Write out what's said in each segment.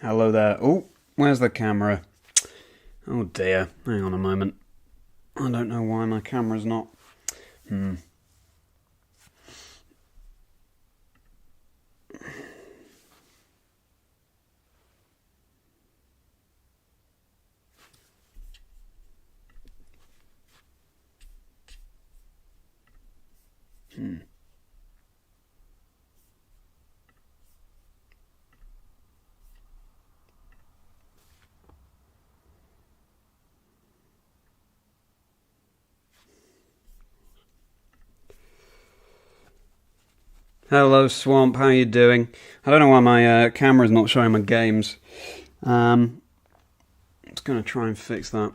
Hello there. Oh, where's the camera? Oh dear. Hang on a moment. I don't know why my camera's not... Hmm. Hello Swamp, how you doing? I don't know why my camera's not showing my games. I'm just going to try and fix that.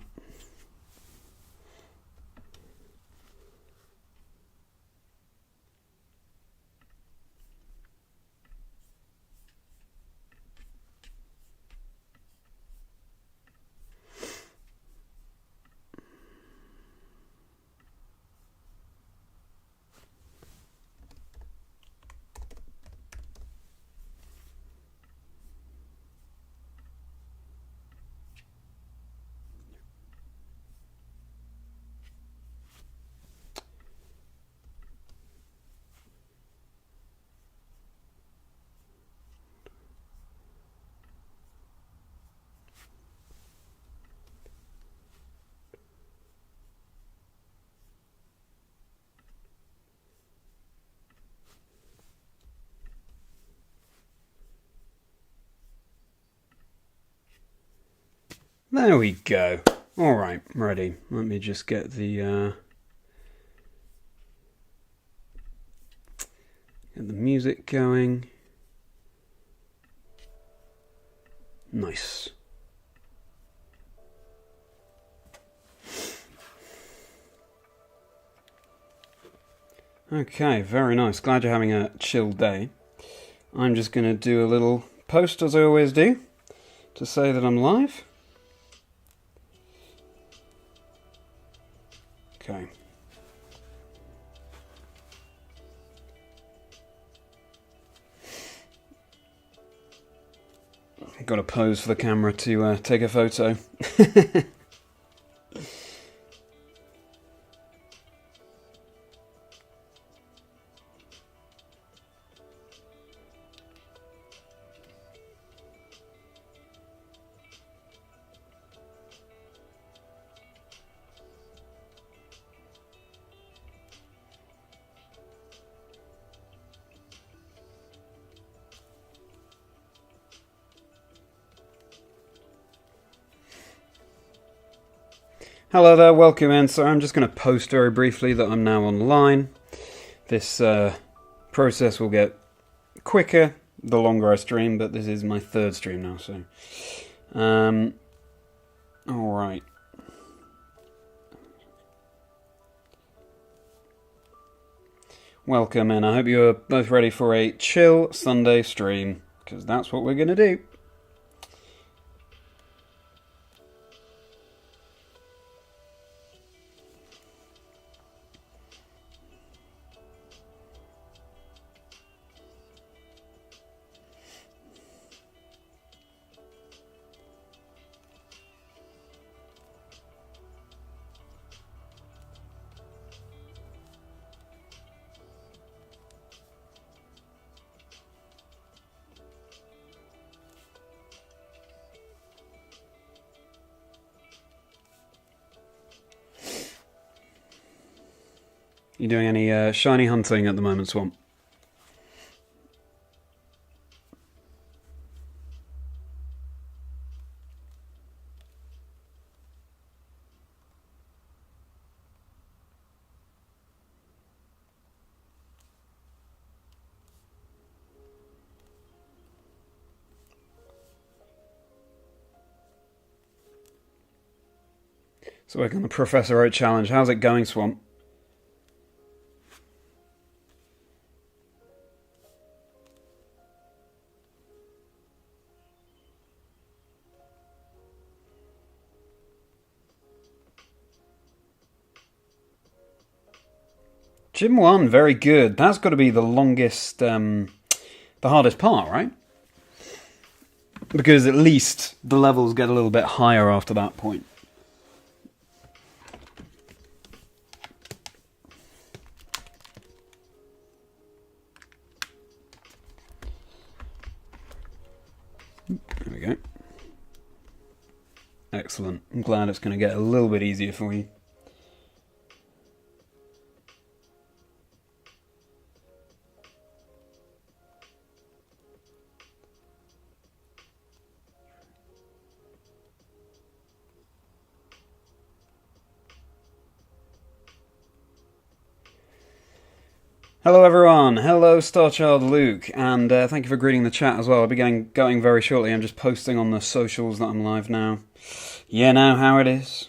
There we go. Alright, ready. Let me just get the music going. Nice. Okay, very nice. Glad you're having a chill day. I'm just going to do a little post as I always do to say that I'm live. Okay. Got to pose for the camera to take a photo. Hello there, welcome in. So I'm just going to post very briefly that I'm now online. This process will get quicker the longer I stream, but this is my third stream now, so... Alright. Welcome in. I hope you're both ready for a chill Sunday stream, because that's what we're going to do. You doing any shiny hunting at the moment, Swamp? So working on the Professor Oak challenge. How's it going, Swamp? Gym 1, very good. That's got to be the longest, the hardest part, right? because at least the levels get a little bit higher after that point. There we go. Excellent. I'm glad it's going to get a little bit easier for you. Hello everyone, hello Starchild Luke, and thank you for greeting the chat as well. I'll be going very shortly. I'm just posting on the socials that I'm live now. Yeah, now how it is.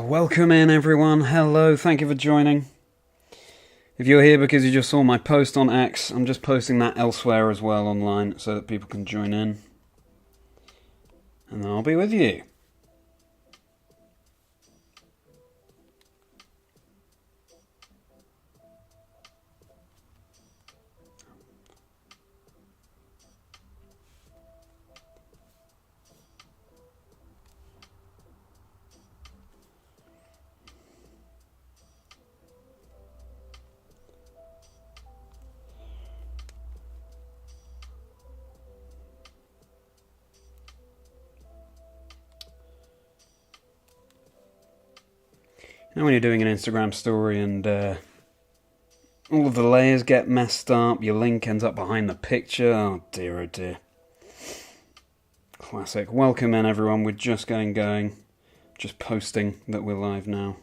Welcome in everyone, hello, thank you for joining. If you're here because you just saw my post on X, I'm just posting that elsewhere as well online so that people can join in. And I'll be with you. Now when you're doing an Instagram story and all of the layers get messed up, your link ends up behind the picture, oh dear. Classic. Welcome in everyone, we're just getting going. Just posting that we're live now.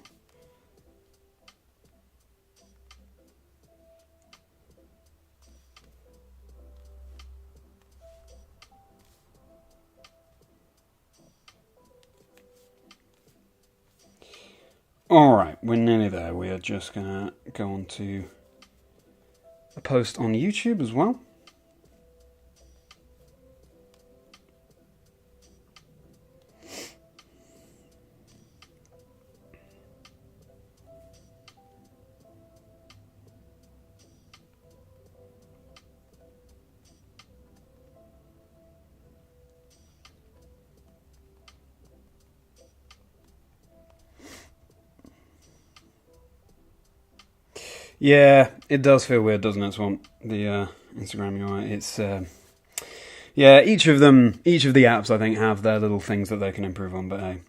Alright, we're nearly there. We are just going to go on to a post on YouTube as well. Yeah, it does feel weird, doesn't it, Swamp? The Instagram UI. It's yeah, each of the apps I think have their little things that they can improve on, but hey.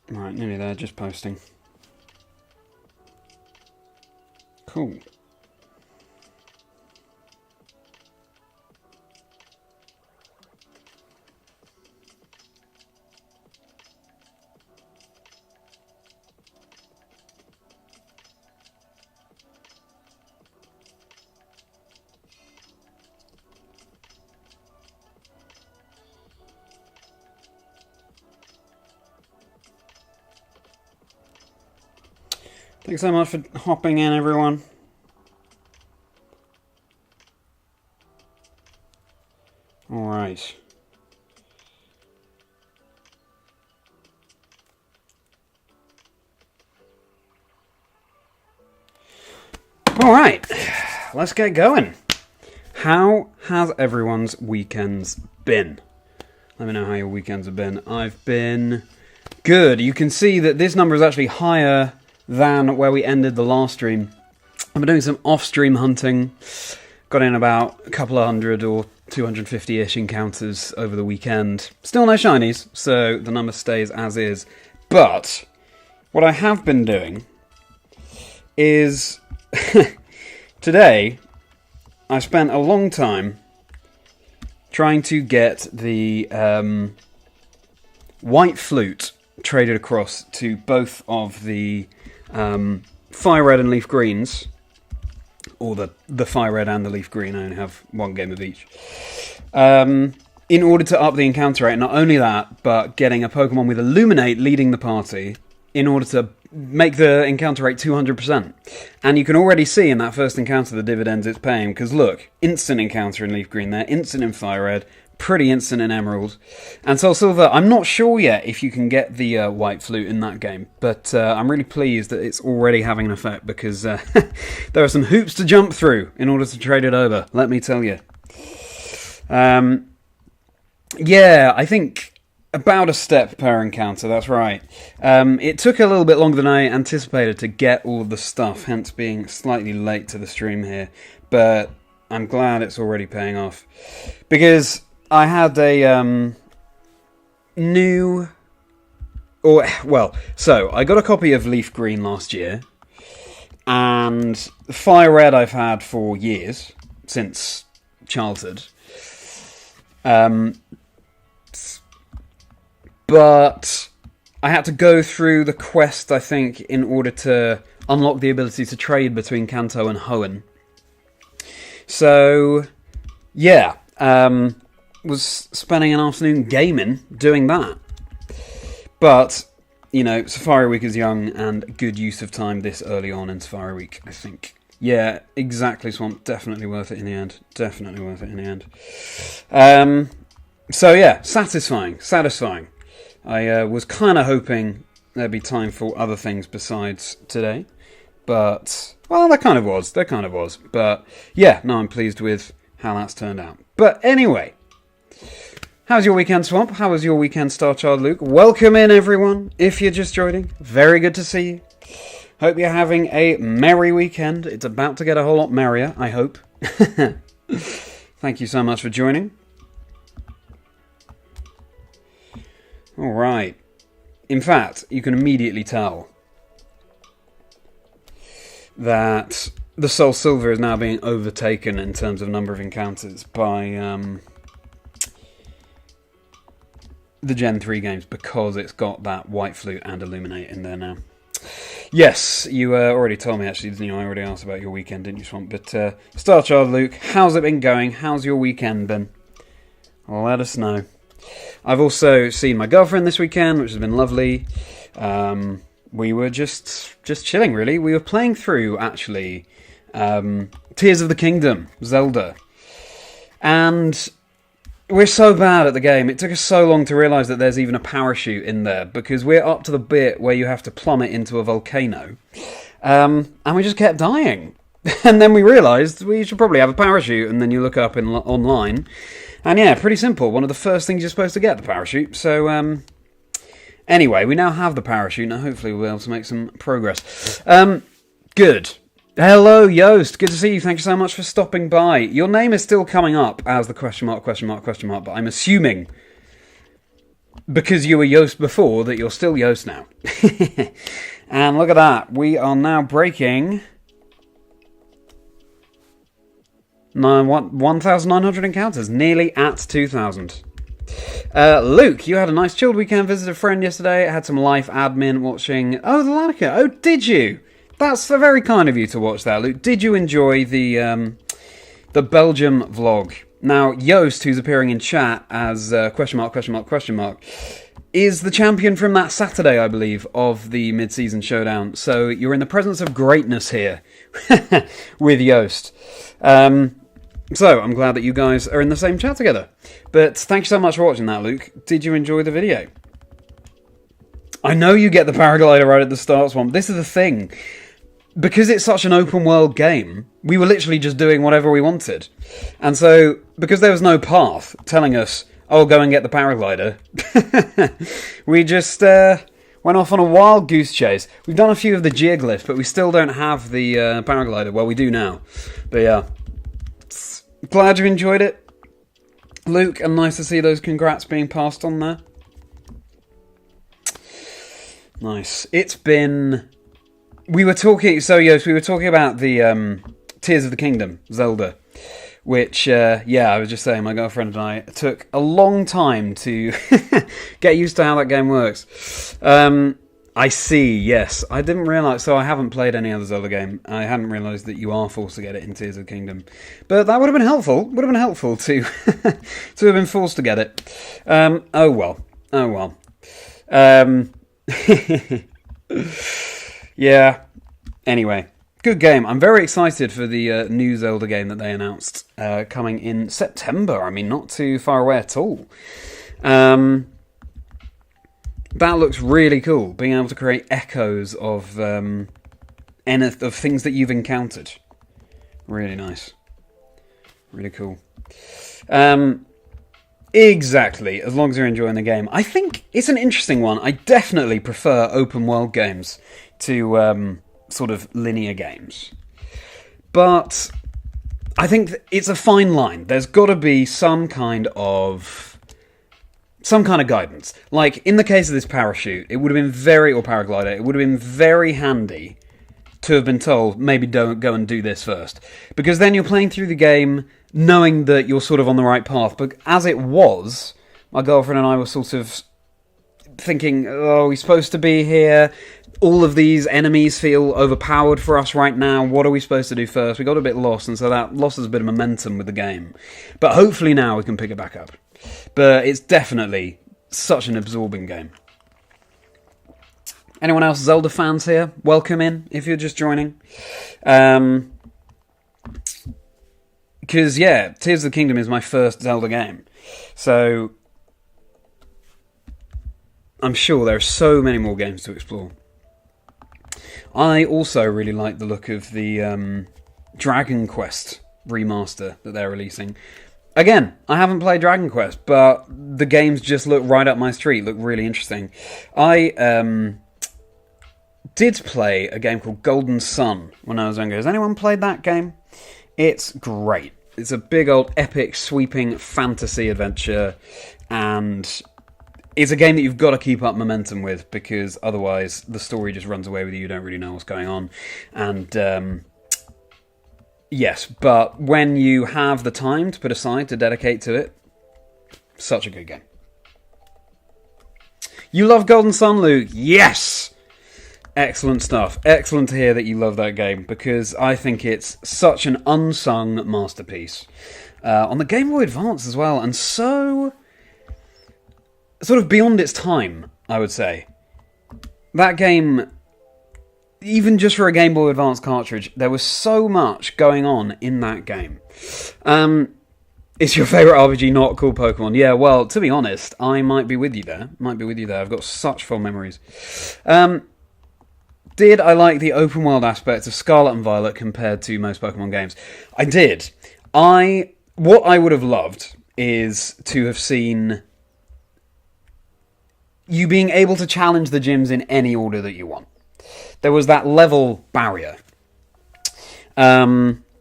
Right, nearly there, just posting. Cool. Thanks so much for hopping in, everyone. Alright. Alright. Let's get going. How has everyone's weekends been? Let me know how your weekends have been. I've been good. You can see that this number is actually higher than where we ended the last stream. I've been doing some off-stream hunting. Got in about a couple of hundred or 250-ish encounters over the weekend. Still no shinies, so the number stays as is. But what I have been doing is today I spent a long time trying to get the white flute traded across to both of the fire red and leaf greens, or the fire red and the leaf green. I only have one game of each. In order to up the encounter rate, not only that, but getting a Pokemon with Illuminate leading the party in order to make the encounter rate 200%. And you can already see in that first encounter the dividends it's paying, because look, instant encounter in leaf green there, instant in fire red, pretty instant in emerald. And Soul Silver, I'm not sure yet if you can get the white flute in that game, but I'm really pleased that it's already having an effect, because there are some hoops to jump through in order to trade it over, let me tell you. Yeah, I think about a step per encounter, that's right. It took a little bit longer than I anticipated to get all of the stuff, hence being slightly late to the stream here, but I'm glad it's already paying off. Because I had a so I got a copy of Leaf Green last year, and Fire Red I've had for years, since childhood. But I had to go through the quest, I think, in order to unlock the ability to trade between Kanto and Hoenn. So, yeah, was spending an afternoon gaming, doing that. But, you know, Safari Week is young and good use of time this early on in Safari Week, I think. Yeah, exactly, Swamp. Definitely worth it in the end. Definitely worth it in the end. So, yeah, satisfying. I was kind of hoping there'd be time for other things besides today. But, well, there kind of was. But, yeah, no, I'm pleased with how that's turned out. But anyway, how's your weekend, Swamp? How was your weekend, Starchild Luke? Welcome in, everyone, if you're just joining. Very good to see you. Hope you're having a merry weekend. It's about to get a whole lot merrier, I hope. Thank you so much for joining. Alright. In fact, you can immediately tell that the Soul Silver is now being overtaken in terms of number of encounters by the Gen 3 games, because it's got that White Flute and Illuminate in there now. Yes, you already told me, actually, didn't you? I already asked about your weekend, didn't you, Swamp? But Starchild Luke, how's it been going? How's your weekend been? Let us know. I've also seen my girlfriend this weekend, which has been lovely. We were just chilling, really. We were playing through, actually, Tears of the Kingdom, Zelda. And we're so bad at the game. It took us so long to realise that there's even a parachute in there, because we're up to the bit where you have to plummet into a volcano. And we just kept dying. And then we realised we should probably have a parachute, and then you look up online. And yeah, pretty simple. One of the first things you're supposed to get, the parachute. So, anyway, we now have the parachute. Now, hopefully we'll be able to make some progress. Good. Hello, Yoast. Good to see you. Thank you so much for stopping by. Your name is still coming up as the question mark, but I'm assuming, because you were Yoast before, that you're still Yoast now. And look at that. We are now breaking 1,900 encounters, nearly at 2,000. Luke, you had a nice chilled weekend, visited a friend yesterday, had some life admin watching... Oh, the Lanica. Oh, did you? That's very kind of you to watch that, Luke. Did you enjoy the Belgium vlog? Now, Yoast, who's appearing in chat as question mark, is the champion from that Saturday, I believe, of the mid-season showdown. So you're in the presence of greatness here with Yoast. So, I'm glad that you guys are in the same chat together. But thank you so much for watching that, Luke. Did you enjoy the video? I know you get the paraglider right at the start, Swamp. This is the thing. because it's such an open world game, we were literally just doing whatever we wanted. And so, because there was no path telling us, oh, go and get the paraglider, we just went off on a wild goose chase. We've done a few of the geoglyphs, but we still don't have the paraglider. Well, we do now. But yeah, glad you enjoyed it, Luke, and nice to see those congrats being passed on there. Nice. It's been... We were talking about the Tears of the Kingdom, Zelda, which, I was just saying, my girlfriend and I, it took a long time to get used to how that game works. I see, yes. I didn't realise, so I haven't played any other Zelda game. I hadn't realised that you are forced to get it in Tears of the Kingdom. But that would have been helpful. Would have been helpful to, to have been forced to get it. Oh well. Yeah. Anyway, good game. I'm very excited for the new Zelda game that they announced coming in September. I mean, not too far away at all. That looks really cool. Being able to create echoes of things that you've encountered. Really nice. Really cool. Exactly, as long as you're enjoying the game. I think it's an interesting one. I definitely prefer open world games to sort of linear games. But I think it's a fine line. There's got to be some kind of guidance. Like, in the case of this parachute, it would have been or paraglider, it would have been very handy to have been told, maybe don't go and do this first. Because then you're playing through the game knowing that you're sort of on the right path. But as it was, my girlfriend and I were sort of thinking, oh, we're supposed to be here. All of these enemies feel overpowered for us right now. What are we supposed to do first? We got a bit lost, and so that lost us a bit of momentum with the game. But hopefully now we can pick it back up. But it's definitely such an absorbing game. Anyone else Zelda fans here? Welcome in, if you're just joining. Because, yeah, Tears of the Kingdom is my first Zelda game. So, I'm sure there are so many more games to explore. I also really like the look of the Dragon Quest remaster that they're releasing. Again, I haven't played Dragon Quest, but the games just look right up my street, look really interesting. I did play a game called Golden Sun when I was younger. Has anyone played that game? It's great. It's a big old epic sweeping fantasy adventure, and it's a game that you've got to keep up momentum with, because otherwise the story just runs away with you. You don't really know what's going on. And yes, but when you have the time to put aside to dedicate to it, such a good game. You love Golden Sun, Luke? Yes! Excellent stuff. Excellent to hear that you love that game, because I think it's such an unsung masterpiece. On the Game Boy Advance as well, and so sort of beyond its time, I would say. That game, even just for a Game Boy Advance cartridge, there was so much going on in that game. Is your favourite RPG not called Pokémon? Yeah, well, to be honest, I might be with you there. I've got such fond memories. Did I like the open world aspects of Scarlet and Violet compared to most Pokemon games? I did. What I would have loved is to have seen you being able to challenge the gyms in any order that you want. There was that level barrier,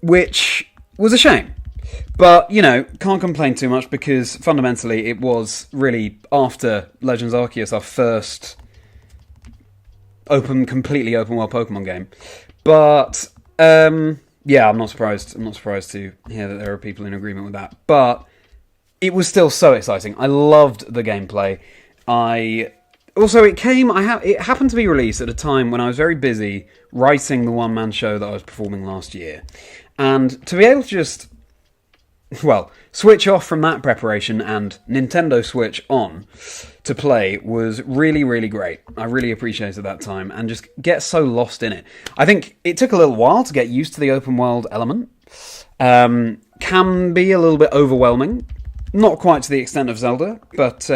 which was a shame. But, can't complain too much, because fundamentally it was really, after Legends Arceus, our first completely open world Pokemon game. But yeah, I'm not surprised to hear that there are people in agreement with that. But it was still so exciting. I loved the gameplay. It happened to be released at a time when I was very busy writing the one-man show that I was performing last year. And to be able to just, switch off from that preparation and Nintendo Switch on to play was really, really great. I really appreciated that time and just get so lost in it. I think it took a little while to get used to the open world element. Can be a little bit overwhelming. Not quite to the extent of Zelda, but,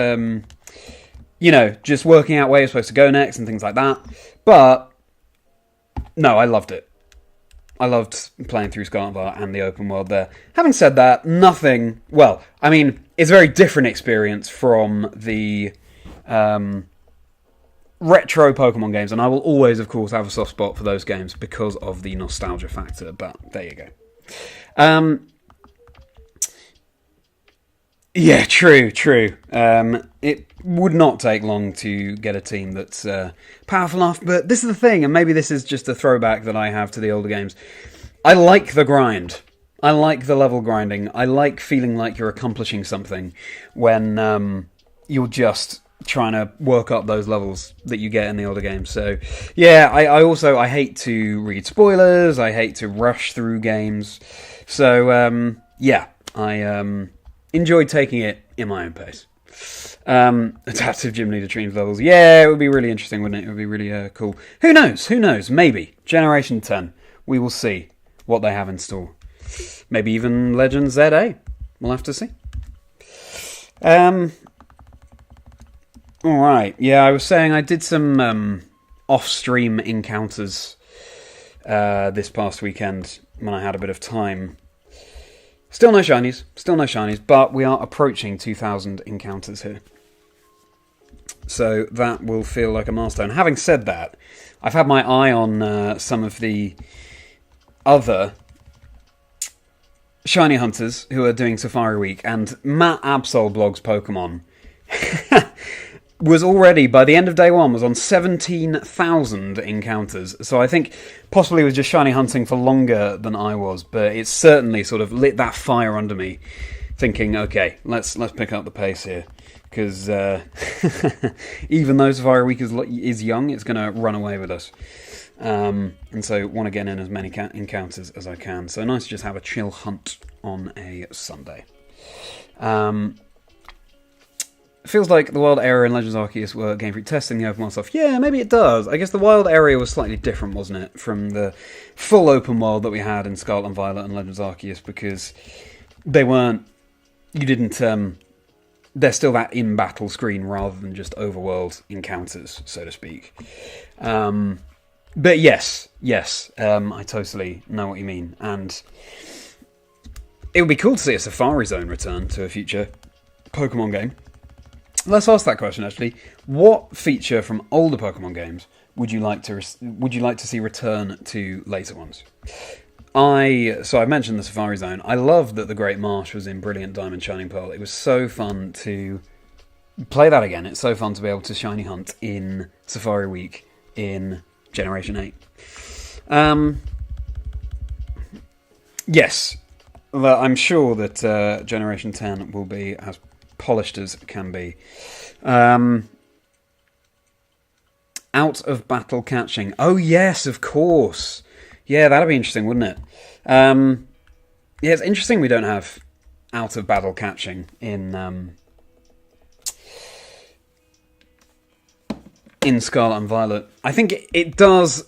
just working out where you're supposed to go next and things like that. But, no, I loved it. I loved playing through Scarlet and Violet and the open world there. Having said that, nothing... Well, I mean, it's a very different experience from the retro Pokemon games, and I will always, of course, have a soft spot for those games because of the nostalgia factor, but there you go. Yeah, true. It would not take long to get a team that's powerful enough, but this is the thing, and maybe this is just a throwback that I have to the older games. I like the grind. I like the level grinding. I like feeling like you're accomplishing something when you're just trying to work up those levels that you get in the older games. So, yeah, I hate to read spoilers. I hate to rush through games. So, yeah, I enjoyed taking it in my own pace. Adaptive gym leader dreams levels. Yeah, it would be really interesting, wouldn't it? It would be really cool. Who knows? Maybe. Generation 10. We will see what they have in store. Maybe even Legends ZA. We'll have to see. Alright. Yeah, I was saying I did some off-stream encounters this past weekend when I had a bit of time. Still no shinies, but we are approaching 2,000 encounters here. So that will feel like a milestone. Having said that, I've had my eye on some of the other shiny hunters who are doing Safari Week, and Matt Absol blogs Pokemon was already, by the end of day one, was on 17,000 encounters. So I think possibly was just shiny hunting for longer than I was, but it's certainly sort of lit that fire under me, thinking, okay, let's pick up the pace here, because even though Safari Week is young, it's going to run away with us. And so want to get in as many encounters as I can. So nice to just have a chill hunt on a Sunday. Feels like the wild area in Legends Arceus were Game Freak testing the open world stuff. Yeah, maybe it does. I guess the wild area was slightly different, wasn't it, from the full open world that we had in Scarlet and Violet and Legends Arceus, because they weren't... You didn't... They're still that in-battle screen rather than just overworld encounters, so to speak. But yes, I totally know what you mean. And it would be cool to see a Safari Zone return to a future Pokemon game. Let's ask that question, actually. What feature from older Pokemon games would you like to see return to later ones? So I mentioned the Safari Zone. I love that the Great Marsh was in Brilliant Diamond Shining Pearl. It was so fun to play that again. It's so fun to be able to shiny hunt in Safari Week in Generation 8. Yes, I'm sure that Generation 10 will be as polished as can be. Out of battle catching. Oh yes, of course. Yeah, that'd be interesting, wouldn't it? Yeah, it's interesting we don't have out of battle catching in Scarlet and Violet. I think it does...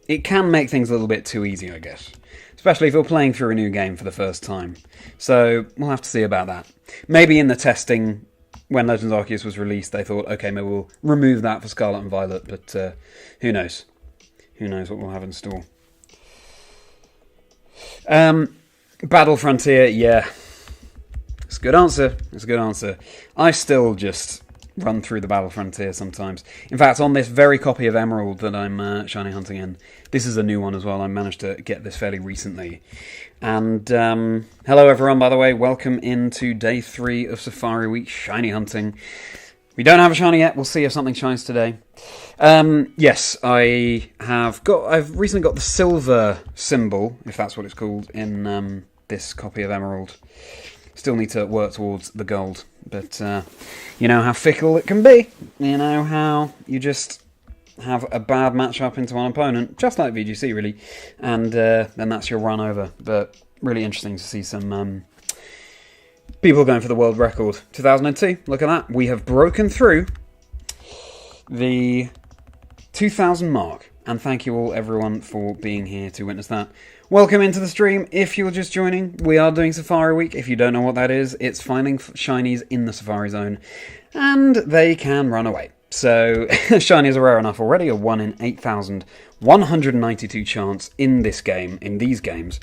It can make things a little bit too easy, I guess. Especially if you're playing through a new game for the first time. So, we'll have to see about that. Maybe in the testing, when Legends Arceus was released, they thought, okay, maybe we'll remove that for Scarlet and Violet, but who knows? Who knows what we'll have in store. Battle Frontier, yeah. It's a good answer. I still just run through the Battle Frontier sometimes. In fact, on this very copy of Emerald that I'm shiny hunting in, this is a new one as well. I managed to get this fairly recently. And hello everyone, by the way. Welcome into day 3 of Safari Week shiny hunting. We don't have a shiny yet. We'll see if something shines today. Yes, I've recently got the silver symbol, if that's what it's called, in this copy of Emerald. Still need to work towards the gold, but you know how fickle it can be. You know how you just have a bad matchup into one opponent, just like VGC really, and then that's your run over. But really interesting to see some people going for the world record. 2002, look at that. We have broken through the 2000 mark, and thank you all everyone for being here to witness that. Welcome into the stream. If you're just joining, we are doing Safari Week. If you don't know what that is, it's finding shinies in the Safari Zone, and they can run away. So, shiny is a rare enough already, a 1 in 8,192 chance in this game, in these games.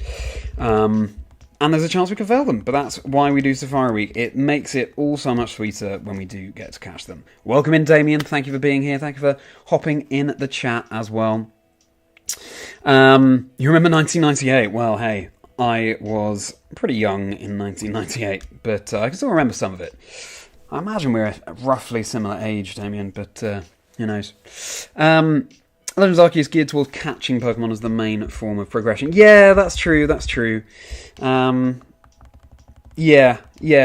And there's a chance we could fail them, but that's why we do Safari Week. It makes it all so much sweeter when we do get to catch them. Welcome in, Damien. Thank you for being here. Thank you for hopping in the chat as well. You remember 1998? Well, hey, I was pretty young in 1998, but I can still remember some of it. I imagine we're a roughly similar age, Damien, but who knows. Legends Arceus is geared towards catching Pokemon as the main form of progression. Yeah, that's true, that's true. Yeah,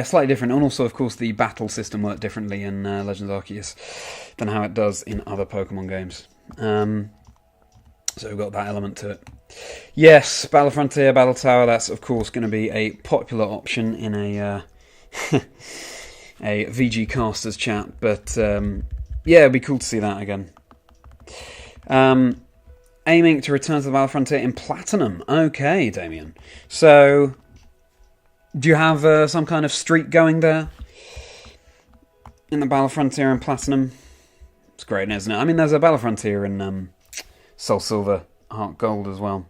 slightly different. And also, of course, the battle system worked differently in Legends Arceus than how it does in other Pokemon games. So we've got that element to it. Yes, Battle Frontier, Battle Tower, that's, of course, going to be a popular option in a a VG Casters chat. But, yeah, it'd be cool to see that again. Aiming to return to the Battle Frontier in Platinum. Okay, Damien. So, do you have some kind of streak going there? In the Battle Frontier in Platinum? It's great, isn't it? I mean, there's a Battle Frontier in Soul Silver, Heart Gold as well.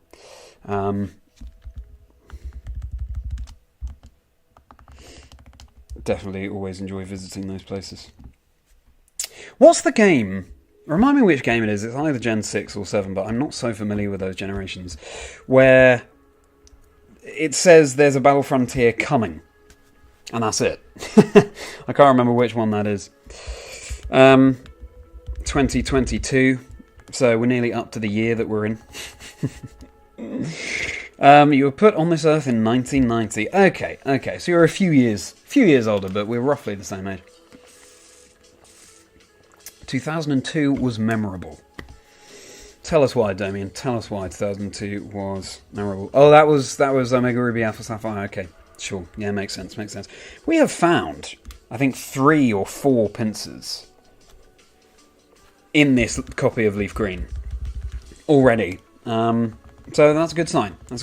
Definitely always enjoy visiting those places. What's the game? Remind me which game it is. It's either Gen 6 or 7, but I'm not so familiar with those generations. Where it says there's a Battle Frontier coming. And that's it. I can't remember which one that is. 2022. So we're nearly up to the year that we're in. You were put on this earth in 1990. Okay. So you're a few years older, but we're roughly the same age. 2002 was memorable. Tell us why, Damien. Tell us why 2002 was memorable. Oh, that was Omega Ruby Alpha Sapphire. Okay, sure. Yeah, makes sense. We have found, I think, 3 or 4 pincers in this copy of Leaf Green already. So that's a good sign. I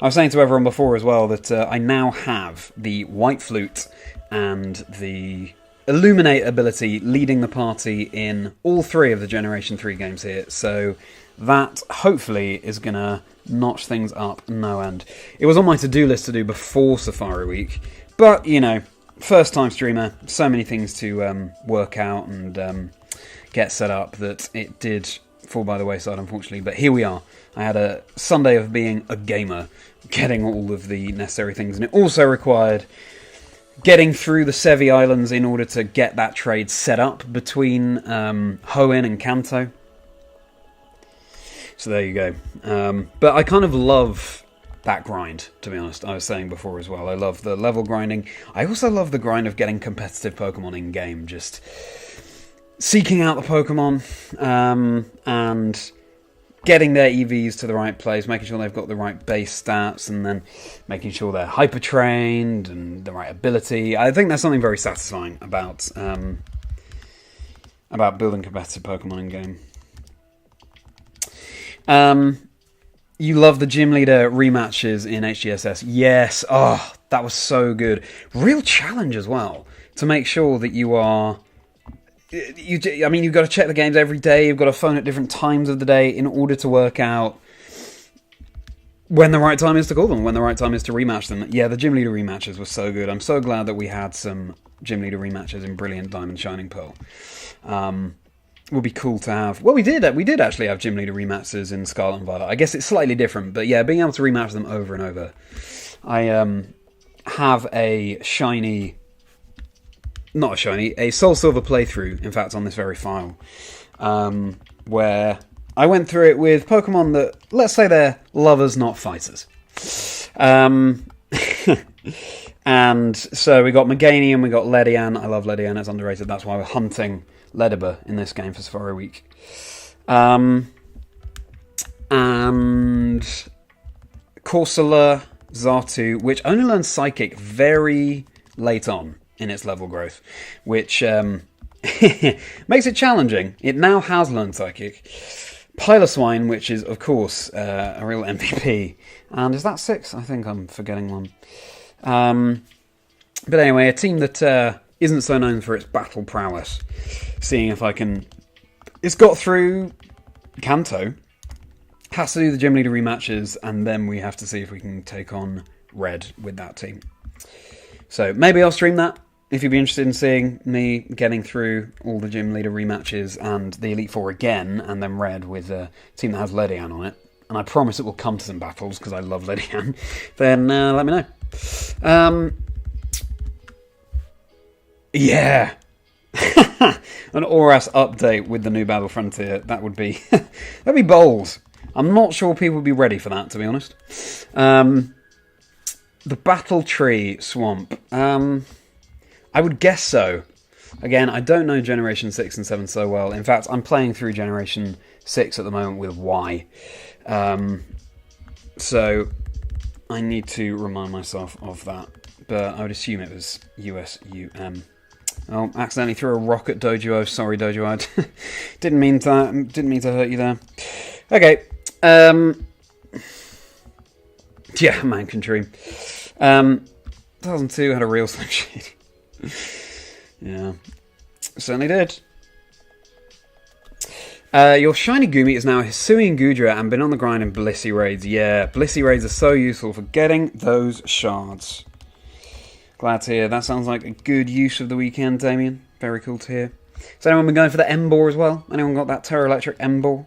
was saying to everyone before as well that I now have the White Flute and the Illuminate ability leading the party in all 3 of the Generation 3 games here, so that hopefully is going to notch things up no end. It was on my to-do list to do before Safari Week, but, you know, first time streamer, so many things to work out and get set up that it did fall by the wayside, unfortunately, but here we are. I had a Sunday of being a gamer, getting all of the necessary things, and it also required getting through the Sevi Islands in order to get that trade set up between Hoenn and Kanto. So there you go. But I kind of love that grind, to be honest. I was saying before as well. I love the level grinding. I also love the grind of getting competitive Pokemon in-game. Just seeking out the Pokemon and getting their EVs to the right place, making sure they've got the right base stats, and then making sure they're hyper-trained and the right ability. I think there's something very satisfying about building competitive Pokemon in-game. You love the gym leader rematches in HGSS. Yes, oh, that was so good. Real challenge as well, to make sure that you are... you've got to check the games every day. You've got to phone at different times of the day in order to work out when the right time is to call them, when the right time is to rematch them. Yeah, the gym leader rematches were so good. I'm so glad that we had some gym leader rematches in Brilliant Diamond Shining Pearl. Would be cool to have. Well, we did actually have gym leader rematches in Scarlet and Violet. I guess it's slightly different, but yeah, being able to rematch them over and over. I have a Soul Silver playthrough, in fact, on this very file, where I went through it with Pokemon that, let's say they're lovers, not fighters. And so we got Meganium, we got Ledian. I love Ledian, it's underrated. That's why we're hunting Ledibur in this game for Safari Week. And Corsola, Xatu, which only learns Psychic very late on in its level growth, which makes it challenging. It now has learned Psychic. Piloswine, which is, of course, a real MVP. And is that 6? I think I'm forgetting one. But anyway, a team that isn't so known for its battle prowess. Seeing if I can... It's got through Kanto. Has to do the gym leader rematches, and then we have to see if we can take on Red with that team. So maybe I'll stream that, if you'd be interested in seeing me getting through all the gym leader rematches and the Elite Four again, and then Red with a team that has Ledian on it. And I promise it will come to some battles, because I love Ledian. Then let me know. Yeah! An Auras update with the new Battle Frontier. That would be... that'd be bold. I'm not sure people would be ready for that, to be honest. The Battle Tree Swamp. I would guess so. Again, I don't know Generation 6 and 7 so well. In fact, I'm playing through Generation 6 at the moment with Y. So I need to remind myself of that. But I would assume it was USUM. Oh, accidentally threw a rock at Dojo. Sorry, Dojo. Didn't mean to hurt you there. Okay. Yeah, man can dream. 2002 had a real Slim Shady. Yeah, certainly did. Your shiny Gumi is now Hisui Gudra and been on the grind in Blissey Raids. Yeah, Blissey Raids are so useful for getting those shards. Glad to hear. That sounds like a good use of the weekend, Damien. Very cool to hear. Has anyone been going for the Embor as well? Anyone got that Terra Electric Embor?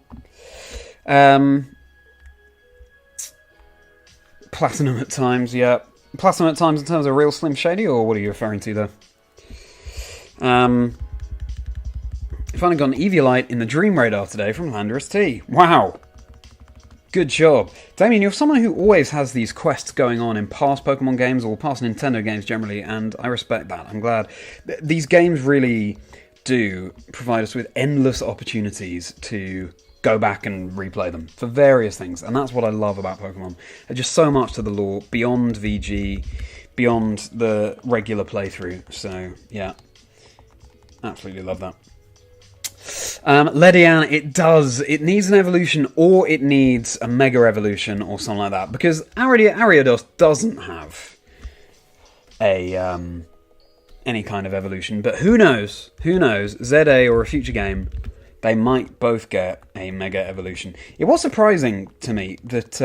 Platinum at times, yeah. Platinum at times in terms of real Slim Shady, or what are you referring to there? Finally got an Eviolite in the Dream Radar today from Landorus T. Wow! Good job. Damien, you're someone who always has these quests going on in past Pokemon games or past Nintendo games generally, and I respect that. I'm glad. These games really do provide us with endless opportunities to go back and replay them for various things, and that's what I love about Pokemon. There's just so much to the lore, beyond VG, beyond the regular playthrough, so yeah. Absolutely love that. Ledian, it needs an evolution, or it needs a Mega Evolution, or something like that, because Ariados doesn't have a any kind of evolution, but who knows, ZA or a future game, they might both get a Mega Evolution. It was surprising to me that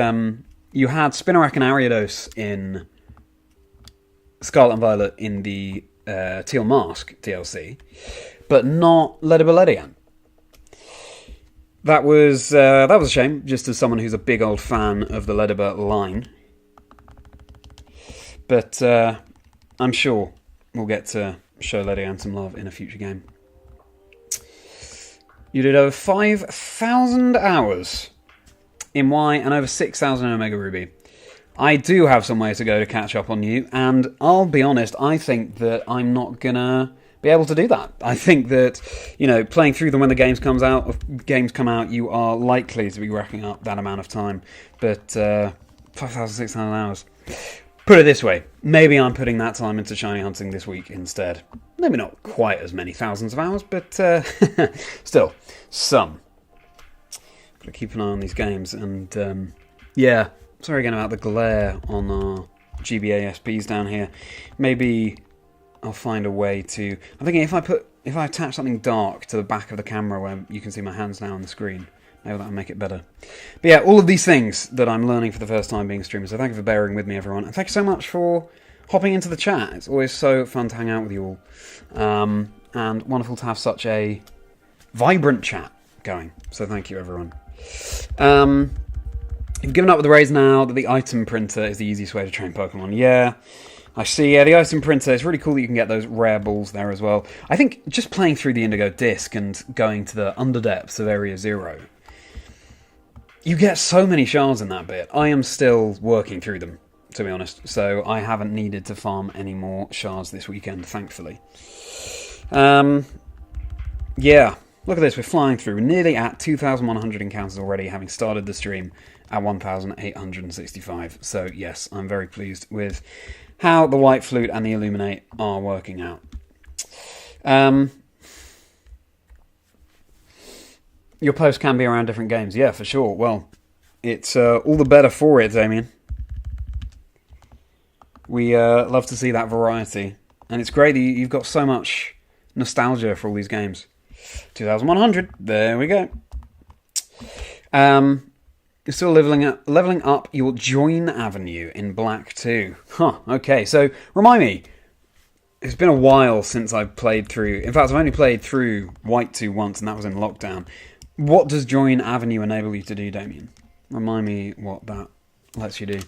you had Spinarak and Ariados in Scarlet and Violet in the Teal Mask DLC, but not Ledian. That was a shame, just as someone who's a big old fan of the Ledibur line. But I'm sure we'll get to show Ledian some love in a future game. You did over 5,000 hours in Y and over 6,000 in Omega Ruby. I do have some way to go to catch up on you, and I'll be honest, I think that I'm not gonna be able to do that. I think that, playing through them when the games come out, you are likely to be racking up that amount of time. But 5,600 hours. Put it this way, maybe I'm putting that time into shiny hunting this week instead. Maybe not quite as many thousands of hours, but still, some. Gotta keep an eye on these games, and yeah, sorry again about the glare on our GBA SPs down here. Maybe I'll find a way to... I'm thinking if I attach something dark to the back of the camera where you can see my hands now on the screen, maybe that'll make it better. But yeah, all of these things that I'm learning for the first time being a streamer, so thank you for bearing with me, everyone. And thank you so much for hopping into the chat. It's always so fun to hang out with you all. And wonderful to have such a vibrant chat going. So thank you, everyone. You've given up with the raids now that the item printer is the easiest way to train Pokemon. Yeah, I see. Yeah, the item printer, it's really cool that you can get those rare balls there as well. I think just playing through the Indigo Disc and going to the underdepths of Area 0, you get so many shards in that bit. I am still working through them, to be honest, so I haven't needed to farm any more shards this weekend, thankfully. Yeah, look at this, we're flying through. We're nearly at 2,100 encounters already, having started the stream at 1,865. So yes, I'm very pleased with how the White Flute and the Illuminate are working out. Your post can be around different games. Yeah, for sure. Well, it's all the better for it, Damien. We love to see that variety. And it's great that you've got so much nostalgia for all these games. 2100, there we go. You're still leveling up your Join Avenue in Black 2. Huh, okay, so remind me, it's been a while since I've played through... In fact, I've only played through White 2 once, and that was in lockdown. What does Join Avenue enable you to do, Damien? Remind me what that lets you do.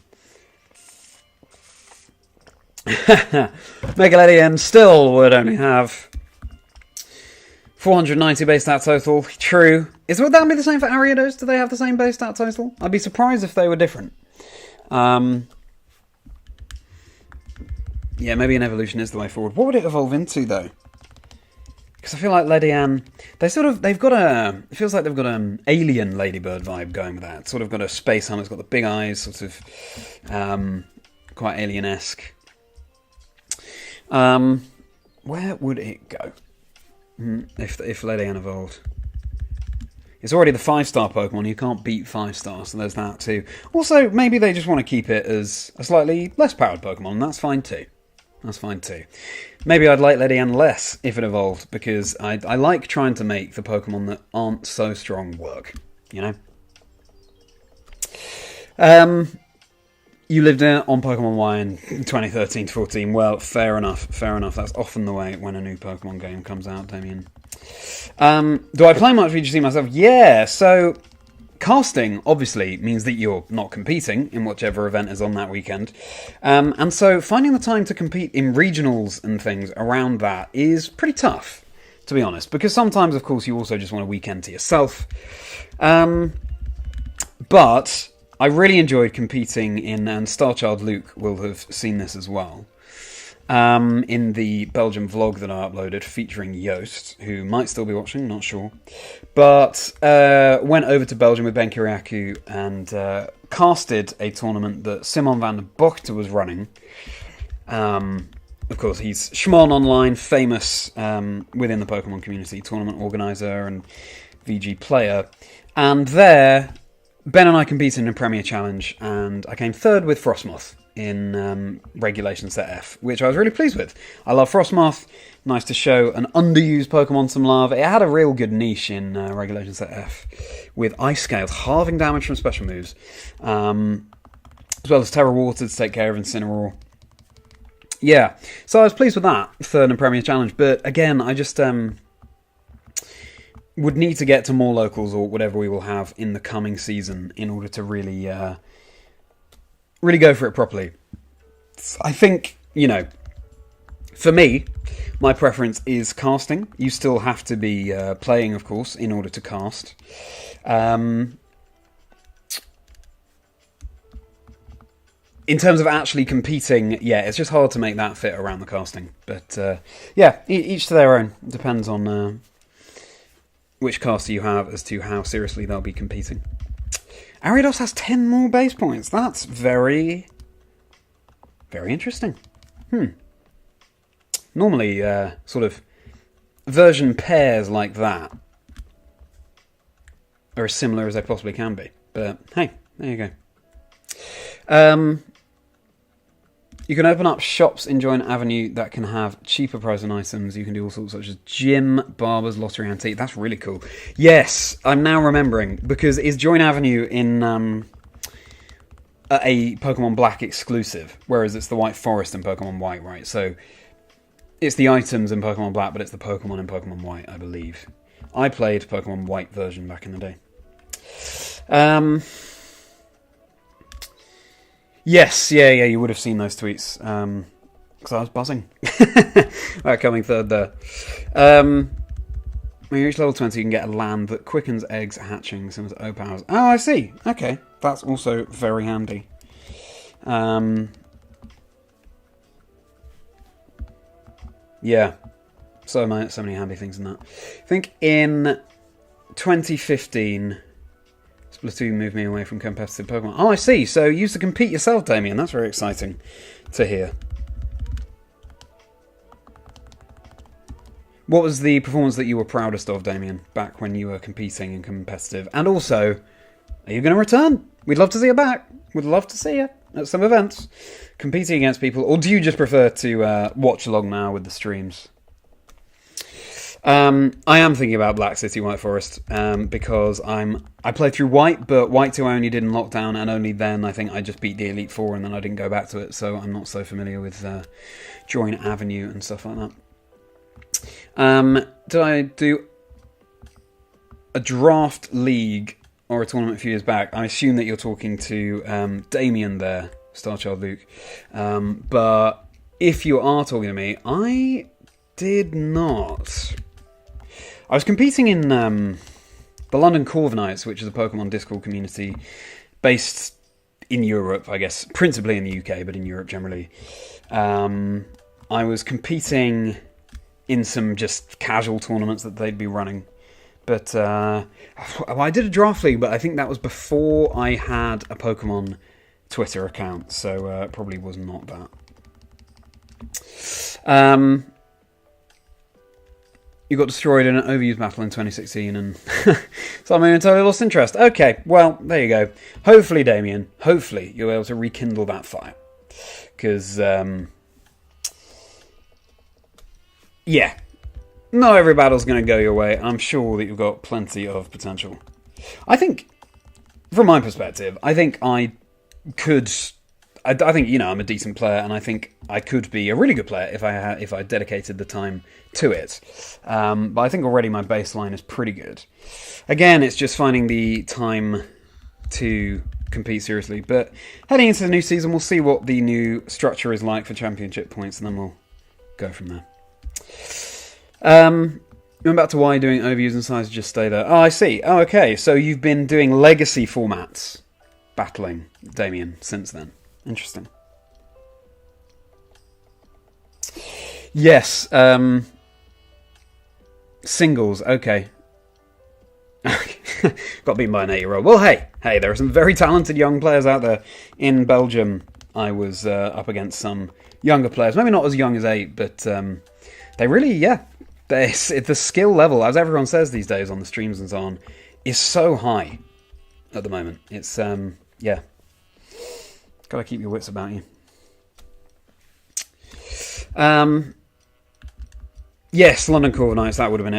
Megaledian still would only have 490 base stat total. True. Would that be the same for Ariados? Do they have the same base stat total? I'd be surprised if they were different. Yeah, maybe an evolution is the way forward. What would it evolve into, though? Because I feel like Ledian, they've got a, it feels like they've got an alien ladybird vibe going with that. It's sort of got a space helmet, it's got the big eyes, sort of quite alien-esque. Where would it go if Ledian evolved? It's already the 5-star Pokemon, you can't beat 5-star, so there's that too. Also, maybe they just want to keep it as a slightly less powered Pokemon, and that's fine too. That's fine too. Maybe I'd like Ledian less if it evolved, because I like trying to make the Pokemon that aren't so strong work, you know? You lived on Pokemon Y in 2013-14. Well, fair enough. That's often the way when a new Pokemon game comes out, Damien. Do I play much VGC myself? Yeah, so casting, obviously, means that you're not competing in whichever event is on that weekend. And so finding the time to compete in regionals and things around that is pretty tough, to be honest. Because sometimes, of course, you also just want a weekend to yourself. But I really enjoyed competing in, and Starchild Luke will have seen this as well, in the Belgium vlog that I uploaded featuring Joost, who might still be watching, not sure. But went over to Belgium with Ben Kiriakou and casted a tournament that Simon van der Bochte was running. Of course, he's Shmon Online, famous within the Pokemon community, tournament organizer and VG player. And there, Ben and I competed in a Premier Challenge, and I came third with Frostmoth in Regulation Set F, which I was really pleased with. I love Frostmoth. Nice to show an underused Pokemon some love. It had a real good niche in Regulation Set F, with Ice Scales, halving damage from special moves, as well as Terra Water to take care of Incineroar. Yeah, so I was pleased with that, third in Premier Challenge, but again, I just would need to get to more locals or whatever we will have in the coming season in order to really really go for it properly. I think, you know, for me, my preference is casting. You still have to be playing, of course, in order to cast. In terms of actually competing, yeah, it's just hard to make that fit around the casting. But, yeah, each to their own. It depends on which caster you have as to how seriously they'll be competing. Ariados has 10 more base points. That's very, very interesting. Normally, sort of version pairs like that are as similar as they possibly can be. But hey, there you go. You can open up shops in Join Avenue that can have cheaper pricing items. You can do all sorts such as gym, barbers, lottery, antique. That's really cool. Yes, I'm now remembering, because is Join Avenue in a Pokemon Black exclusive, whereas it's the White Forest in Pokemon White, right? So it's the items in Pokemon Black, but it's the Pokemon in Pokemon White, I believe. I played Pokemon White version back in the day. Yes, yeah, you would have seen those tweets, because I was buzzing about coming third there. When you reach level 20, you can get a land that quickens eggs hatching, similar to O-Powers. Oh, I see. Okay, that's also very handy. Yeah, so many handy things in that. I think in 2015... Splatoon moved me away from competitive Pokemon. Oh, I see. So you used to compete yourself, Damien. That's very exciting to hear. What was the performance that you were proudest of, Damien, back when you were competing and competitive? And also, are you going to return? We'd love to see you back. We'd love to see you. at some events, competing against people, or do you just prefer to watch along now with the streams? I am thinking about Black City White Forest because I played through White, but White 2 I only did in lockdown, and only then I think I just beat the Elite Four, and then I didn't go back to it, so I'm not so familiar with Join Avenue and stuff like that. Did I do a draft league or a tournament a few years back? I assume that you're talking to Damien there, Starchild Luke. But if you are talking to me, I did not. I was competing in the London Corviknights, which is a Pokemon Discord community based in Europe, I guess, principally in the UK, but in Europe generally. I was competing in some just casual tournaments that they'd be running. But I did a draft league, but I think that was before I had a Pokemon Twitter account, so it probably was not that. You got destroyed in an overused battle in 2016, and so I totally lost interest. Okay, well, there you go. Hopefully, Damien, hopefully you'll be able to rekindle that fire. Because, yeah, not every battle's going to go your way. I'm sure that you've got plenty of potential. I think, from my perspective, I think I could... I think, you know, I'm a decent player, and I think I could be a really good player if I dedicated the time to it. But I think already my baseline is pretty good. Again, it's just finding the time to compete seriously. But heading into the new season, we'll see what the new structure is like for championship points, and then we'll go from there. Going back to why doing overviews and size, just stay there. Oh, I see. Oh, okay. So you've been doing legacy formats, battling Damien, since then. Interesting. Yes. Singles. Okay. Got beaten by an 8-year-old. Well, hey, there are some very talented young players out there. In Belgium, I was up against some younger players. Maybe not as young as 8, but they really, the skill level, as everyone says these days on the streams and so on, is so high at the moment. It's, got to keep your wits about you. Yes, London Corviknights, that would have been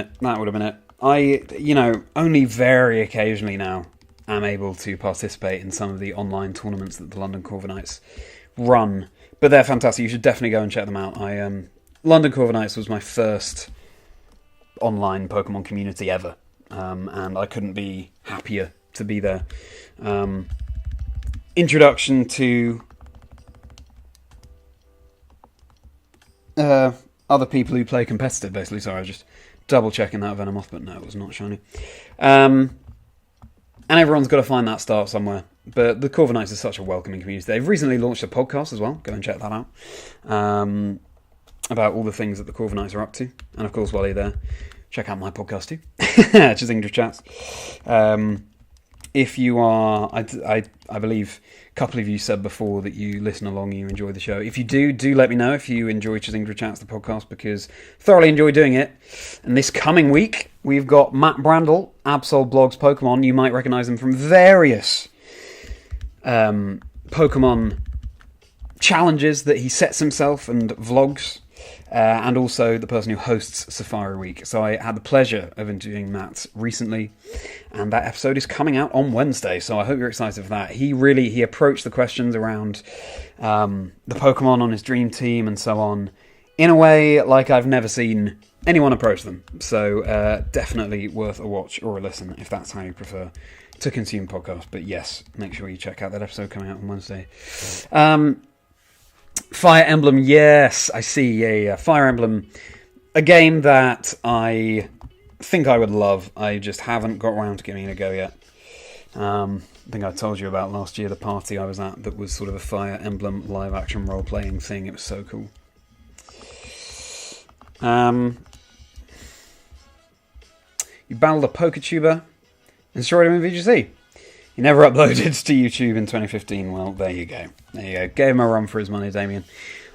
it. I, only very occasionally now am able to participate in some of the online tournaments that the London Corviknights run. But they're fantastic. You should definitely go and check them out. London Corviknights was my first online Pokemon community ever. And I couldn't be happier to be there. Introduction to other people who play competitive, basically. Sorry, I was just double-checking that Venomoth, but no, it was not shiny. And everyone's got to find that start somewhere. But the Corviknights is such a welcoming community. They've recently launched a podcast as well. Go and check that out. About all the things that the Corviknights are up to. And, of course, while you're there, check out my podcast too. Chazingdra Chats. If you are, I believe a couple of you said before that you listen along and you enjoy the show. If you do let me know if you enjoy Chazingdra Chats, the podcast, because thoroughly enjoy doing it. And this coming week, we've got Matt Brandle, Absol Blogs Pokemon. You might recognise them from various Pokemon challenges that he sets himself and vlogs. And also the person who hosts Safari Week. So I had the pleasure of interviewing Matt recently, and that episode is coming out on Wednesday, so I hope you're excited for that. He approached the questions around the Pokemon on his dream team and so on in a way like I've never seen anyone approach them. So definitely worth a watch or a listen if that's how you prefer to consume podcasts. But yes, make sure you check out that episode coming out on Wednesday. Fire Emblem, yes, I see, yeah. Fire Emblem, a game that I think I would love. I just haven't got around to giving it a go yet. I think I told you about last year, the party I was at that was sort of a Fire Emblem live-action role-playing thing. It was so cool. You battled a Poketuber and destroyed him in VGC. You never uploaded to YouTube in 2015. Well, there you go. Gave him a run for his money, Damien.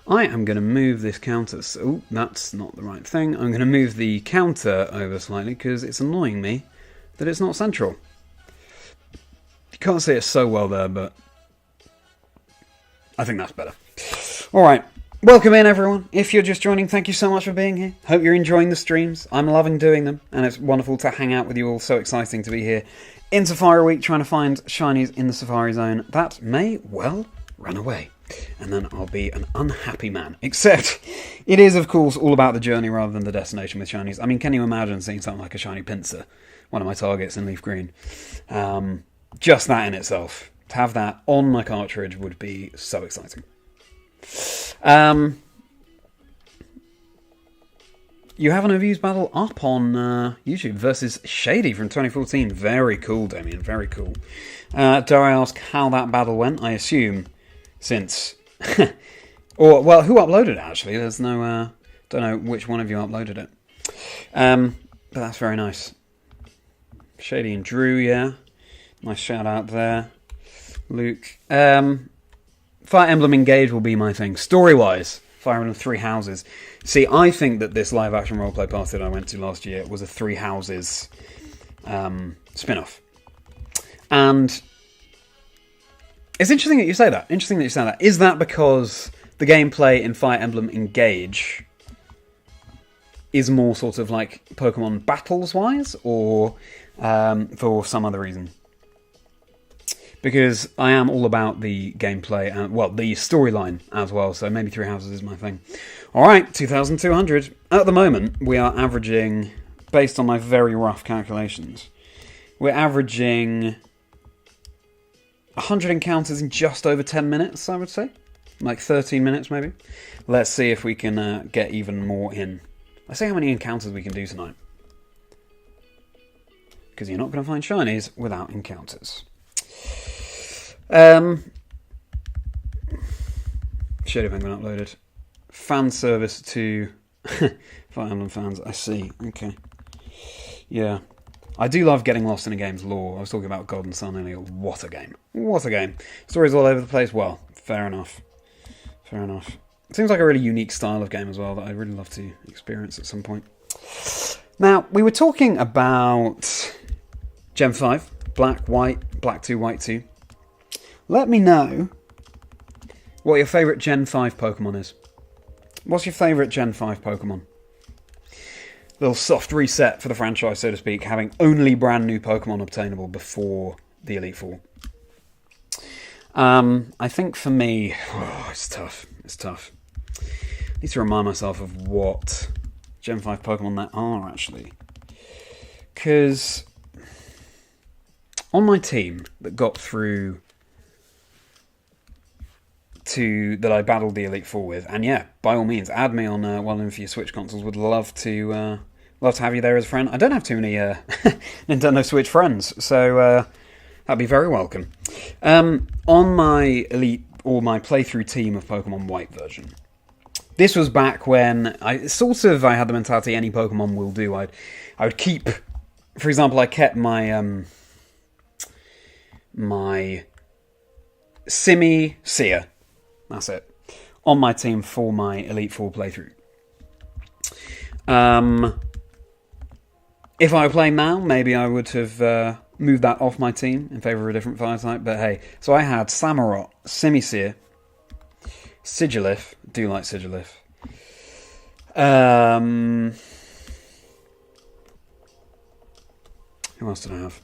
I am going to move this counter. Oh, that's not the right thing. I'm going to move the counter over slightly because it's annoying me that it's not central. You can't see it so well there, but I think that's better. Alright, welcome in everyone. If you're just joining, thank you so much for being here. Hope you're enjoying the streams. I'm loving doing them, and it's wonderful to hang out with you all. So exciting to be here in Safari Week, trying to find shinies in the Safari Zone that may well run away. And then I'll be an unhappy man. Except, it is of course all about the journey rather than the destination with shinies. I mean, can you imagine seeing something like a shiny Pinsir, one of my targets in Leaf Green? Just that in itself, to have that on my cartridge would be so exciting. You have an overused battle up on YouTube versus Shady from 2014. Very cool, Damien. Very cool. Dare I ask how that battle went? I assume since... or, well, who uploaded it, actually? There's no... don't know which one of you uploaded it. But that's very nice. Shady and Drew, yeah. Nice shout out there. Luke. Fire Emblem Engage will be my thing. Story-wise, Fire Emblem Three Houses. See, I think that this live-action roleplay party that I went to last year was a Three Houses spin-off. And it's interesting that you say that. Is that because the gameplay in Fire Emblem Engage is more sort of like Pokemon Battles-wise, or for some other reason? Because I am all about the gameplay and, well, the storyline as well, so maybe Three Houses is my thing. Alright, 2,200. At the moment, we are averaging, based on my very rough calculations, we're averaging 100 encounters in just over 10 minutes, I would say. Like 13 minutes, maybe. Let's see if we can get even more in. Let's see how many encounters we can do tonight. Because you're not going to find shinies without encounters. Should have been uploaded. Fan service to Fire Emblem fans. I see. Okay. Yeah. I do love getting lost in a game's lore. I was talking about Golden Sun earlier. What a game. What a game. Stories all over the place. Well, fair enough. Fair enough. It seems like a really unique style of game as well that I'd really love to experience at some point. Now, we were talking about Gen 5. Black, white, black 2, white 2. Let me know what your favourite Gen 5 Pokemon is. What's your favourite Gen 5 Pokemon? Little soft reset for the franchise, so to speak, having only brand new Pokemon obtainable before the Elite Four. I think for me, it's tough. It's tough. I need to remind myself of what Gen 5 Pokemon there are, actually. Because on my team that got through to that I battled the Elite Four with, and yeah, by all means, add me on one of your Switch consoles. Would love to have you there as a friend. I don't have too many Nintendo Switch friends, so that'd be very welcome. On my Elite or my playthrough team of Pokemon White version, this was back when I had the mentality any Pokemon will do. I would keep, for example, I kept my my Simi Seer. That's it. On my team for my Elite Four playthrough. If I were playing now, maybe I would have moved that off my team in favour of a different fire type. But hey, so I had Samurott, Simisear, Sigilyph. Do like Sigilyph. Who else did I have?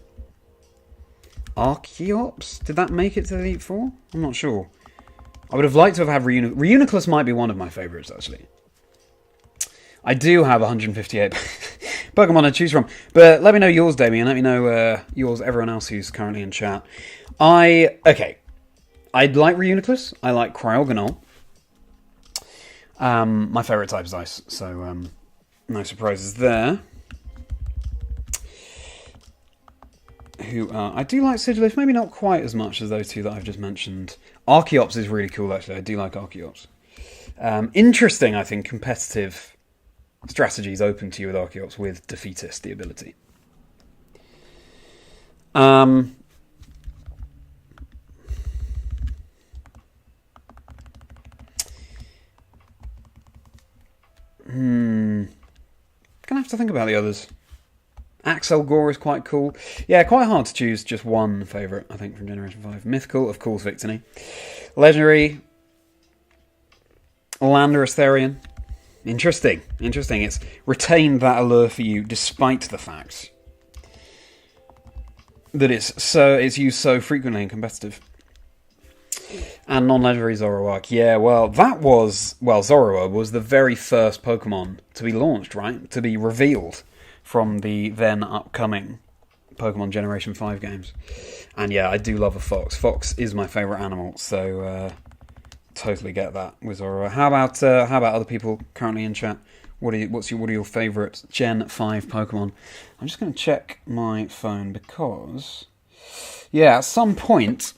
Archeops? Did that make it to the Elite Four? I'm not sure. I would have liked to have had Reuniclus might be one of my favourites, actually. I do have 158 Pokemon to choose from. But let me know yours, Damien. Let me know yours, everyone else who's currently in chat. I like Reuniclus. I like Cryogonal. My favourite type is Ice, so no surprises there. I do like Sigilyph, maybe not quite as much as those two that I've just mentioned. Archeops is really cool, actually. I do like Archeops. Interesting, I think, competitive strategies open to you with Archeops with Defeatist, the ability. Gonna have to think about the others. Axel Gore is quite cool. Yeah, quite hard to choose just one favourite, I think, from Generation 5. Mythical, of course, Victini. Legendary, Landorus Therian. Interesting. It's retained that allure for you despite the fact that it's used so frequently in competitive. And non-legendary Zoroark. Yeah, well, Zoroark was the very first Pokemon to be launched, right? To be revealed from the then upcoming Pokemon Generation 5 games. And yeah, I do love a fox. Fox is my favourite animal, so totally get that with Zoroark. How about other people currently in chat? What are your favourite Gen 5 Pokemon? I'm just going to check my phone because, yeah, at some point,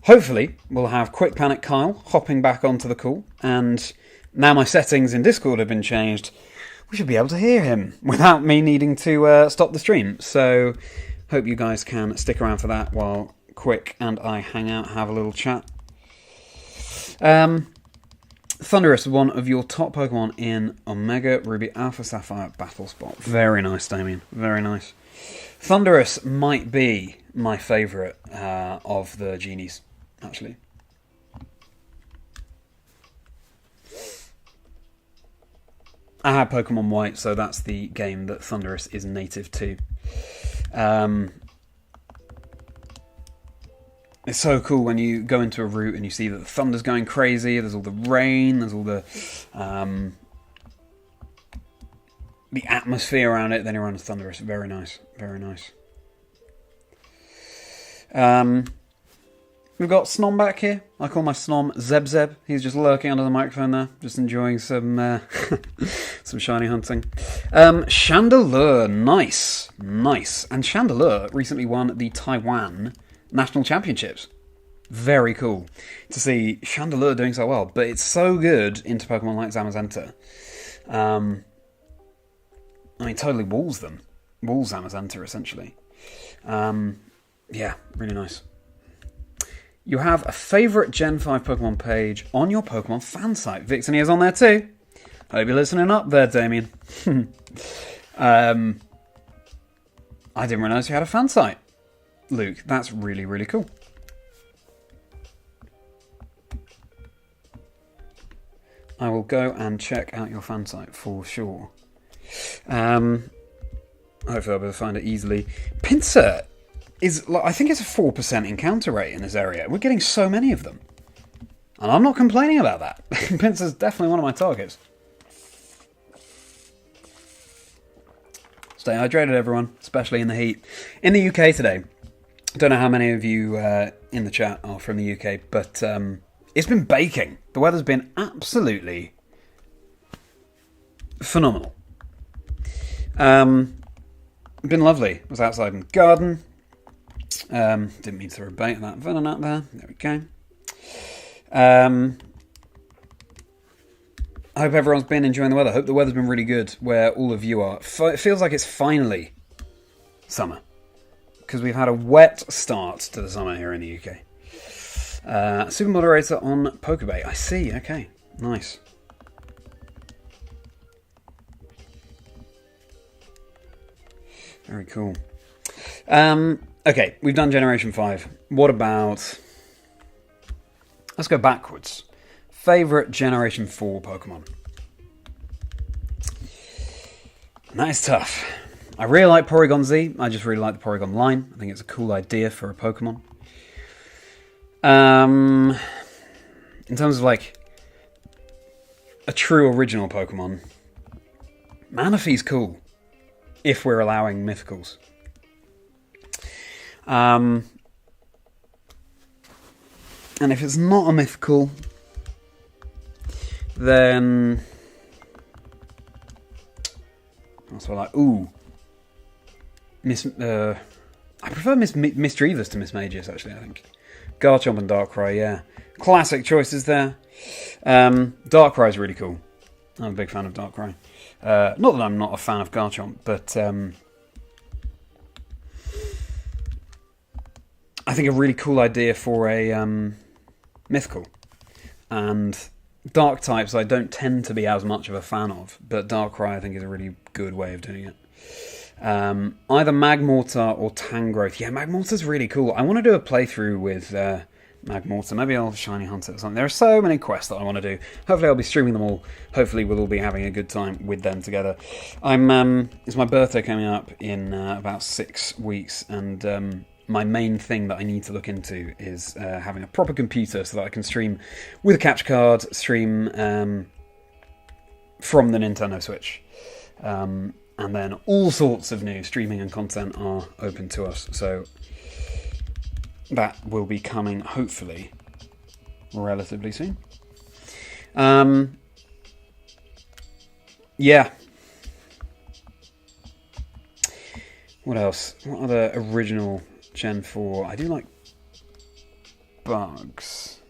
hopefully, we'll have Quick Panic Kyle hopping back onto the call, and now my settings in Discord have been changed, we should be able to hear him without me needing to stop the stream. So, hope you guys can stick around for that while Quick and I hang out, have a little chat. Thundurus, one of your top Pokemon in Omega Ruby Alpha Sapphire Battle Spot. Very nice, Damien. Very nice. Thundurus might be my favourite of the genies, actually. I had Pokemon White, so that's the game that Thundurus is native to. It's so cool when you go into a route and you see that the thunder's going crazy, there's all the rain, there's all the atmosphere around it, then you're on a Thundurus. Very nice, very nice. We've got Snom back here. I call my Snom Zeb. He's just lurking under the microphone there, just enjoying some some shiny hunting. Chandelure, nice. And Chandelure recently won the Taiwan National Championships. Very cool to see Chandelure doing so well, but it's so good into Pokemon like Zamazenta. I mean, totally walls Zamazenta, essentially. Yeah, really nice. You have a favourite Gen 5 Pokemon page on your Pokemon fan site. Vixen is on there too. Hope you're listening up there, Damien. I didn't realise you had a fan site, Luke. That's really, really cool. I will go and check out your fan site for sure. Hopefully I'll be able to find it easily. Pinsir is, I think it's a 4% encounter rate in this area. We're getting so many of them. And I'm not complaining about that. Pinsir's definitely one of my targets. Stay hydrated, everyone, especially in the heat. In the UK today, I don't know how many of you in the chat are from the UK, but it's been baking. The weather's been absolutely phenomenal. Been lovely. I was outside in the garden. Didn't mean to throw a bait of that venom out there. There we go. I hope everyone's been enjoying the weather. I hope the weather's been really good where all of you are. It feels like it's finally summer, because we've had a wet start to the summer here in the UK. Super moderator on Pokebait. I see. Okay. Nice. Very cool. Okay, we've done Generation 5. What about... Let's go backwards. Favourite Generation 4 Pokemon? And that is tough. I really like Porygon Z. I just really like the Porygon line. I think it's a cool idea for a Pokemon. In terms of, like, a true original Pokemon, Manaphy's cool, if we're allowing mythicals. And if it's not a mythical, then that's what I like. Ooh, I prefer Misdreavus to Mismagius, actually. I think Garchomp and Darkrai, yeah, classic choices there. Darkrai is really cool. I'm a big fan of Darkrai. Not that I'm not a fan of Garchomp, but I think a really cool idea for a mythical. And dark types I don't tend to be as much of a fan of, but Darkrai I think is a really good way of doing it. Either Magmortar or Tangrowth. Yeah, Magmortar's really cool. I want to do a playthrough with Magmortar. Maybe I'll shiny hunt it or something. There are so many quests that I want to do. Hopefully I'll be streaming them all. Hopefully we'll all be having a good time with them together. It's my birthday coming up in about 6 weeks, and my main thing that I need to look into is having a proper computer so that I can stream with a capture card, stream from the Nintendo Switch. And then all sorts of new streaming and content are open to us. So that will be coming, hopefully, relatively soon. Yeah. What else? What other original Gen 4? I do like bugs.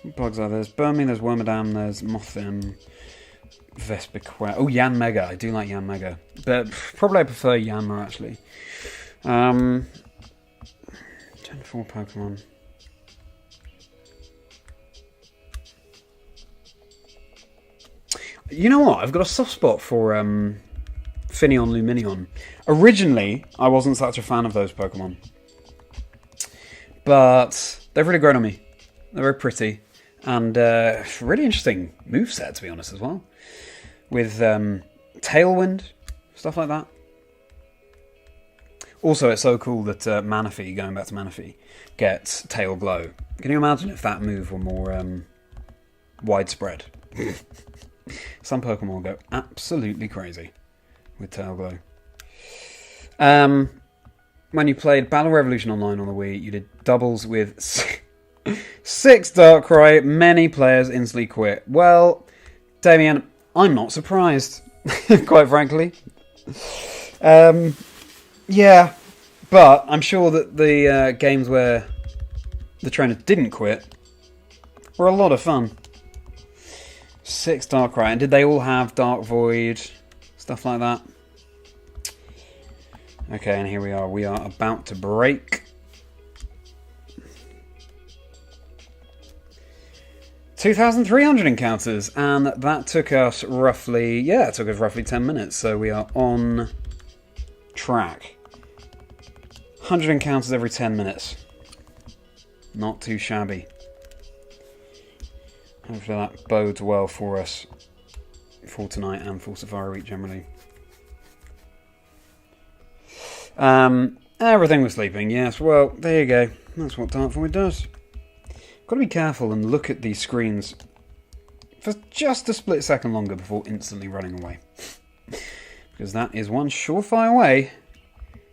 What bugs are there? There's Burmy, there's Wormadam, there's Mothim, Vespiquen. Oh, Yanmega. I do like Yanmega. But probably I prefer Yanma, actually. Gen 4 Pokemon. You know what? I've got a soft spot for Finneon Luminion. Originally, I wasn't such a fan of those Pokemon. But they've really grown on me. They're very pretty. And really interesting moveset, to be honest, as well. With Tailwind, stuff like that. Also, it's so cool that Manaphy, going back to Manaphy, gets Tail Glow. Can you imagine if that move were more widespread? Some Pokemon will go absolutely crazy with Tail Glow. When you played Battle Revolution Online on the Wii, you did doubles with 6 Darkrai. Many players instantly quit. Well, Damien, I'm not surprised, quite frankly. Yeah, but I'm sure that the games where the trainers didn't quit were a lot of fun. 6 Darkrai, and did they all have Dark Void, stuff like that? Okay, and here we are. We are about to break 2,300 encounters, and that took us roughly, 10 minutes, so we are on track. 100 encounters every 10 minutes. Not too shabby. Hopefully that bodes well for us for tonight and for Safari Week generally. Everything was sleeping, yes. Well, there you go. That's what Dark Void does. Got to be careful and look at these screens for just a split second longer before instantly running away. Because that is one surefire way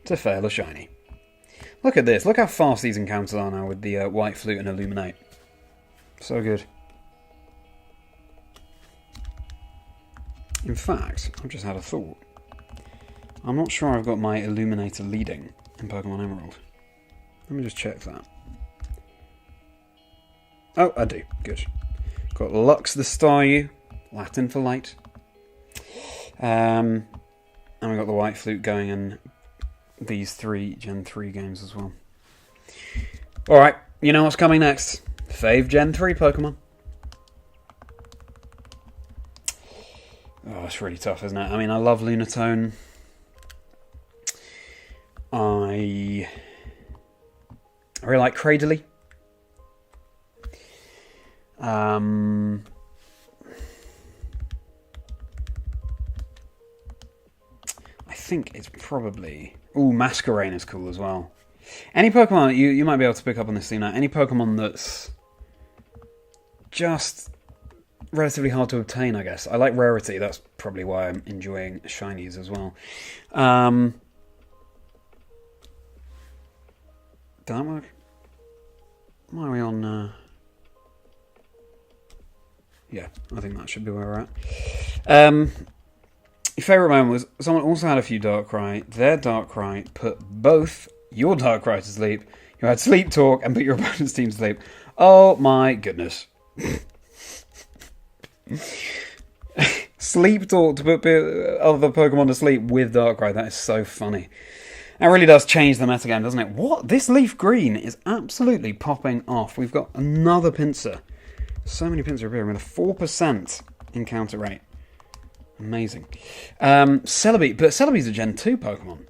to fail a shiny. Look at this. Look how fast these encounters are now with the White Flute and Illuminate. So good. In fact, I've just had a thought. I'm not sure I've got my Illuminator leading in Pokemon Emerald. Let me just check that. Oh, I do. Good. Got Lux the Staryu, Latin for light. And we got the White Flute going in these 3 Gen 3 games as well. Alright, you know what's coming next? Fave Gen 3 Pokemon. Oh, it's really tough, isn't it? I mean, I love Lunatone. I really like Cradily. I think it's probably... Ooh, Masquerain is cool as well. Any Pokemon, you might be able to pick up on this theme now, any Pokemon that's just relatively hard to obtain, I guess. I like rarity, that's probably why I'm enjoying shinies as well. Did that work? Why are we on... Yeah, I think that should be where we're at. Your favourite moment was someone also had a few Darkrai. Their Darkrai put both your Darkrai to sleep. You had Sleep Talk and put your opponent's team to sleep. Oh my goodness. Sleep Talk to put other Pokemon to sleep with Darkrai. That is so funny. That really does change the metagame, doesn't it? What? This Leaf Green is absolutely popping off. We've got another Pinsir. So many Pinsir appearing with a 4% encounter rate. Amazing. Celebi, but Celebi's a Gen 2 Pokemon.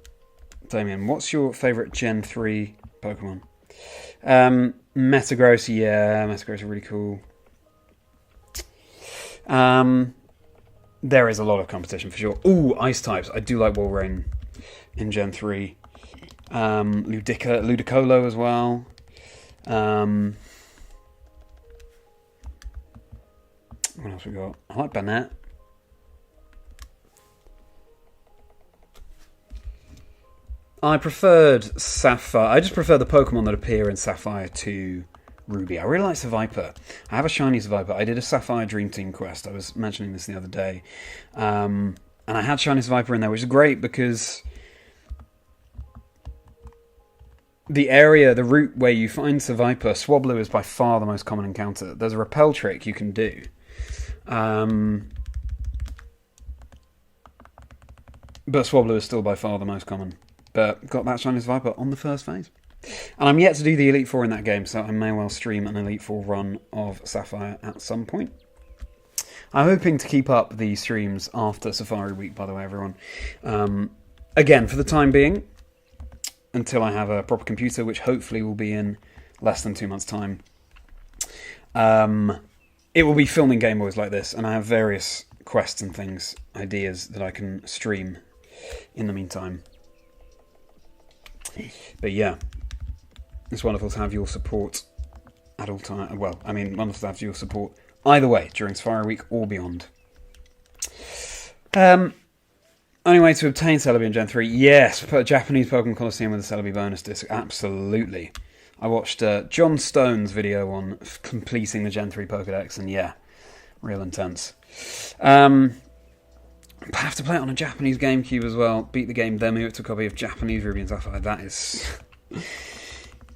Damien, what's your favourite Gen 3 Pokemon? Metagross, yeah, Metagross are really cool. There is a lot of competition for sure. Ooh, ice types. I do like Walrein in Gen 3. Ludicolo as well. What else we got? I like Banette. I preferred Sapphire. I just prefer the Pokemon that appear in Sapphire to Ruby. I really like Seviper. I have a shiny Seviper. I did a Sapphire Dream Team quest. I was mentioning this the other day. And I had shiny Seviper in there, which is great because the area, the route where you find Seviper, Swablu is by far the most common encounter. There's a repel trick you can do. But Swablu is still by far the most common. But got that shiny Viper on the first phase. And I'm yet to do the Elite Four in that game, so I may well stream an Elite Four run of Sapphire at some point. I'm hoping to keep up the streams after Safari Week, by the way, everyone. Again, for the time being, until I have a proper computer, which hopefully will be in less than 2 months' time, it will be filming Game Boys like this, and I have various quests and things, ideas that I can stream in the meantime. But yeah, it's wonderful to have your support at all times. Well, I mean, wonderful to have your support either way during Safari Week or beyond. Only way to obtain Celebi in Gen 3? Yes, put a Japanese Pokemon Coliseum with a Celebi bonus disc. Absolutely. I watched John Stone's video on completing the Gen 3 Pokedex, and yeah, real intense. I have to play it on a Japanese GameCube as well. Beat the game, then move it to a copy of Japanese Ruby and Sapphire.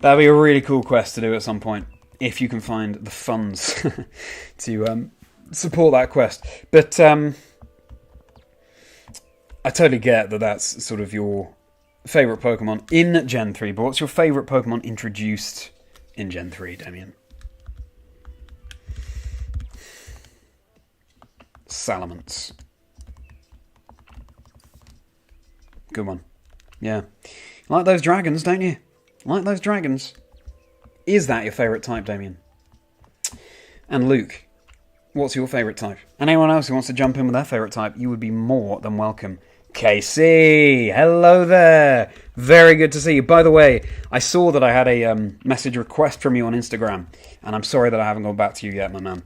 That'd be a really cool quest to do at some point, if you can find the funds to support that quest. But I totally get that that's sort of your favourite Pokemon in Gen 3, but what's your favourite Pokemon introduced in Gen 3, Damien? Salamence. Good one. Yeah. Like those dragons, don't you? Like those dragons. Is that your favourite type, Damien? And Luke, what's your favourite type? And anyone else who wants to jump in with their favourite type, you would be more than welcome. Casey, hello there. Very good to see you. By the way, I saw that I had a message request from you on Instagram, and I'm sorry that I haven't gone back to you yet, my man.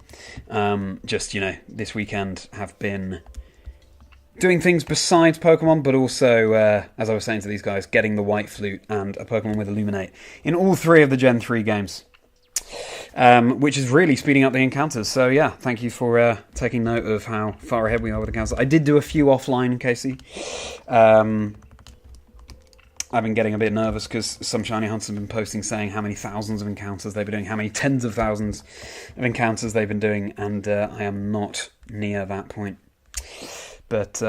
Just, this weekend have been doing things besides Pokemon, but also, as I was saying to these guys, getting the White Flute and a Pokemon with Illuminate in all 3 of the Gen 3 games, which is really speeding up the encounters. So yeah, thank you for taking note of how far ahead we are with the encounters. I did do a few offline, Casey. I've been getting a bit nervous because some shiny hunters have been posting saying how many thousands of encounters they've been doing, how many tens of thousands of encounters they've been doing, and I am not near that point. But,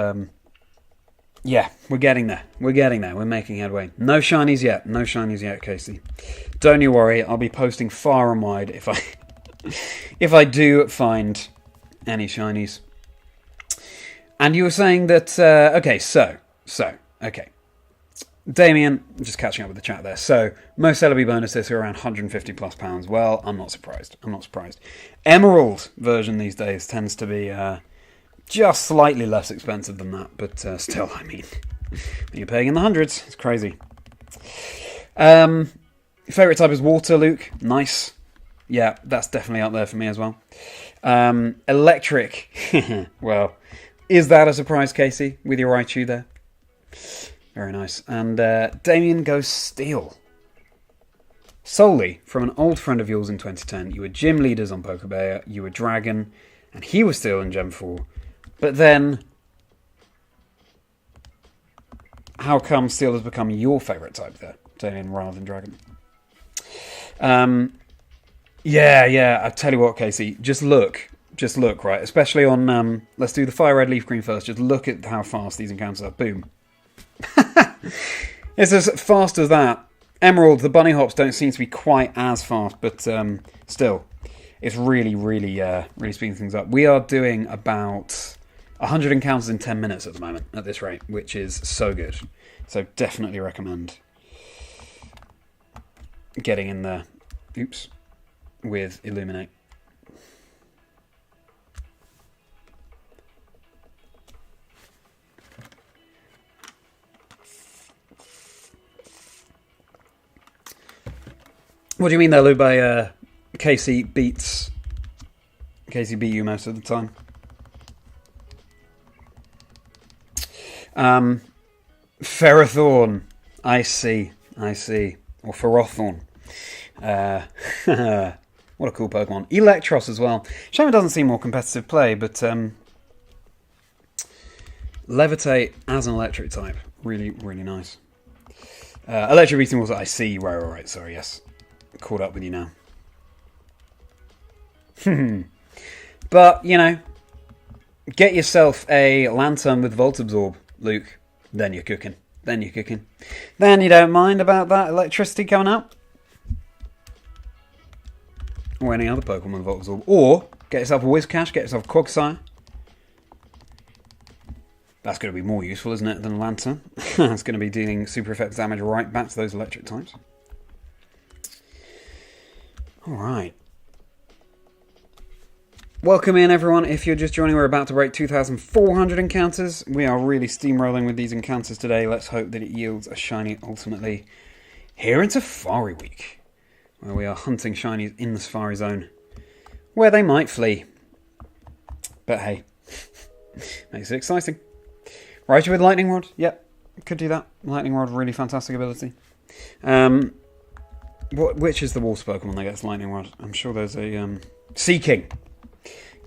yeah, we're getting there. We're making headway. No shinies yet, Casey. Don't you worry, I'll be posting far and wide if I do find any shinies. And you were saying that, okay. Damien, just catching up with the chat there. So, most Celebi bonuses are around £150+. Well, I'm not surprised. Emerald version these days tends to be just slightly less expensive than that, but still, I mean, you're paying in the hundreds. It's crazy. Favourite type is water, Luke. Nice. Yeah, that's definitely up there for me as well. Electric. Well, is that a surprise, Casey, with your Raichu there? Very nice. And Damien goes Steel. Solely from an old friend of yours in 2010. You were gym leaders on Pokebay, you were Dragon, and he was Steel in Gen 4. But then, how come Steel has become your favourite type there, Damien, rather than Dragon? Yeah, I tell you what, Casey, just look, right? Especially on, let's do the Fire Red, Leaf Green first. Just look at how fast these encounters are. Boom. It's as fast as that. Emerald, the bunny hops don't seem to be quite as fast, but still, it's really speeding things up. We are doing about 100 encounters in 10 minutes at the moment, at this rate, which is so good. So definitely recommend getting in there. Oops. With Illuminate. What do you mean though, Lou, by Casey beat you most of the time? Ferrothorn. I see. Or Ferrothorn. What a cool Pokemon. Electros as well. Shame it doesn't seem more competitive play, but Levitate as an electric type. Really, really nice. Electric beating was I see. Right. Sorry, yes. Caught up with you now. But, get yourself a Lantern with Volt Absorb, Luke. Then you're cooking. Then you don't mind about that electricity coming out. Or any other Pokemon with Volt Absorb. Or, get yourself a Whiscash, get yourself a Quagsire. That's going to be more useful, isn't it, than a Lantern? It's going to be dealing super effective damage right back to those electric types. Alright. Welcome in, everyone. If you're just joining, we're about to break 2,400 encounters. We are really steamrolling with these encounters today. Let's hope that it yields a shiny ultimately here in Safari Week, where we are hunting shinies in the Safari Zone, where they might flee. But hey, makes it exciting. Right with Lightning Rod. Yep, could do that. Lightning Rod, really fantastic ability. Which is the water Pokemon that gets Lightning Rod? I'm sure there's a Seeking.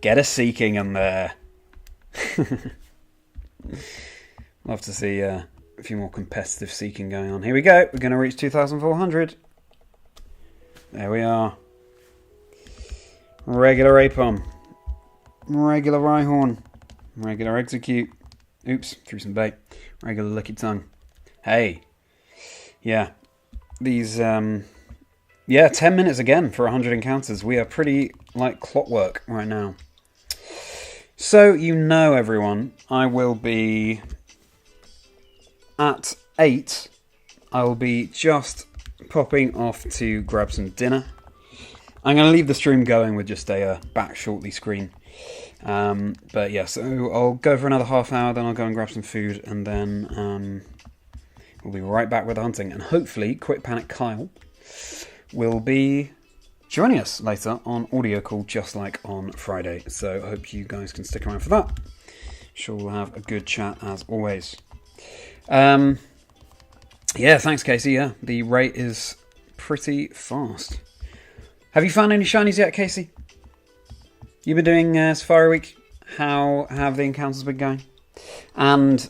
Get a Seeking in there. Love to see a few more competitive Seeking going on. Here we go. We're going to reach 2,400. There we are. Regular Apom. Regular Rhyhorn. Regular Execute. Oops, threw some bait. Regular Licky Tongue. Hey. Yeah. These, 10 minutes again for 100 encounters. We are pretty like clockwork right now. So, everyone, I will be at 8. I will be just popping off to grab some dinner. I'm going to leave the stream going with just a back shortly screen. But yeah, so I'll go for another half hour, then I'll go and grab some food, and then we'll be right back with the hunting. And hopefully, Quick Panic Kyle will be joining us later on audio call, just like on Friday. So I hope you guys can stick around for that. Sure, we'll have a good chat as always. Yeah, thanks, Casey. Yeah, the rate is pretty fast. Have you found any shinies yet, Casey? You've been doing Safari Week. How have the encounters been going? And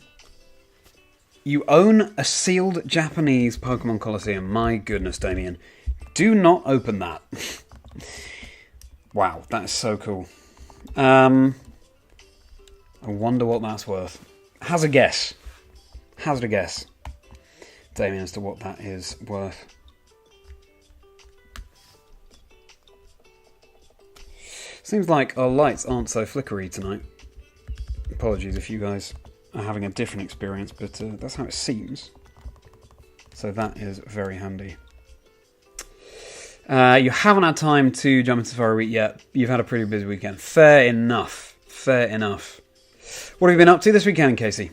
you own a sealed Japanese Pokemon Coliseum. My goodness, Damien. Do not open that. Wow, that is so cool. I wonder what that's worth. Hazard a guess. Hazard a guess, Damien, as to what that is worth. Seems like our lights aren't so flickery tonight. Apologies if you guys are having a different experience, but that's how it seems. So that is very handy. You haven't had time to jump into Safari Week yet. You've had a pretty busy weekend. Fair enough. What have you been up to this weekend, Casey?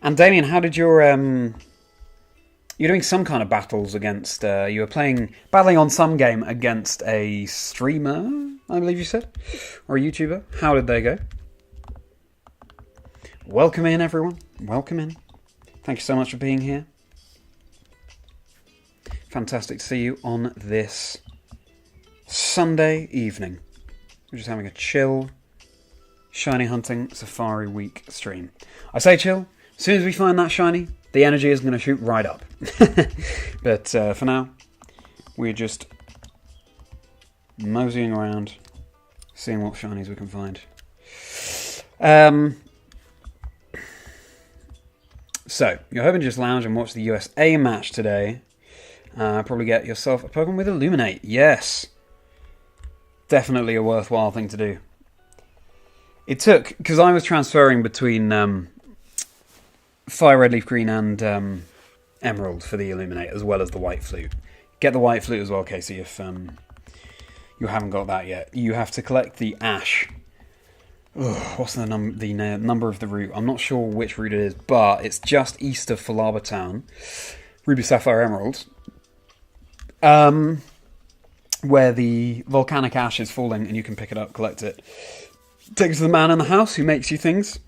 And Damien, how did your you're doing some kind of battles against you were battling on some game against a streamer, I believe you said, or a YouTuber. How did they go? Welcome in, everyone. Welcome in. Thank you so much for being here. Fantastic to see you on this Sunday evening. We're just having a chill, shiny hunting Safari Week stream. I say chill. As soon as we find that shiny, the energy is going to shoot right up. But for now, we're just moseying around, seeing what shinies we can find. So, you're hoping to just lounge and watch the USA match today. Probably get yourself a Pokemon with Illuminate. Yes. Definitely a worthwhile thing to do. It took, because I was transferring between fire red, leaf green, and emerald for the illuminate, as well as the white flute. Get the white flute as well, Casey, if you haven't got that yet. You have to collect the ash. Ugh, what's the number of the route? I'm not sure which route it is, but it's just east of Falaba Town. Ruby, Sapphire, Emerald. Where the volcanic ash is falling, and you can pick it up, collect it. Take it to the man in the house who makes you things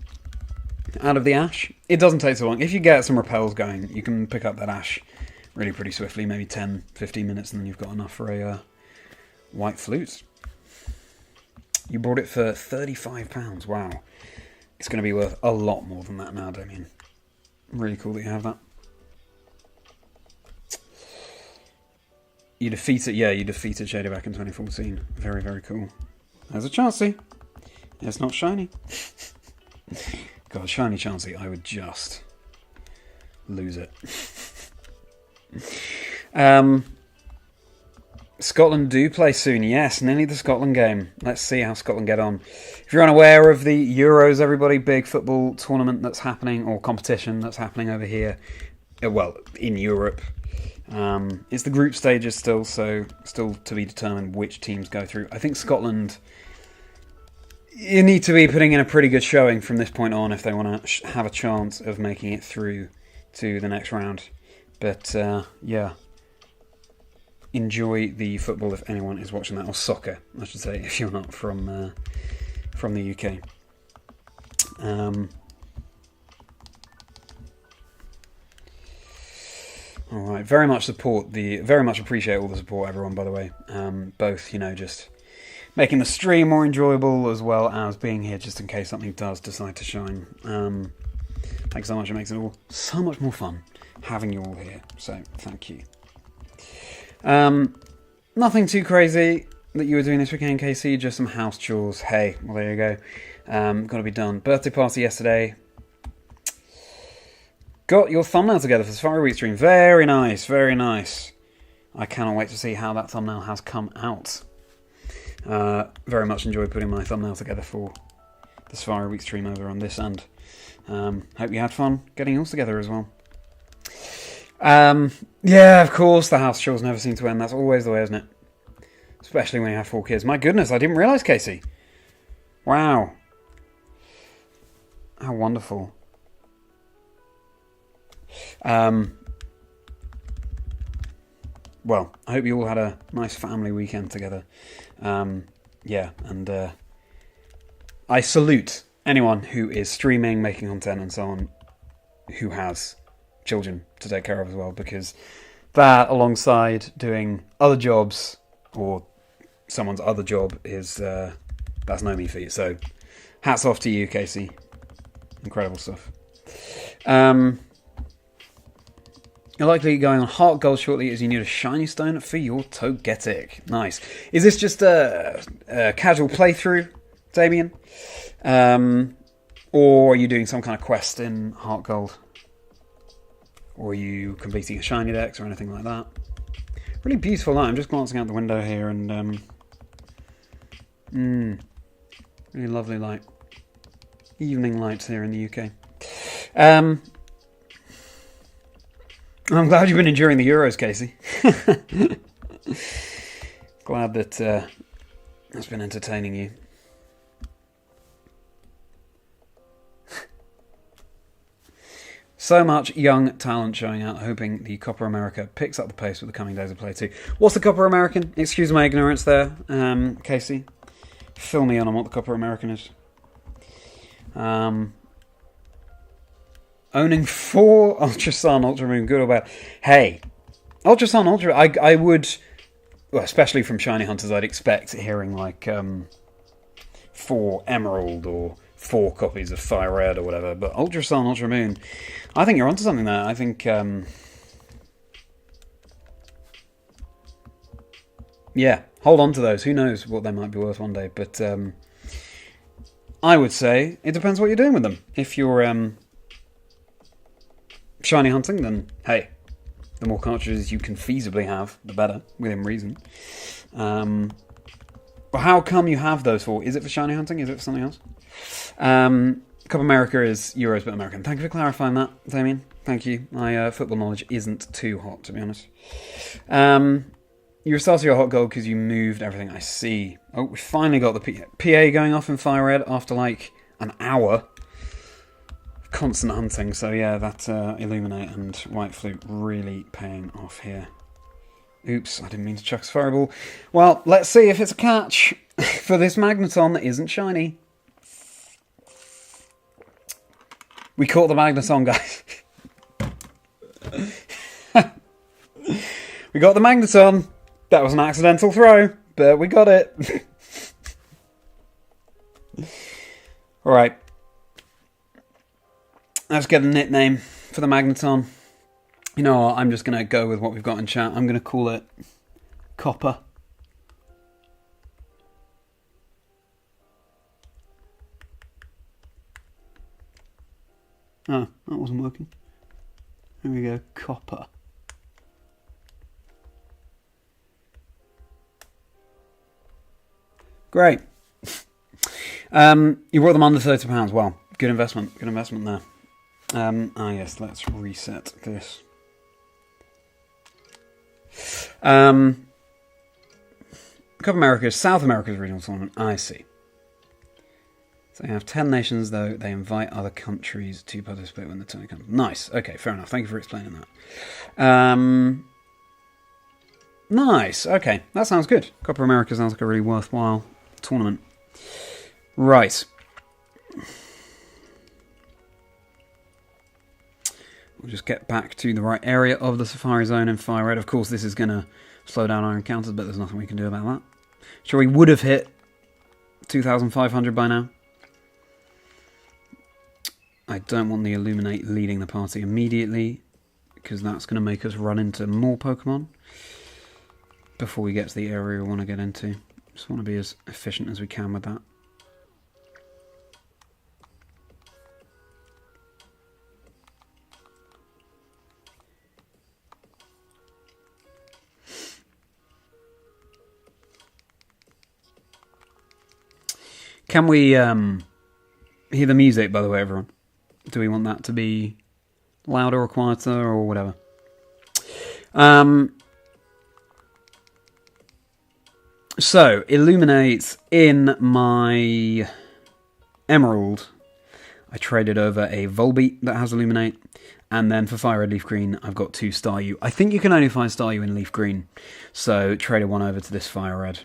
out of the ash. It doesn't take so long. If you get some repels going, you can pick up that ash really pretty swiftly, maybe 10, 15 minutes, and then you've got enough for a white flute. You bought it for £35. Wow. It's going to be worth a lot more than that now, Damien. Really cool that you have that. You defeated Shader back in 2014. Very, very cool. There's a Chansey. It's not shiny. God, shiny Chansey, I would just lose it. Scotland do play soon, yes, nearly the Scotland game. Let's see how Scotland get on. If you're unaware of the Euros, everybody, big football tournament that's happening, or competition that's happening over here, well, in Europe. It's the group stages still, so still to be determined which teams go through. I think Scotland, you need to be putting in a pretty good showing from this point on if they want to have a chance of making it through to the next round. But, yeah. Enjoy the football if anyone is watching that, or soccer, I should say, if you're not from the UK. All right, very much appreciate all the support, everyone. By the way, both just making the stream more enjoyable as well as being here just in case something does decide to shine. Thanks so much. It makes it all so much more fun having you all here. So thank you. Nothing too crazy that you were doing this weekend, Casey, just some house chores. Hey, well, there you go. Got to be done. Birthday party yesterday. Got your thumbnail together for the Safari Week stream. Very nice, very nice. I cannot wait to see how that thumbnail has come out. Very much enjoyed putting my thumbnail together for the Safari Week stream over on this end. Hope you had fun getting yours together as well. Yeah, of course, the house chores never seem to end. That's always the way, isn't it? Especially when you have 4 kids. My goodness, I didn't realise, Casey. Wow. How wonderful. Well, I hope you all had a nice family weekend together. Yeah, and I salute anyone who is streaming, making content and so on, who has children to take care of as well, because that, alongside doing other jobs or someone's other job, is that's no mean feat. So hats off to you, Casey. Incredible stuff. You're likely going on Heart Gold shortly as you need a shiny stone for your Togetic. Nice. Is this just a casual playthrough, Damien? Or are you doing some kind of quest in Heart Gold? Or are you completing a shiny dex or anything like that? Really beautiful light. I'm just glancing out the window here and really lovely light. Evening lights here in the UK. I'm glad you've been enduring the Euros, Casey. Glad that it's been entertaining you. So much young talent showing out, hoping the Copper America picks up the pace with the coming days of Play 2. What's the Copper American? Excuse my ignorance there, Casey. Fill me in on what the Copper American is. Owning 4 Ultra Sun, Ultra Moon, good or bad? Hey, Ultra Sun, Ultra... I would... Well, especially from Shiny Hunters, I'd expect hearing like 4 Emerald or 4 copies of Fire Red or whatever. But Ultra Sun, Ultra Moon, I think you're onto something there. I think... yeah, hold on to those. Who knows what they might be worth one day. But I would say it depends what you're doing with them. If you're... shiny hunting, then hey, the more cartridges you can feasibly have, the better, within reason. But how come you have those 4? Is it for shiny hunting? Is it for something else? Cup America is Euros but American. Thank you for clarifying that, Damien. Thank you. My football knowledge isn't too hot, to be honest. You restarted your hot gold because you moved everything. I see. Oh, we finally got the PA going off in fire red after like an hour of constant hunting. So yeah, that Illuminate and White Flute really paying off here. Oops, I didn't mean to chuck a fireball. Well, let's see if it's a catch for this Magneton that isn't shiny. We caught the Magneton, guys. We got the Magneton. That was an accidental throw, but we got it. Alright. Let's get a nickname for the Magneton. You know what, I'm just going to go with what we've got in chat. I'm going to call it Copper. Oh, that wasn't working. There we go, Copper. Great. You brought them under £30. Well, good investment. Good investment there. Yes, let's reset this. Cup America, South America's regional tournament. I see. So they have 10 nations, though. They invite other countries to participate when the tournament comes. Nice. Okay, fair enough. Thank you for explaining that. Nice. Okay, that sounds good. Copa America sounds like a really worthwhile tournament. Right. We'll just get back to the right area of the Safari Zone in Fire Red. Of course, this is going to slow down our encounters, but there's nothing we can do about that. Sure, we would have hit 2,500 by now. I don't want the Illuminate leading the party immediately, because that's going to make us run into more Pokemon before we get to the area we want to get into. Just want to be as efficient as we can with that. Can we hear the music, by the way, everyone? Do we want that to be louder or quieter or whatever? So, Illuminate in my Emerald. I traded over a Volbeat that has Illuminate. And then for Fire Red Leaf Green, I've got 2 Staryu. I think you can only find Staryu in Leaf Green. So, traded one over to this Fire Red.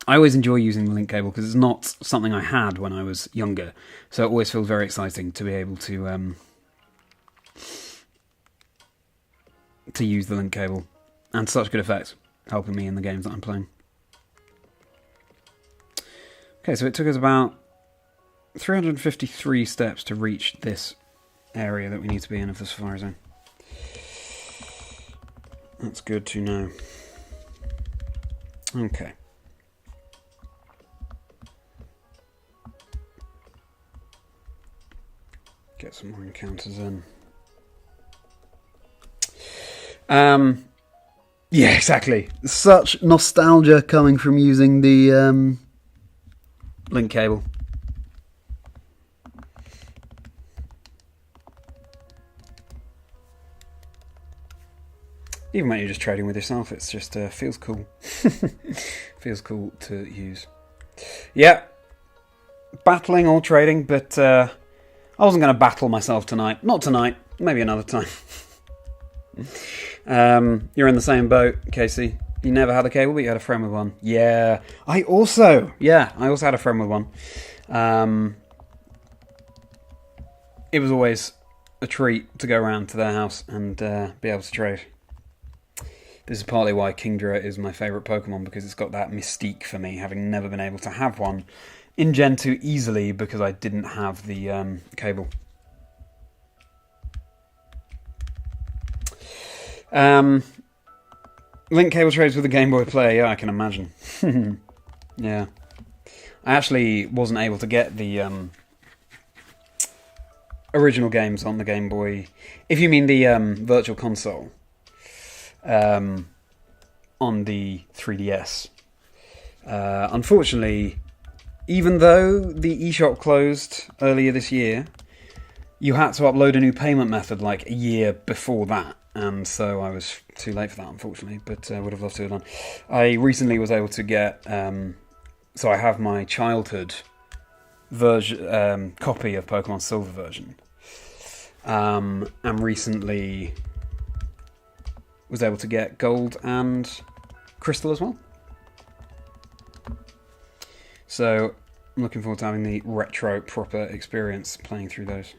I always enjoy using the link cable because it's not something I had when I was younger. So it always feels very exciting to be able to use the link cable. And such good effect, helping me in the games that I'm playing. Okay, so it took us about 353 steps to reach this area that we need to be in of the Safari Zone. That's good to know. Okay. Get some more encounters in. Yeah, exactly. Such nostalgia coming from using the link cable. Even when you're just trading with yourself, it's just feels cool. Feels cool to use. Yeah, battling or trading, but I wasn't going to battle myself tonight. Not tonight. Maybe another time. You're in the same boat, Casey. You never had a cable, but you had a friend with one. Yeah. I also had a friend with one. It was always a treat to go around to their house and be able to trade. This is partly why Chazingdra is my favourite Pokemon, because it's got that mystique for me, having never been able to have one in Gen 2 easily because I didn't have the cable. Link cable trades with a Game Boy player, yeah, I can imagine. Yeah. I actually wasn't able to get the original games on the Game Boy. If you mean the Virtual Console on the 3DS. Unfortunately, even though the eShop closed earlier this year, you had to upload a new payment method like a year before that. And so I was too late for that, unfortunately, but would have loved to have done. I recently was able to get... so I have my childhood version, copy of Pokemon Silver version. And recently was able to get Gold and Crystal as well. So I'm looking forward to having the retro proper experience playing through those.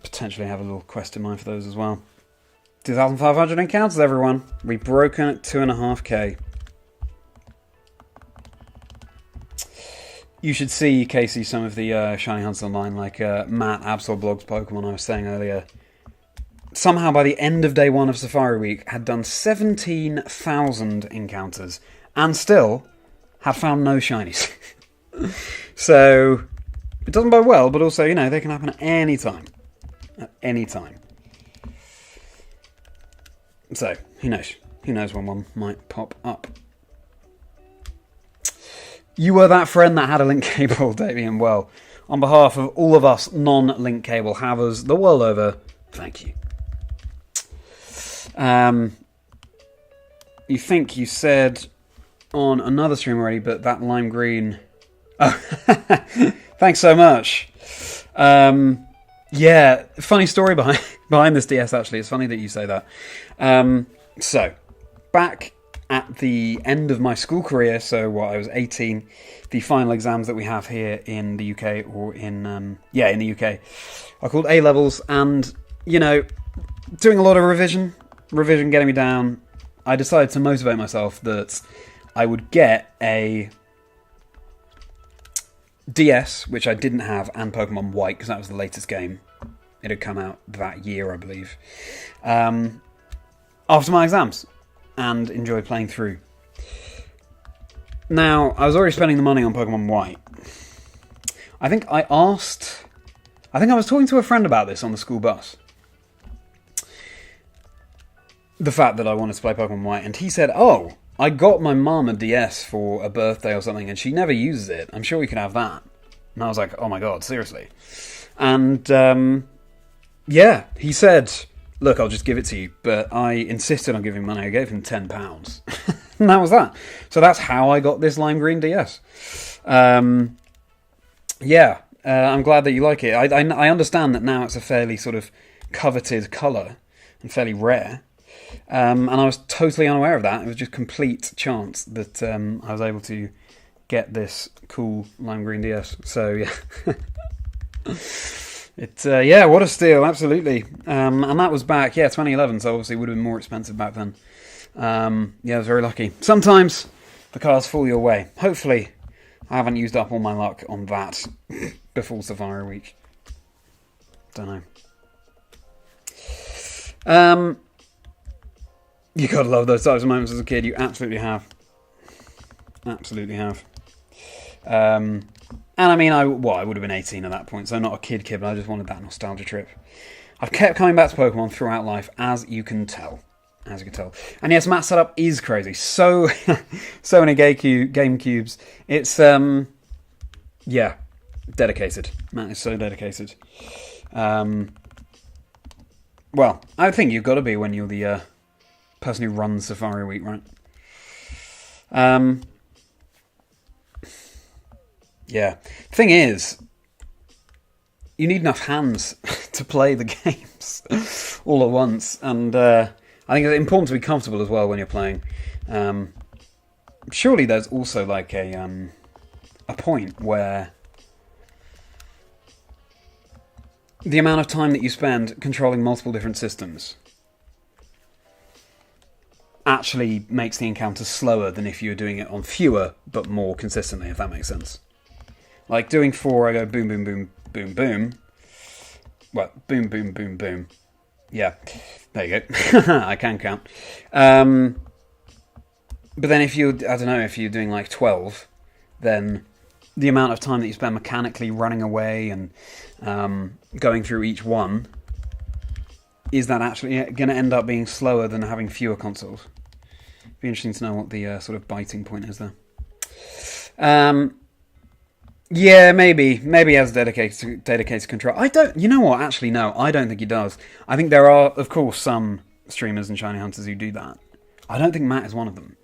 Potentially have a little quest in mind for those as well. 2,500 encounters, everyone. We've broken at 2.5k. You should see, Casey, some of the Shiny Hunts online, like Matt Absol Blogs Pokemon I was saying earlier. Somehow by the end of day 1 of Safari Week had done 17,000 encounters and still had found no shinies. So it doesn't bode well, but also, they can happen at any time. At any time. So, who knows? Who knows when one might pop up. You were that friend that had a link cable, Damien. Well, on behalf of all of us non-link cable havers the world over, thank you. You think you said on another stream already, but that lime green... Oh, thanks so much. Yeah, funny story behind this DS, actually. It's funny that you say that. So, back at the end of my school career, so I was 18, the final exams that we have here in the UK, or in the UK, are called A-levels, and, doing a lot of revision getting me down, I decided to motivate myself that I would get a DS, which I didn't have, and Pokemon White, because that was the latest game. It had come out that year, I believe. After my exams, and enjoy playing through. Now, I was already spending the money on Pokemon White. I think I was talking to a friend about this on the school bus. The fact that I wanted to play Pokemon White, and he said, "Oh, I got my mum a DS for a birthday or something, and she never uses it. I'm sure we can have that." And I was like, "Oh my god, seriously?" And yeah, he said, "Look, I'll just give it to you." But I insisted on giving money. I gave him £10. And that was that. So that's how I got this lime green DS. Yeah, I'm glad that you like it. I understand that now it's a fairly sort of coveted colour and fairly rare. And I was totally unaware of that. It was just complete chance that I was able to get this cool lime green DS. So yeah, what a steal, absolutely. And that was back 2011. So obviously it would have been more expensive back then. I was very lucky. Sometimes the cars fall your way. Hopefully, I haven't used up all my luck on that before Safari Week. Don't know. You gotta love those types of moments as a kid. You absolutely have. Absolutely have. And I mean, I would have been 18 at that point, so not a kid, but I just wanted that nostalgia trip. I've kept coming back to Pokemon throughout life, as you can tell. And yes, Matt's setup is crazy. So many game cubes. It's, dedicated. Matt is so dedicated. Well, I think you've got to be when you're the person who runs Safari Week, right? Yeah. Thing is, you need enough hands to play the games all at once, and I think it's important to be comfortable as well when you're playing. Surely there's also like a point where the amount of time that you spend controlling multiple different systems actually makes the encounter slower than if you were doing it on fewer but more consistently, if that makes sense. Like doing 4, I go boom, boom, boom, boom, boom. Well, boom, boom, boom, boom. Yeah, there you go. I can count. But then if you're doing like 12, then the amount of time that you spend mechanically running away and going through each one, is that actually going to end up being slower than having fewer consoles? Be interesting to know what the sort of biting point is there. Yeah, maybe he has dedicated control. I don't. You know what? Actually, no. I don't think he does. I think there are, of course, some streamers and shiny hunters who do that. I don't think Matt is one of them.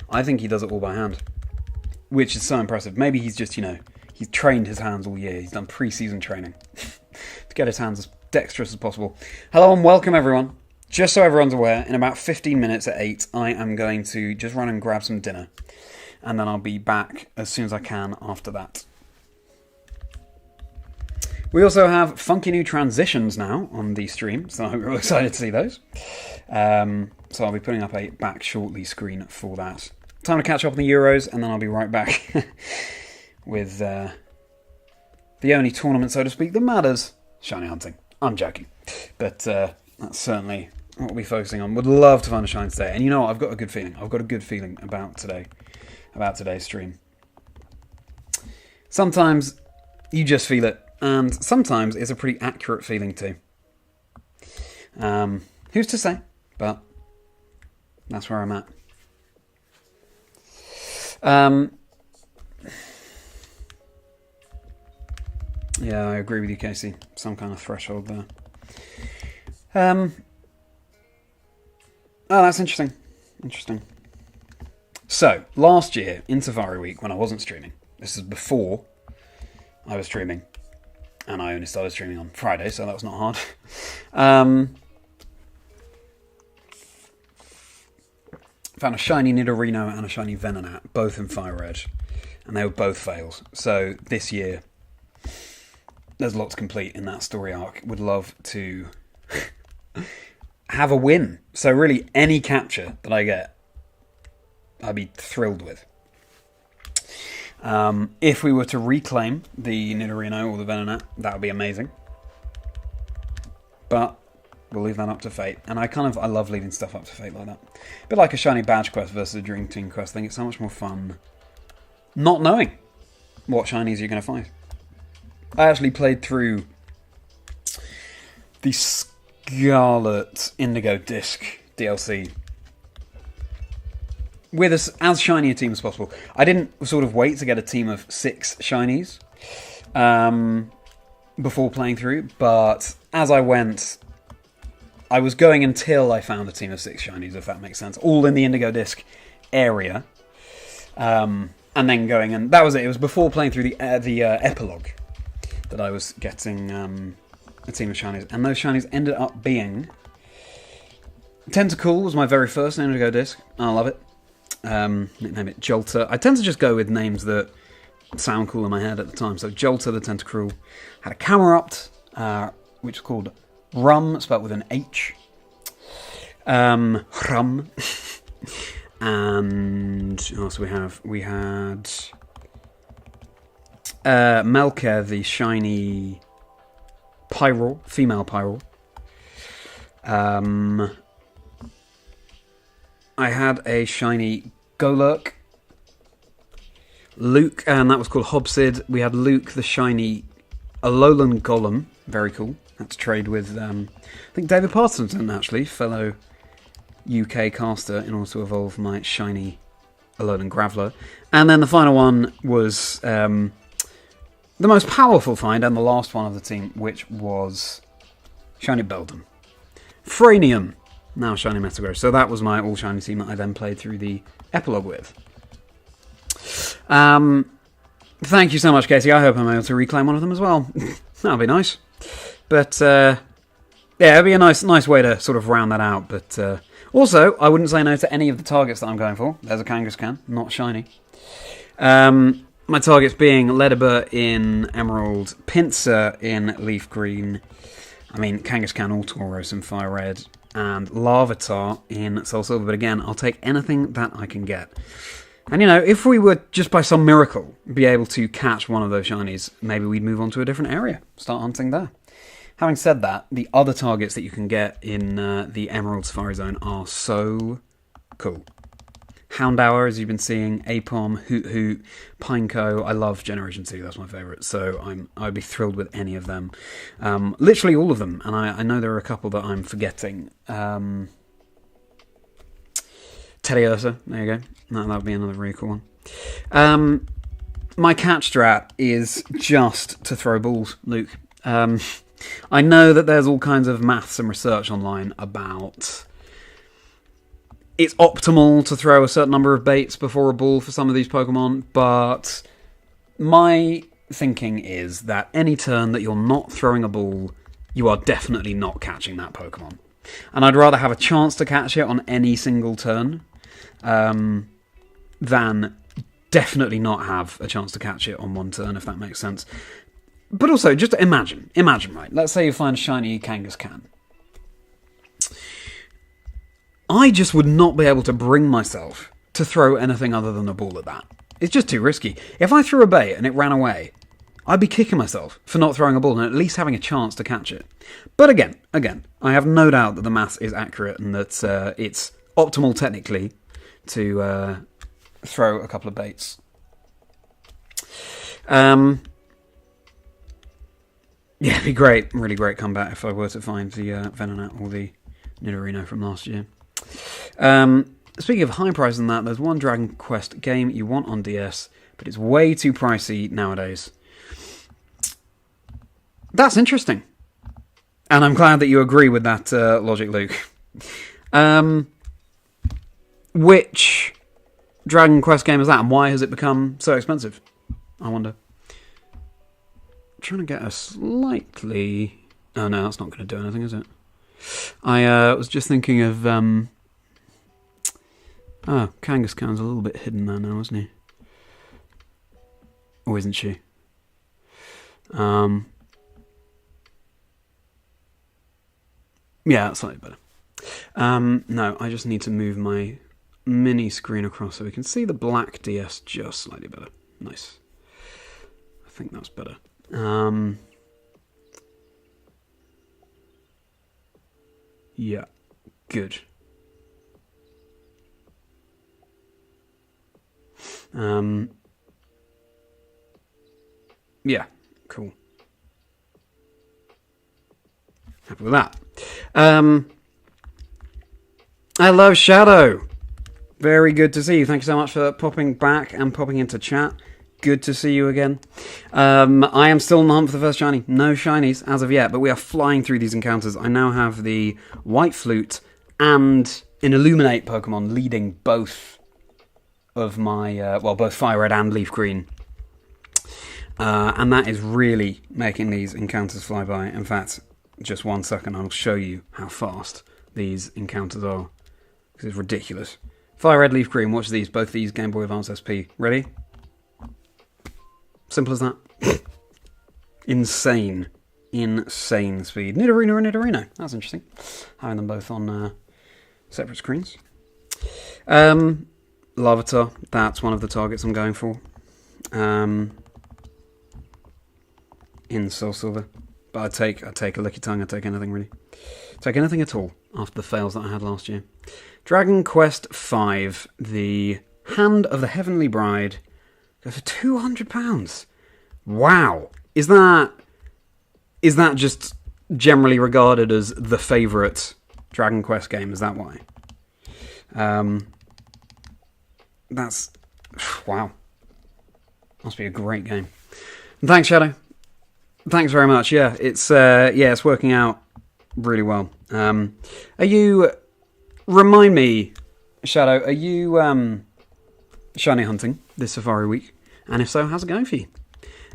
I think he does it all by hand, which is so impressive. Maybe he's just, he's trained his hands all year. He's done pre-season training to get his hands as dexterous as possible. Hello and welcome, everyone. Just so everyone's aware, in about 15 minutes at 8, I am going to just run and grab some dinner, and then I'll be back as soon as I can after that. We also have funky new transitions now on the stream, so I'm really excited to see those. So I'll be putting up a back shortly screen for that. Time to catch up on the Euros, and then I'll be right back with the only tournament, so to speak, that matters. Shiny hunting. I'm joking. But that's certainly what we'll be focusing on. Would love to find a shine today. And you know what? I've got a good feeling. I've got a good feeling about today's stream. Sometimes you just feel it. And sometimes it's a pretty accurate feeling too. Who's to say? But that's where I'm at. Yeah, I agree with you, Casey. Some kind of threshold there. Oh, that's interesting. Interesting. So, last year, in Safari Week, when I wasn't streaming, this is before I was streaming, and I only started streaming on Friday, so that was not hard. Found a shiny Nidorino and a shiny Venonat, both in Fire Red, and they were both fails. So this year, there's a lot to complete in that story arc. Would love to have a win. So really, any capture that I get, I'd be thrilled with. If we were to reclaim the Nidorino or the Venonat, that would be amazing. But we'll leave that up to fate. And I love leaving stuff up to fate like that. A bit like a shiny badge quest versus a Dream Team quest. I think it's so much more fun not knowing what shinies you're going to find. I actually played through the Scarlet Indigo Disc DLC with as shiny a team as possible. I didn't sort of wait to get a team of 6 shinies before playing through, but as I went, I was going until I found a team of 6 shinies, if that makes sense, all in the Indigo Disc area, and then going, and that was it. It was before playing through the epilogue that I was getting a team of shinies, and those shinies ended up being Tentacool was my very first Indigo Disc. I love it. Nickname it Jolter. I tend to just go with names that sound cool in my head at the time. So Jolter the Tentacruel had a Camerupt, which is called Rum, spelled with an H. Rum. And what else we have? We had Melker, the shiny Pyroar, female Pyroar. I had a shiny Golurk. Luke, and that was called Hobsid. We had Luke, the shiny Alolan Golem. Very cool. Had to trade with, I think, David Parsonson, actually, fellow UK caster, in order to evolve my shiny Alolan Graveler. And then the final one was the most powerful find, and the last one of the team, which was shiny Beldum. Franium. Now shiny Metagross. So that was my all-shiny team that I then played through the epilogue with. Thank you so much, Casey. I hope I'm able to reclaim one of them as well. That'll be nice. But, yeah, it'll be a nice way to sort of round that out. But also, I wouldn't say no to any of the targets that I'm going for. There's a Kangaskhan, not shiny. My targets being Ledibur in Emerald, Pinsir in Leaf Green, I mean, Kangaskhan, all Tauros in Fire Red, and Larvitar in Soul Silver. But again, I'll take anything that I can get. And, you know, if we were, just by some miracle, be able to catch one of those shinies, maybe we'd move on to a different area. Start hunting there. Having said that, the other targets that you can get in the Emerald Safari Zone are so cool. Houndour, as you've been seeing, Apom, Hoot Hoot, Pineco. I love Generation 2, that's my favourite, so I'd be thrilled with any of them. Literally all of them, and I know there are a couple that I'm forgetting. Teddiursa, there you go. That would be another really cool one. My catch strat is just to throw balls, Luke. I know that there's all kinds of maths and research online about it's optimal to throw a certain number of baits before a ball for some of these Pokemon, but my thinking is that any turn that you're not throwing a ball, you are definitely not catching that Pokemon. And I'd rather have a chance to catch it on any single turn than definitely not have a chance to catch it on one turn, if that makes sense. But also, just imagine, right? Let's say you find a shiny Kangaskhan. I just would not be able to bring myself to throw anything other than a ball at that. It's just too risky. If I threw a bait and it ran away, I'd be kicking myself for not throwing a ball and at least having a chance to catch it. But again, I have no doubt that the maths is accurate and that it's optimal technically to throw a couple of baits. Yeah, it'd be great, really great comeback if I were to find the Venonat or the Nidorino from last year. Speaking of high price than that, there's one Dragon Quest game you want on DS, but it's way too pricey nowadays. That's interesting. And I'm glad that you agree with that logic, Luke. Which Dragon Quest game is that, and why has it become so expensive? I wonder. I'm trying to get a slightly... Oh no, that's not going to do anything, is it? I was just thinking of... Oh, Kangaskhan's a little bit hidden there now, isn't he? Or isn't she? Yeah, that's slightly better. No, I just need to move my mini screen across so we can see the black DS just slightly better. Nice. I think that's better. Yeah, good. Yeah, cool. Happy with that. Hello, Shadow. Very good to see you. Thank you so much for popping back and popping into chat. Good to see you again. I am still on the hunt for the first shiny. No shinies as of yet, but we are flying through these encounters. I now have the White Flute and an Illuminate Pokemon leading both of my, both Fire Red and Leaf Green. And that is really making these encounters fly by. In fact, just 1 second, I'll show you how fast these encounters are. Because it's ridiculous. Fire Red, Leaf Green, watch these. Both these Game Boy Advance SP. Ready? Simple as that. Insane speed. Nidorino and Nidorino. That's interesting. Having them both on separate screens. Larvitar. That's one of the targets I'm going for. In Soul Silver. But I take a Licky Tongue. I take anything really. Take anything at all after the fails that I had last year. Dragon Quest V. The Hand of the Heavenly Bride. Go for £200. Wow. Is that just generally regarded as the favourite Dragon Quest game? Is that why? That's... Wow. Must be a great game. And thanks, Shadow. Thanks very much. Yeah, it's working out really well. Are you... Remind me, Shadow, are you shiny hunting this Safari Week? And if so, how's it going for you?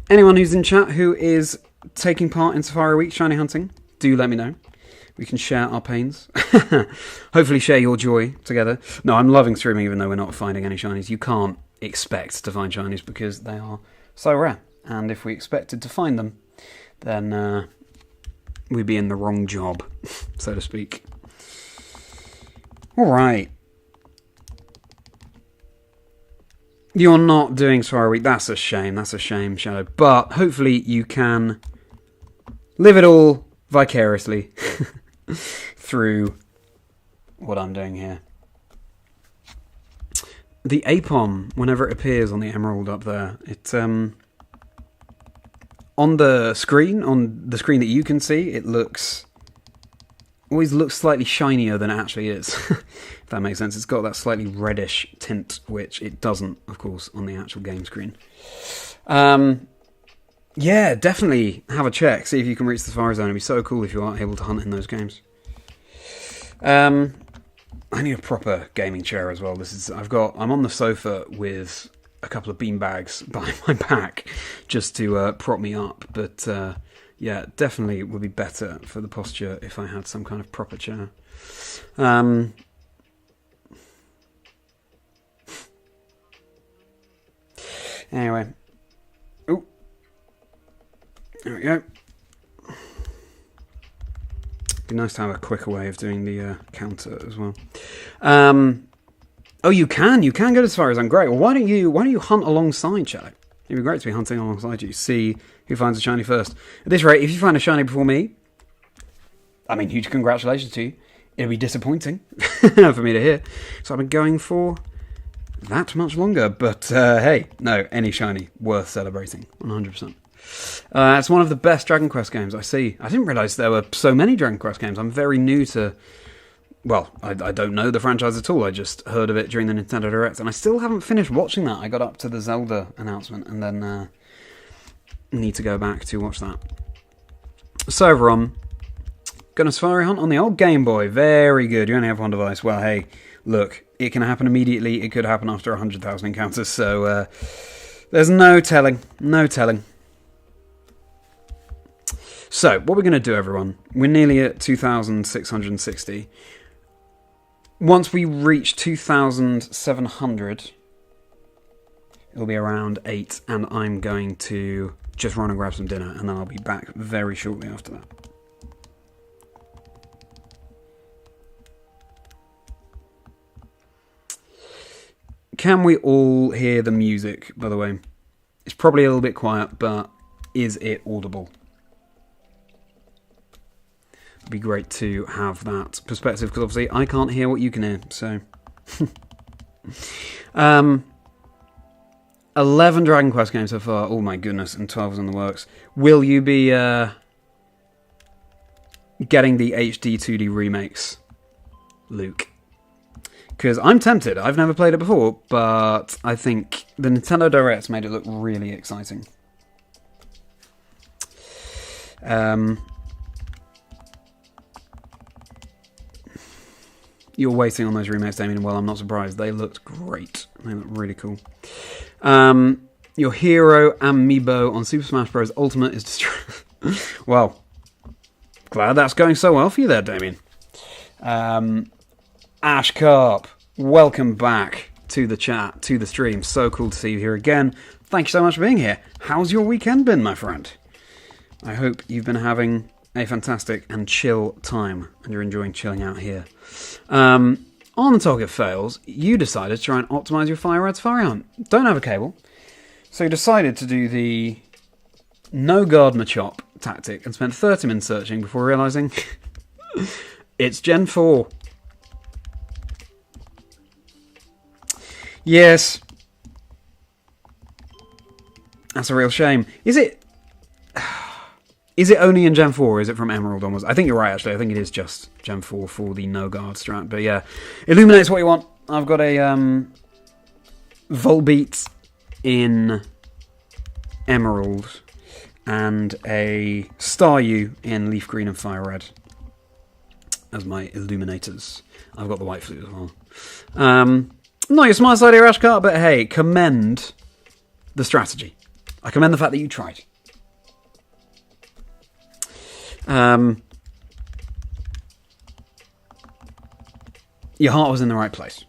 Anyone who's in chat who is taking part in Safari Week shiny hunting, do let me know. We can share our pains. Hopefully share your joy together. No, I'm loving streaming even though we're not finding any shinies. You can't expect to find shinies because they are so rare. And if we expected to find them, then we'd be in the wrong job, so to speak. Alright. You're not doing Safari Week. That's a shame, Shadow. But hopefully you can live it all vicariously through what I'm doing here. The Apom, whenever it appears on the emerald up there, it on the screen that you can see, it looks always looks slightly shinier than it actually is. If that makes sense. It's got that slightly reddish tint, which it doesn't, of course, on the actual game screen. Yeah, definitely have a check. See if you can reach the Safari Zone. It'd be so cool if you are able to hunt in those games. I need a proper gaming chair as well. I'm on the sofa with a couple of beanbags behind my back just to prop me up. But yeah, definitely it would be better for the posture if I had some kind of proper chair. Anyway. Ooh. There we go. Be nice to have a quicker way of doing the counter as well. Oh, you can go to Safari Zone. Great. Well, why don't you hunt alongside Charlie? It'd be great to be hunting alongside you. See who finds a shiny first. At this rate, if you find a shiny before me, I mean, huge congratulations to you. It'll be disappointing for me to hear. So I've been going for that much longer. But hey, no, any shiny worth celebrating. 100%. It's one of the best Dragon Quest games I see. I didn't realise there were so many Dragon Quest games. I'm very new to... Well, I don't know the franchise at all. I just heard of it during the Nintendo Direct, and I still haven't finished watching that. I got up to the Zelda announcement, and then need to go back to watch that. So, everyone, gonna Safari Hunt on the old Game Boy. Very good. You only have one device. Well, hey, look, it can happen immediately. It could happen after 100,000 encounters, so there's no telling. No telling. So, what we're going to do, everyone, we're nearly at 2,660. Once we reach 2,700, it'll be around 8, and I'm going to just run and grab some dinner, and then I'll be back very shortly after that. Can we all hear the music, by the way? It's probably a little bit quiet, but is it audible? It'd be great to have that perspective, because obviously I can't hear what you can hear, so... 11 Dragon Quest games so far, oh my goodness, and 12 is in the works. Will you be getting the HD 2D remakes, Luke? Because I'm tempted, I've never played it before, but I think the Nintendo Direct made it look really exciting. You're waiting on those remakes, Damien. Well, I'm not surprised. They looked great. They look really cool. Your hero amiibo on Super Smash Bros. Ultimate is destroyed. Well, glad that's going so well for you there, Damien. Ash Carp, welcome back to the chat, to the stream. So cool to see you here again. Thank you so much for being here. How's your weekend been, my friend? I hope you've been having a fantastic and chill time, and you're enjoying chilling out here. On the topic of fails, you decided to try and optimize your Fire Red Safari Hunt. Don't have a cable, so you decided to do the no guard Machop tactic and spent 30 minutes searching before realizing it's Gen 4. Yes, that's a real shame. Is it only in Gen 4, or is it from Emerald onwards? I think you're right, actually. I think it is just Gen 4 for the no-guard strat. But yeah, Illuminate's what you want. I've got a Volbeat in Emerald and a Staryu in Leaf Green and Fire Red as my Illuminators. I've got the White Flute as well. Not your smart side here, Ashkart, but hey, commend the strategy. I commend the fact that you tried. Your heart was in the right place.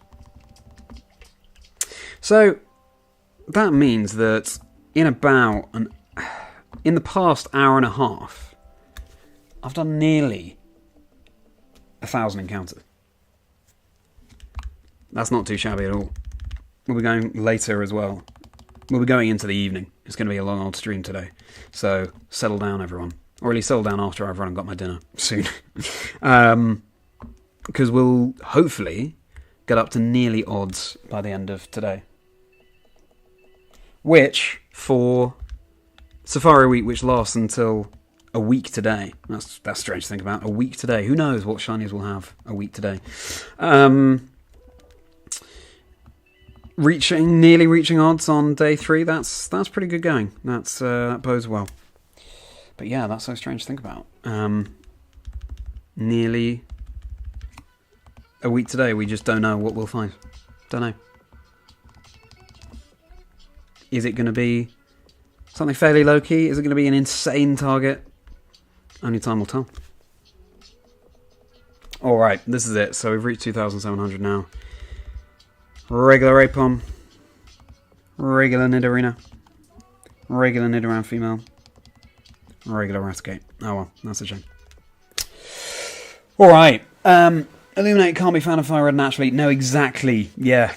So that means that in the past hour and a half, I've done nearly 1,000 encounters. That's not too shabby at all. We'll be going later as well. We'll be going into the evening. It's going to be a long old stream today. So settle down, everyone. Or at least settle down after I've run and got my dinner soon. Because we'll hopefully get up to nearly odds by the end of today. Which, for Safari Week, which lasts until a week today. That's strange to think about. A week today. Who knows what shinies we'll have a week today. Nearly reaching odds on day 3. That's pretty good going. That bodes well. But yeah, that's so strange to think about. Nearly a week today. We just don't know what we'll find. Don't know. Is it going to be something fairly low-key? Is it going to be an insane target? Only time will tell. Alright, this is it. So we've reached 2,700 now. Regular Apom. Regular Nidorina. Regular Nidoran female. Regular Raticate. Oh well, that's a shame. Alright. Illuminate can't be found in Fire Red naturally. No, exactly. Yeah.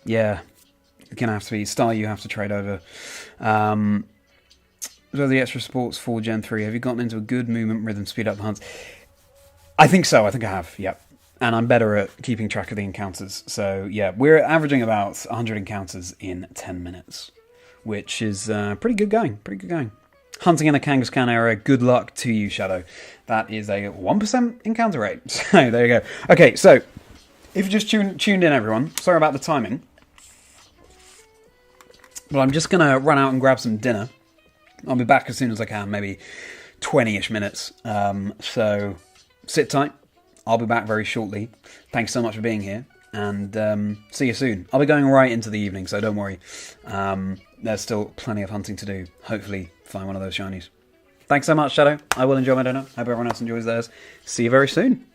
It's going to have to be Star you have to trade over. So the extra sports for Gen 3. Have you gotten into a good movement rhythm speed up the hunts? I think so. I think I have. Yep. And I'm better at keeping track of the encounters. So yeah, we're averaging about 100 encounters in 10 minutes, which is pretty good going. Pretty good going. Hunting in the Kangaskhan area. Good luck to you, Shadow. That is a 1% encounter rate. So there you go. Okay, so if you just tuned in, everyone, sorry about the timing. But I'm just going to run out and grab some dinner. I'll be back as soon as I can, maybe 20-ish minutes. So sit tight. I'll be back very shortly. Thanks so much for being here. And see you soon. I'll be going right into the evening, so don't worry. There's still plenty of hunting to do. Hopefully find one of those shinies. Thanks so much, Shadow. I will enjoy my dinner. Hope everyone else enjoys theirs. See you very soon.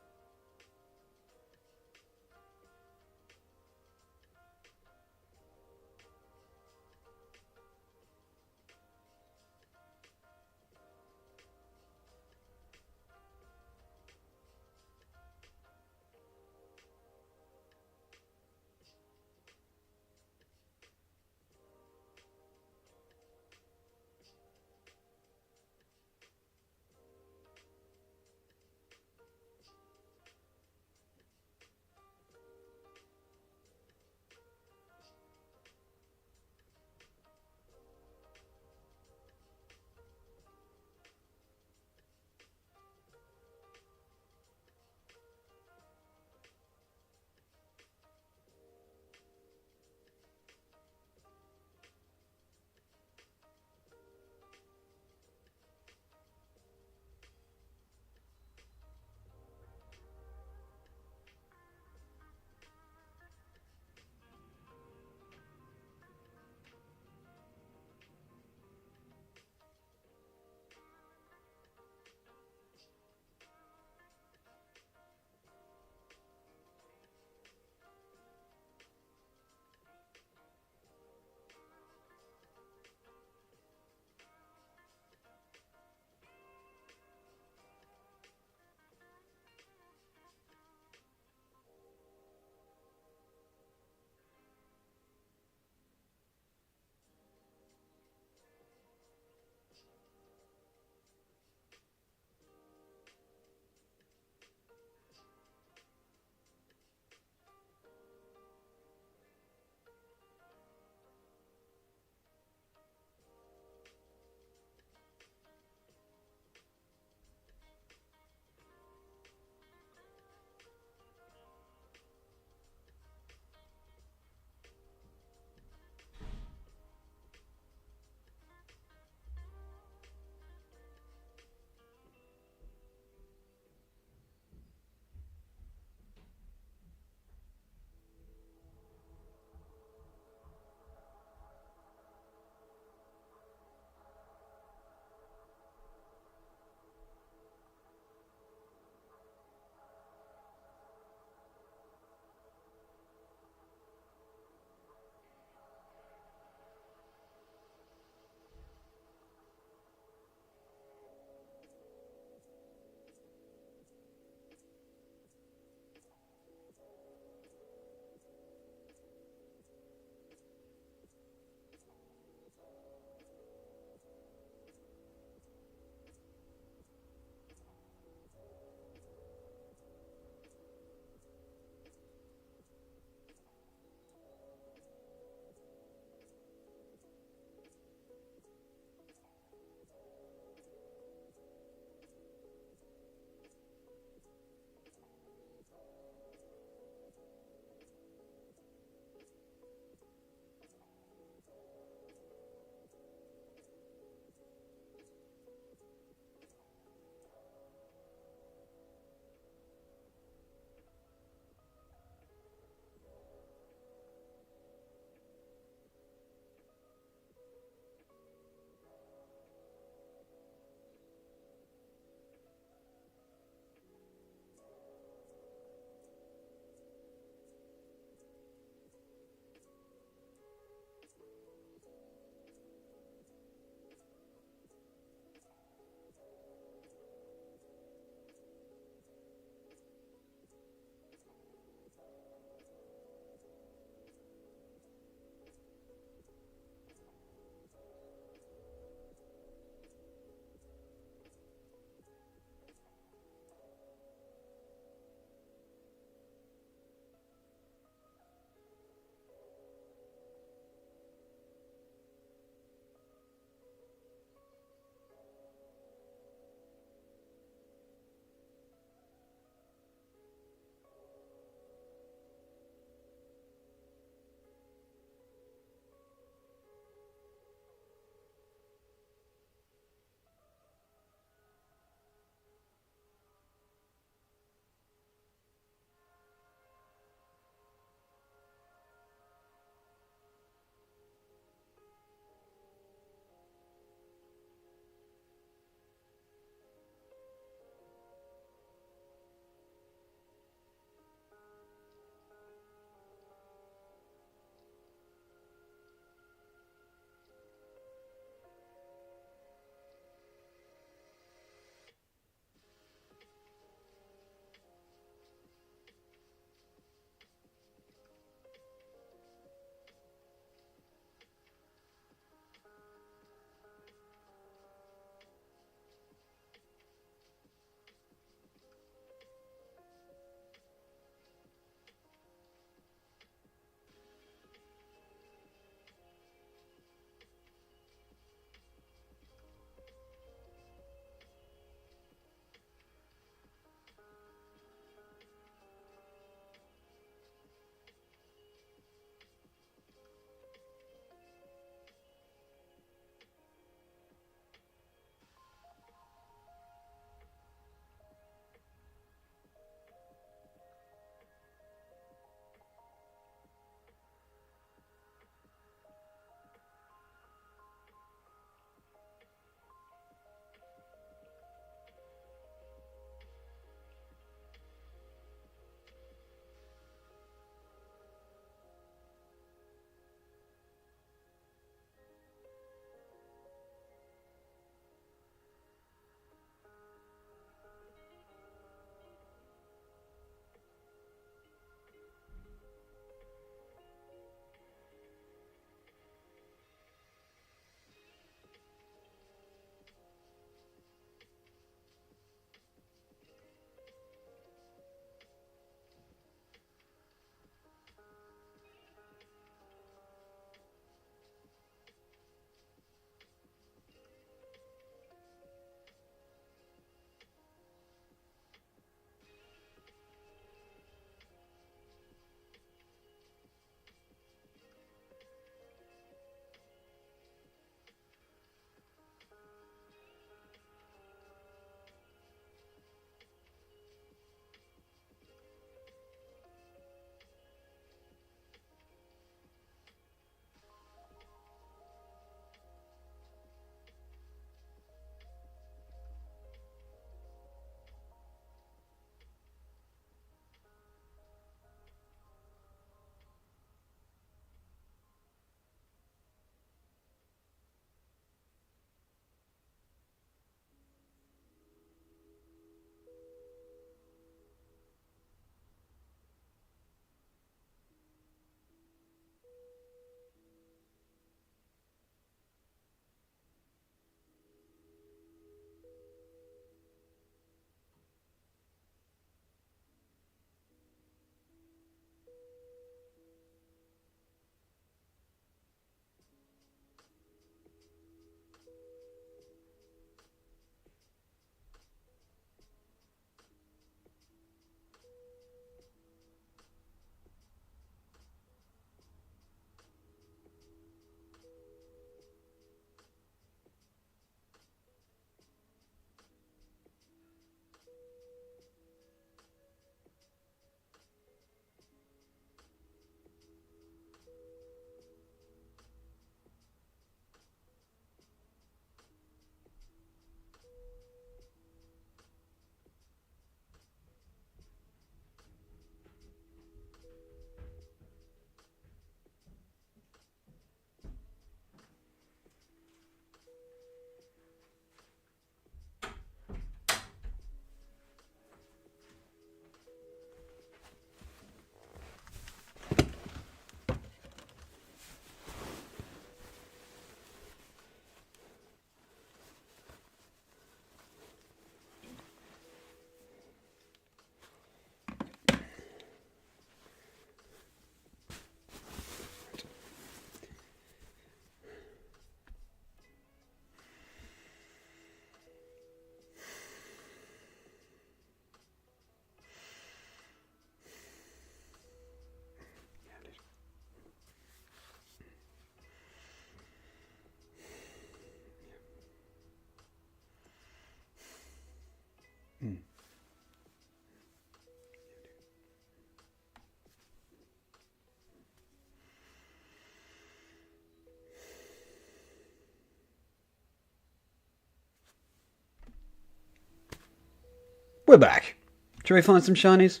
We're back. Shall we find some shinies?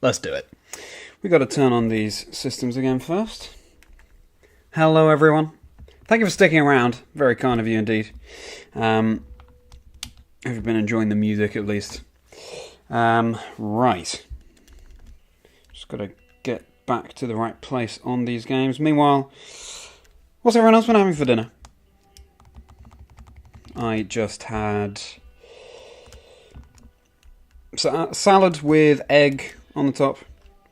Let's do it. We've got to turn on these systems again first. Hello, everyone. Thank you for sticking around. Very kind of you indeed. Have you been enjoying the music at least? Right. Just got to get back to the right place on these games. Meanwhile, what's everyone else been having for dinner? I just had salad with egg on the top.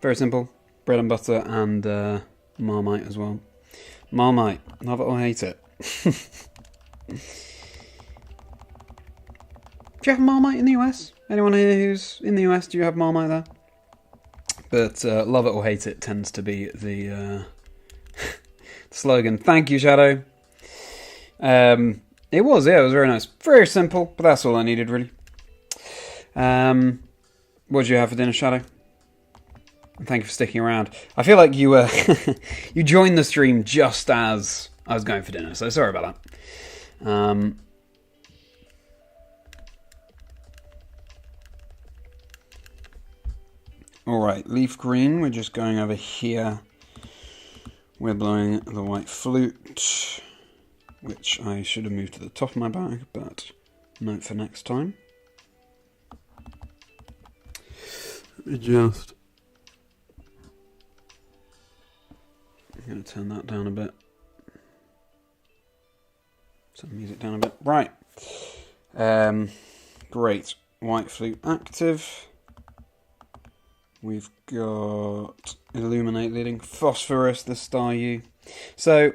Very simple. Bread and butter and Marmite as well. Marmite. Love it or hate it. Do you have Marmite in the US? Anyone here who's in the US, do you have Marmite there? But love it or hate it tends to be the slogan. Thank you, Shadow. It was very nice. Very simple, but that's all I needed, really. What did you have for dinner, Shadow? Thank you for sticking around. I feel like you you joined the stream just as I was going for dinner, so sorry about that. Alright, leaf green, we're just going over here. We're blowing the white flute, which I should have moved to the top of my bag, but note for next time. Just... I'm going to turn that down a bit. Turn the music down a bit. Right. Great. White flute active. We've got illuminate leading. Phosphorus, the star U. So,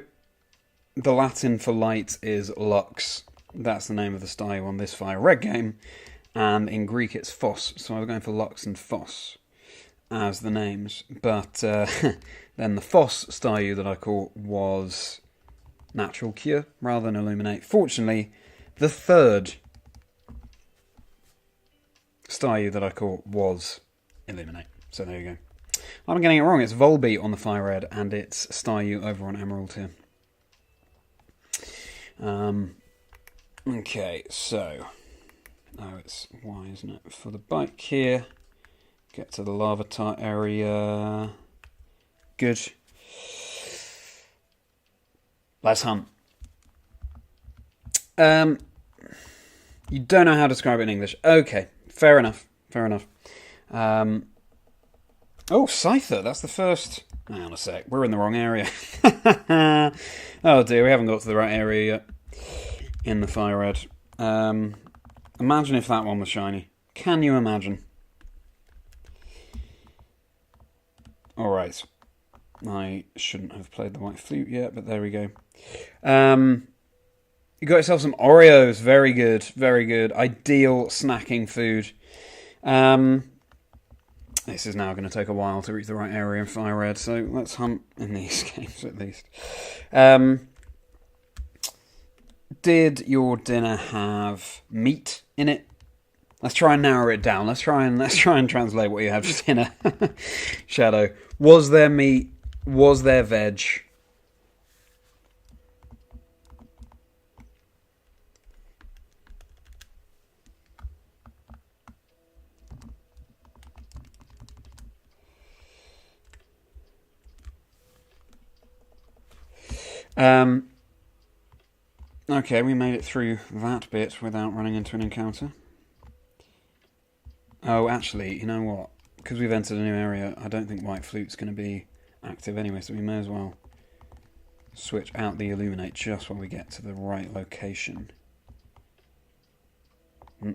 the Latin for light is lux. That's the name of the star U on this Fire Red game. And in Greek it's phos. So I was going for lux and phos as the names. But then the phos star U that I caught was natural cure rather than illuminate. Fortunately, the third star U that I caught was illuminate. So there you go. I'm getting it wrong. It's Volbeat on the Fire Red, and it's Staryu over on Emerald here. Okay, so... Oh, it's Y, isn't it? For the bike here. Get to the lava tart area. Good. Let's hunt. You don't know how to describe it in English. Okay, fair enough. Fair enough. Oh, Scyther, that's the first... Hang on a sec, we're in the wrong area. Oh dear, we haven't got to the right area yet. In the Fire Red. Imagine if that one was shiny. Can you imagine? Alright. I shouldn't have played the white flute yet, but there we go. You got yourself some Oreos. Very good, very good. Ideal snacking food. This is now going to take a while to reach the right area in Fire Red, so let's hunt in these games at least. Did your dinner have meat in it? Let's try and narrow it down. Let's try and translate what you have for dinner. Shadow. Was there meat? Was there veg? Okay, we made it through that bit without running into an encounter. Oh, actually, you know what? Because we've entered a new area, I don't think White Flute's going to be active anyway, so we may as well switch out the Illuminate just when we get to the right location.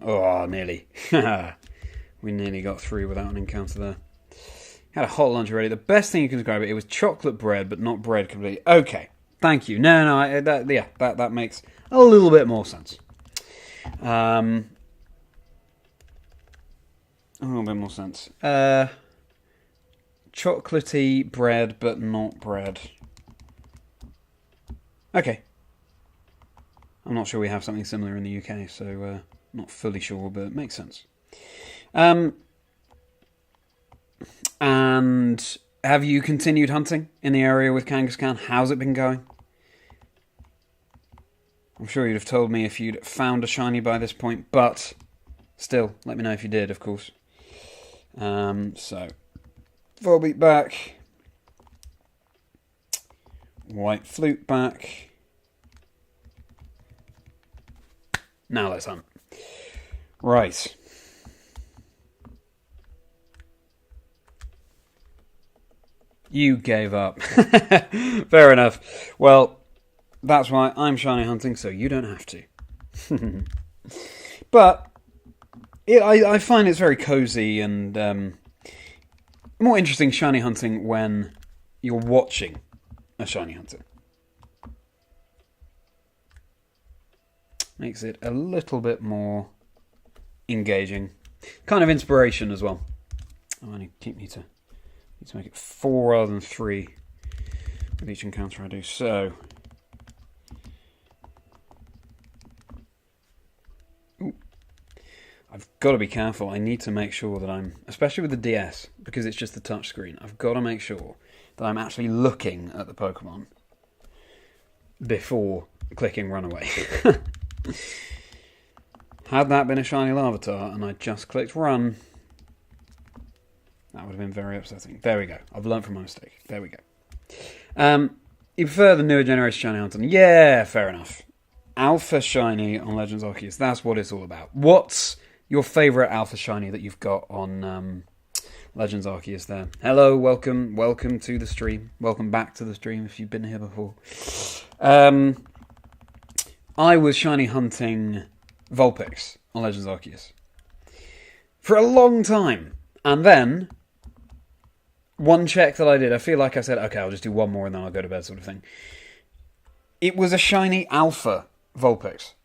Oh, nearly. We nearly got through without an encounter there. Had a hot lunch already. The best thing you can describe it was chocolate bread, but not bread completely. Okay. Thank you. No, that makes a little bit more sense. A little bit more sense. Chocolatey bread, but not bread. Okay. I'm not sure we have something similar in the UK, so Not fully sure, but it makes sense. And have you continued hunting in the area with Kangaskhan? How's it been going? I'm sure you'd have told me if you'd found a shiny by this point, but still, let me know if you did, of course. So, Volbeat back. White Flute back. Now let's hunt. Right. You gave up. Fair enough. Well, that's why I'm shiny hunting, so you don't have to. But I find it's very cozy and more interesting shiny hunting when you're watching a shiny hunter. Makes it a little bit more engaging. Kind of inspiration as well. Oh, I need to make it 4 rather than 3 with each encounter I do. So, I've got to be careful. I need to make sure that I'm, especially with the DS, because it's just the touch screen, I've got to make sure that I'm actually looking at the Pokemon before clicking run away. Had that been a shiny Larvitar and I just clicked run, that would have been very upsetting. There we go. I've learned from my mistake. There we go. You prefer the newer generation shiny hunting? Yeah, fair enough. Alpha shiny on Legends Arceus. That's what it's all about. What's your favourite alpha shiny that you've got on Legends Arceus there? Hello, welcome to the stream. Welcome back to the stream if you've been here before. I was shiny hunting Vulpix on Legends Arceus for a long time. And then, one check that I did, I feel like I said, okay, I'll just do one more and then I'll go to bed sort of thing. It was a shiny alpha Vulpix.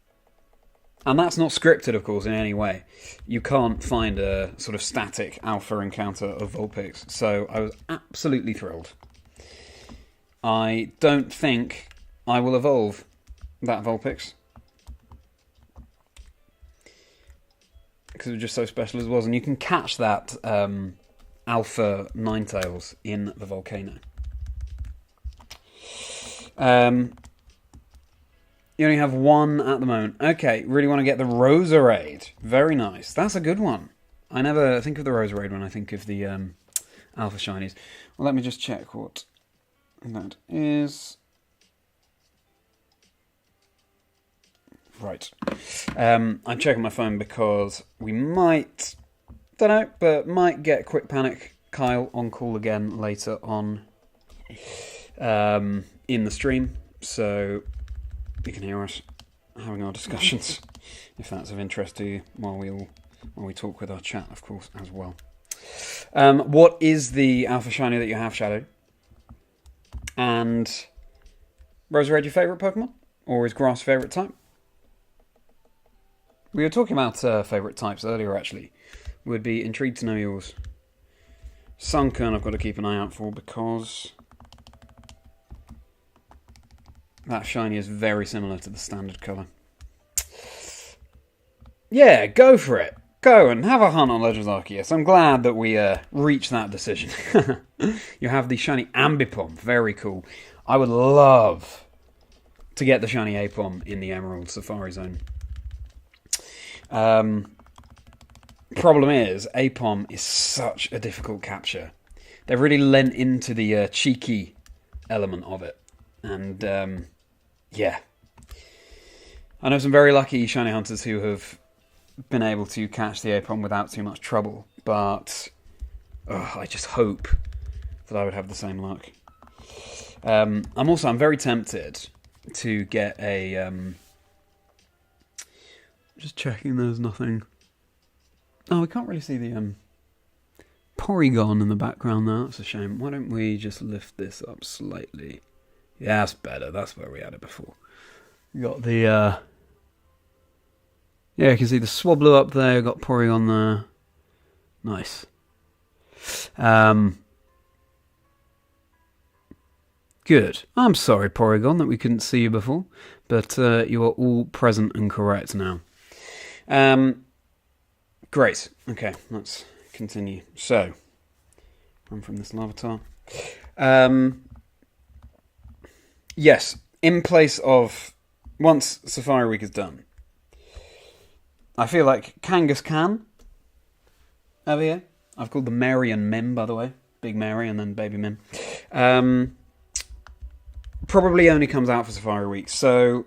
And that's not scripted, of course, in any way. You can't find a sort of static alpha encounter of Vulpix. So I was absolutely thrilled. I don't think I will evolve that Vulpix, because it was just so special as it was. And you can catch that alpha Ninetales in the volcano. You only have one at the moment. Okay, really want to get the Roserade. Very nice. That's a good one. I never think of the Roserade when I think of the alpha shinies. Well, let me just check what that is. Right. I'm checking my phone because we might, don't know, but might get Quick Panic Kyle on call again later on in the stream. So you can hear us having our discussions, if that's of interest to you, while we talk with our chat, of course, as well. What is the alpha shiny that you have, Shadow? And Roserade your favourite Pokemon? Or is Grass favourite type? We were talking about favourite types earlier, actually. Would be intrigued to know yours. Sunkern I've got to keep an eye out for, because that shiny is very similar to the standard colour. Yeah, go for it. Go and have a hunt on Legends Arceus. I'm glad that we reached that decision. You have the shiny Ambipom. Very cool. I would love to get the shiny Apom in the Emerald Safari Zone. Problem is, Apom is such a difficult capture. They've really lent into the cheeky element of it. And, yeah. I know some very lucky shiny hunters who have been able to catch the Apom without too much trouble. But I just hope that I would have the same luck. I'm very tempted to get a... just checking there's nothing... Oh, we can't really see the Porygon in the background there. That's a shame. Why don't we just lift this up slightly? Yeah, that's better. That's where we had it before. We got the... Yeah, you can see the Swablu up there. Got Porygon there. Nice. Good. I'm sorry, Porygon, that we couldn't see you before. But you are all present and correct now. Great. Okay, let's continue. So, run from this Larvitar. Yes, in place of... Once Safari Week is done, I feel like Kangaskhan over here. I've called them Merri and Mim, by the way. Big Merri and then Baby Mim. Probably only comes out for Safari Week, so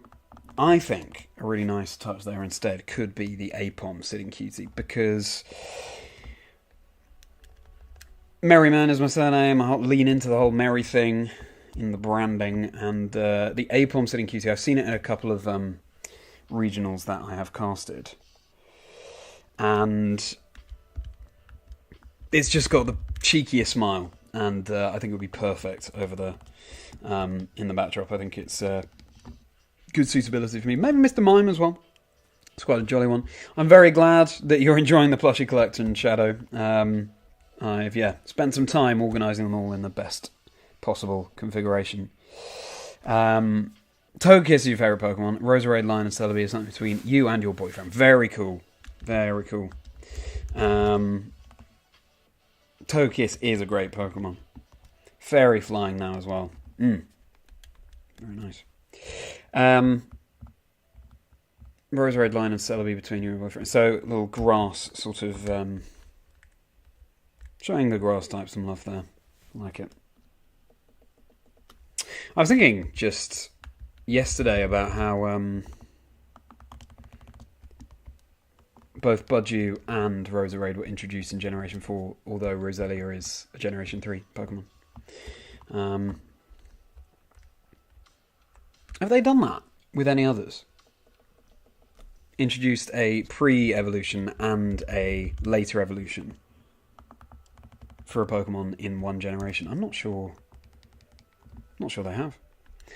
I think a really nice touch there instead could be the Apom Sitting Cutie, because Merriman is my surname. I'll lean into the whole Merri thing in the branding, and the Apom Sitting Cutie, I've seen it in a couple of regionals that I have casted, and it's just got the cheekiest smile, and I think it would be perfect over the in the backdrop. I think it's good suitability for me. Maybe Mr. Mime as well. It's quite a jolly one. I'm very glad that you're enjoying the plushie collection, Shadow. I've spent some time organising them all in the best possible configuration. Togekiss is your favourite Pokemon. Roserade, Lion and Celebi is something between you and your boyfriend. Very cool. Very cool. Togekiss is a great Pokemon. Fairy flying now as well. Very nice. Roserade, Lion and Celebi between you and your boyfriend. So, little grass sort of... showing the grass type some love there. I like it. I was thinking just yesterday about how both Budgew and Roserade were introduced in Generation 4, although Roselia is a Generation 3 Pokemon. Have they done that with any others? Introduced a pre-evolution and a later evolution for a Pokemon in one generation? I'm not sure. Not sure they have.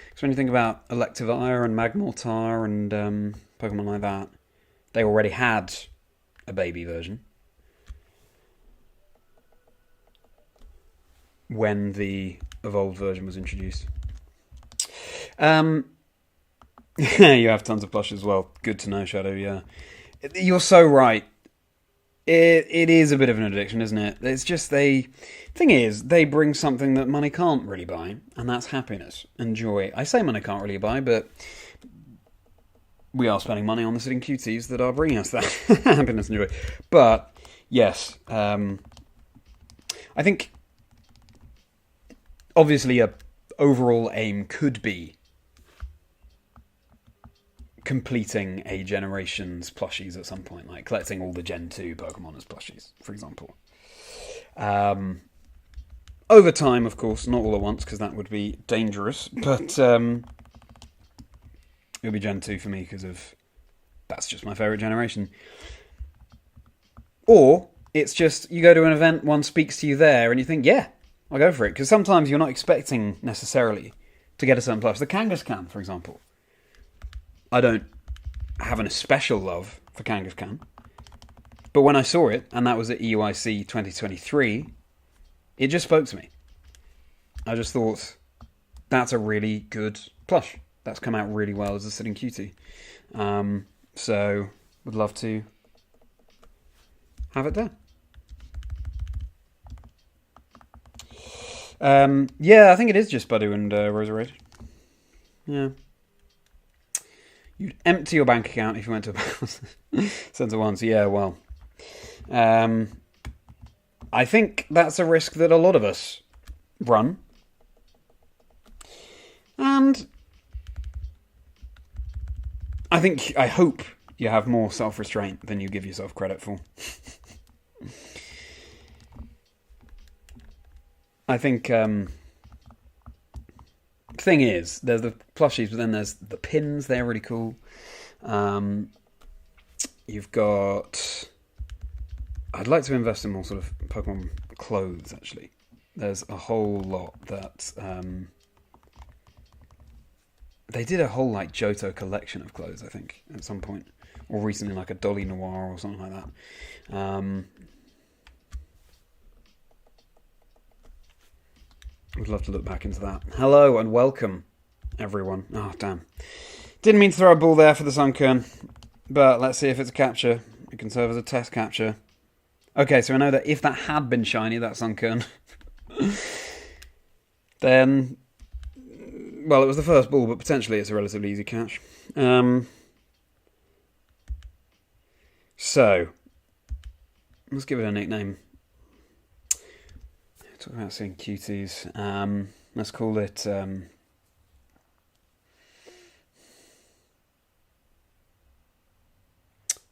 Because when you think about Electivire and Magmortar and Pokemon like that, they already had a baby version when the evolved version was introduced. You have tons of plushes as well. Good to know, Shadow, yeah. You're so right. It is a bit of an addiction, isn't it? It's just thing is, they bring something that money can't really buy, and that's happiness and joy. I say money can't really buy, but we are spending money on the Sitting Cuties that are bringing us that happiness and joy. But, yes, I think, obviously, a overall aim could be completing a generation's plushies at some point, like collecting all the Gen 2 Pokemon as plushies, for example. Over time, of course, not all at once, because that would be dangerous, but it would be Gen 2 for me, because that's just my favourite generation. Or, it's just, you go to an event, one speaks to you there, and you think, yeah, I'll go for it, because sometimes you're not expecting, necessarily, to get a certain plush. The Kangaskhan, for example. I don't have an especial love for Kangaskhan, but when I saw it, and that was at EUIC 2023, it just spoke to me. I just thought, that's a really good plush. That's come out really well as a Sitting Cutie. So, would love to have it there. Yeah, I think it is just Budgew and Roserade. Yeah. You'd empty your bank account if you went to a Centre once. Yeah, well. I think that's a risk that a lot of us run. And I hope you have more self-restraint than you give yourself credit for. I think... thing is, there's the plushies, but then there's the pins. They're really cool. You've got... I'd like to invest in more sort of Pokemon clothes, actually. There's a whole lot that... they did a whole, like, Johto collection of clothes, I think, at some point. Or recently, like a Dolly Noir or something like that. Would love to look back into that. Hello and welcome, everyone. Oh, damn. Didn't mean to throw a ball there for the Sunkern. But let's see if it's a capture. It can serve as a test capture. Okay, so I know that if that had been shiny, that Sunkern, then, well, it was the first ball, but potentially it's a relatively easy catch. So, let's give it a nickname. Talk about seeing cuties. Let's call it...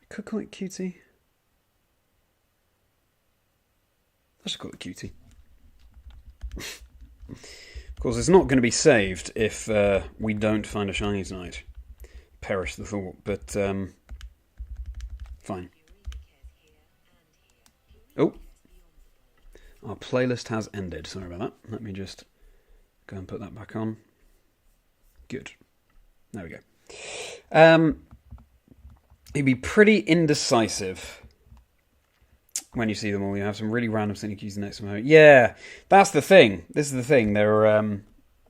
could call it Cutie. Let's just call it Cutie. Of course, it's not going to be saved if we don't find a shiny tonight. Perish the thought, but fine. Oh, our playlist has ended. Sorry about that. Let me just go and put that back on. Good. There we go. It'd be pretty indecisive when you see them all. You have some really random sitting cuties next to them. Yeah, that's the thing. This is the thing. There are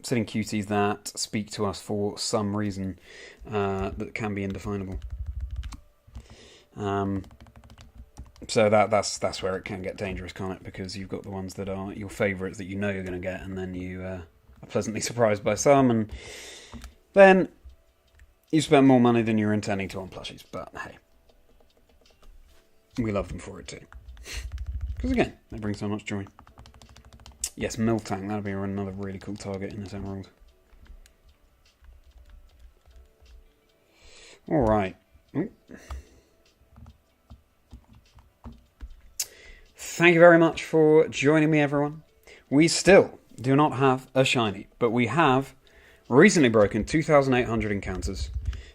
sitting cuties that speak to us for some reason that can be indefinable. So that's where it can get dangerous, can't it? Because you've got the ones that are your favourites that you know you're going to get, and then you are pleasantly surprised by some, and then you spend more money than you're intending to on plushies. But hey, we love them for it too. Because again, they bring so much joy. Yes, Miltank, that'll be another really cool target in this Emerald. Alright. Thank you very much for joining me, everyone. We still do not have a shiny, but we have recently broken 2,800 encounters.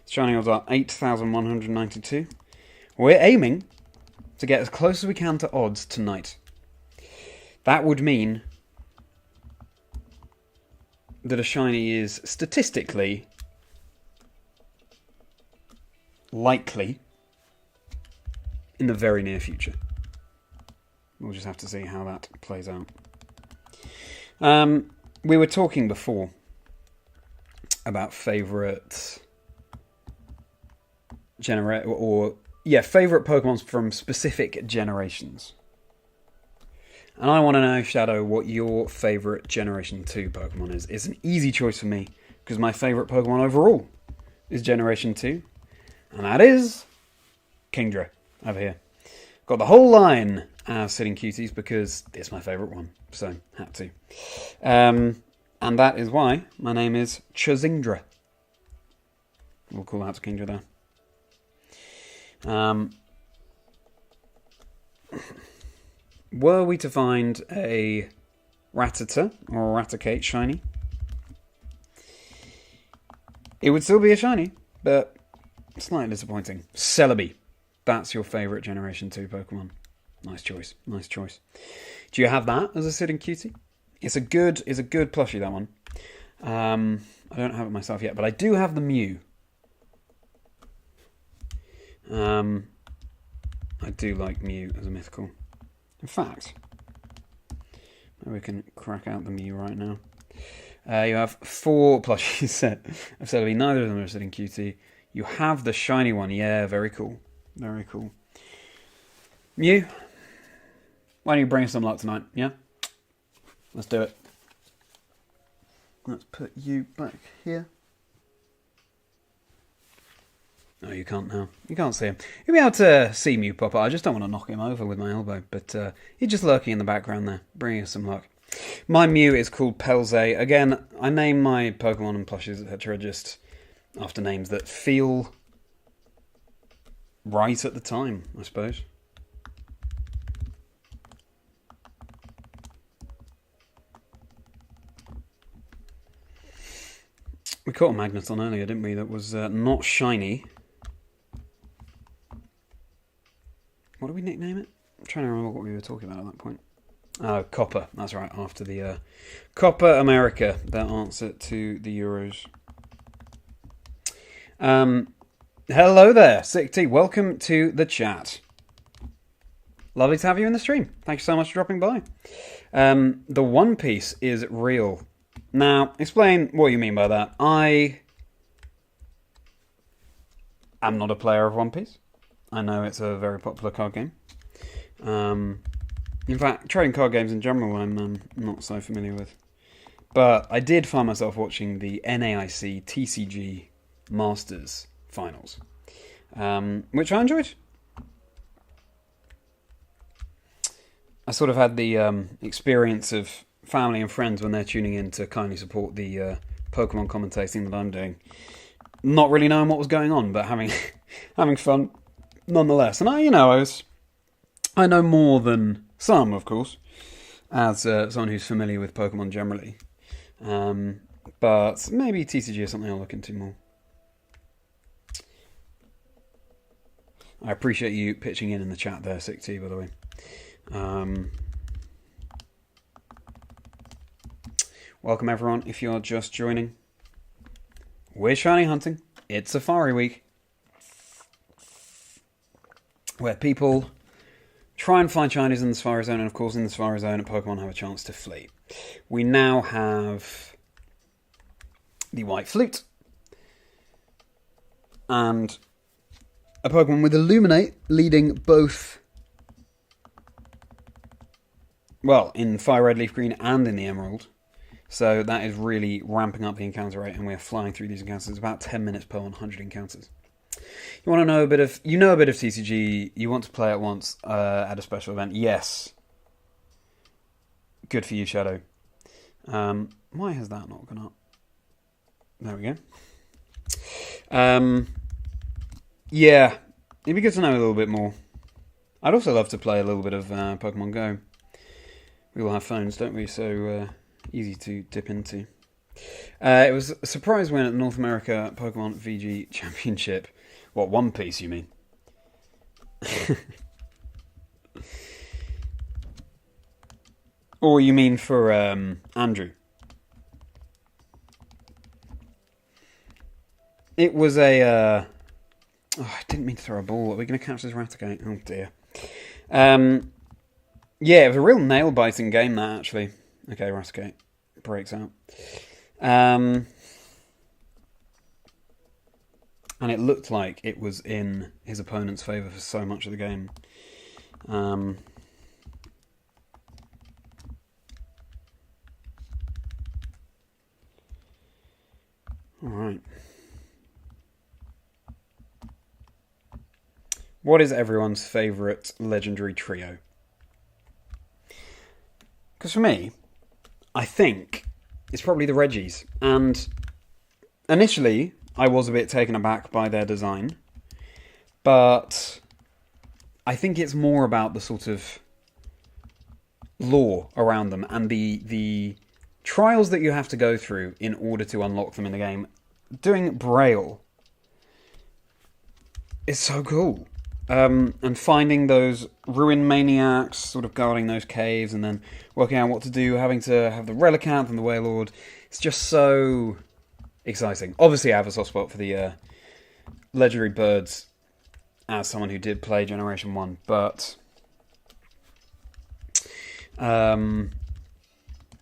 Shiny odds are 8,192. We're aiming to get as close as we can to odds tonight. That would mean that a shiny is statistically likely in the very near future. We'll just have to see how that plays out. We were talking before about favourite favourite Pokemon from specific generations. And I want to know, Shadow, what your favourite Generation 2 Pokemon is. It's an easy choice for me, because my favourite Pokemon overall is Generation 2. And that is Kingdra, over here. Got the whole line as sitting cuties, because it's my favourite one. So, had to. And that is why my name is Chazingdra. We'll call that to Kingdra there. Were we to find a Rattata or a Raticate shiny, it would still be a shiny, but slightly disappointing. Celebi, that's your favourite Generation 2 Pokemon. Nice choice, nice choice. Do you have that as a sitting cutie? It's a good plushie, that one. I don't have it myself yet, but I do have the Mew. I do like Mew as a mythical. In fact, maybe we can crack out the Mew right now. You have 4 plushies set of Celebi. Neither of them are sitting cutie. You have the shiny one. Yeah, very cool. Very cool. Mew, why don't you bring us some luck tonight? Yeah? Let's do it. Let's put you back here. No, you can't now. You can't see him. You'll be able to see Mew pop up. I just don't want to knock him over with my elbow. But he's just lurking in the background there, bringing us some luck. My Mew is called Pelze. Again, I name my Pokemon and plushies, etc. just after names that feel right at the time, I suppose. We caught a Magneton earlier, didn't we? That was not shiny. What did we nickname it? I'm trying to remember what we were talking about at that point. Oh, Copper. That's right, after the Copper America, that answer to the Euros. Hello there, Sick T. Welcome to the chat. Lovely to have you in the stream. Thank you so much for dropping by. The One Piece is real. Now, explain what you mean by that. I am not a player of One Piece. I know it's a very popular card game. In fact, trading card games in general I'm not so familiar with. But I did find myself watching the NAIC TCG Masters finals, which I enjoyed. I sort of had the experience of family and friends when they're tuning in to kindly support the Pokemon commentating that I'm doing. Not really knowing what was going on, but having fun nonetheless. And I know more than some, of course, as someone who's familiar with Pokemon generally. But maybe TCG is something I'll look into more. I appreciate you pitching in the chat there, Sick T, by the way. Welcome everyone, if you're just joining. We're shiny hunting. It's Safari Week, where people try and find shinies in the Safari Zone, and of course in the Safari Zone, Pokemon have a chance to flee. We now have the White Flute, and a Pokemon with Illuminate leading both, well, in Fire Red, Leaf Green, and in the Emerald. So that is really ramping up the encounter rate, and we are flying through these encounters. It's about 10 minutes per 100 encounters. You want to know a bit of TCG, you want to play it once at a special event. Yes. Good for you, Shadow. Why has that not gone up? There we go. Yeah, it'd be good to know a little bit more. I'd also love to play a little bit of Pokemon Go. We all have phones, don't we? So easy to dip into. It was a surprise win at the North America Pokemon VG Championship. What, One Piece, you mean? Or you mean for Andrew? It was a... I didn't mean to throw a ball. Are we going to catch this Raticate? Oh, dear. Yeah, it was a real nail-biting game, that, actually. Okay, Raticate breaks out. And it looked like it was in his opponent's favour for so much of the game. Alright. What is everyone's favourite legendary trio? Because for me, I think it's probably the Reggies. And initially, I was a bit taken aback by their design. But I think it's more about the sort of lore around them and the trials that you have to go through in order to unlock them in the game. Doing Braille is so cool. And finding those ruin maniacs, sort of guarding those caves, and then working out what to do, having to have the Relicanth and the Wailord. It's just so exciting. Obviously, I have a soft spot for the legendary birds as someone who did play Generation 1, but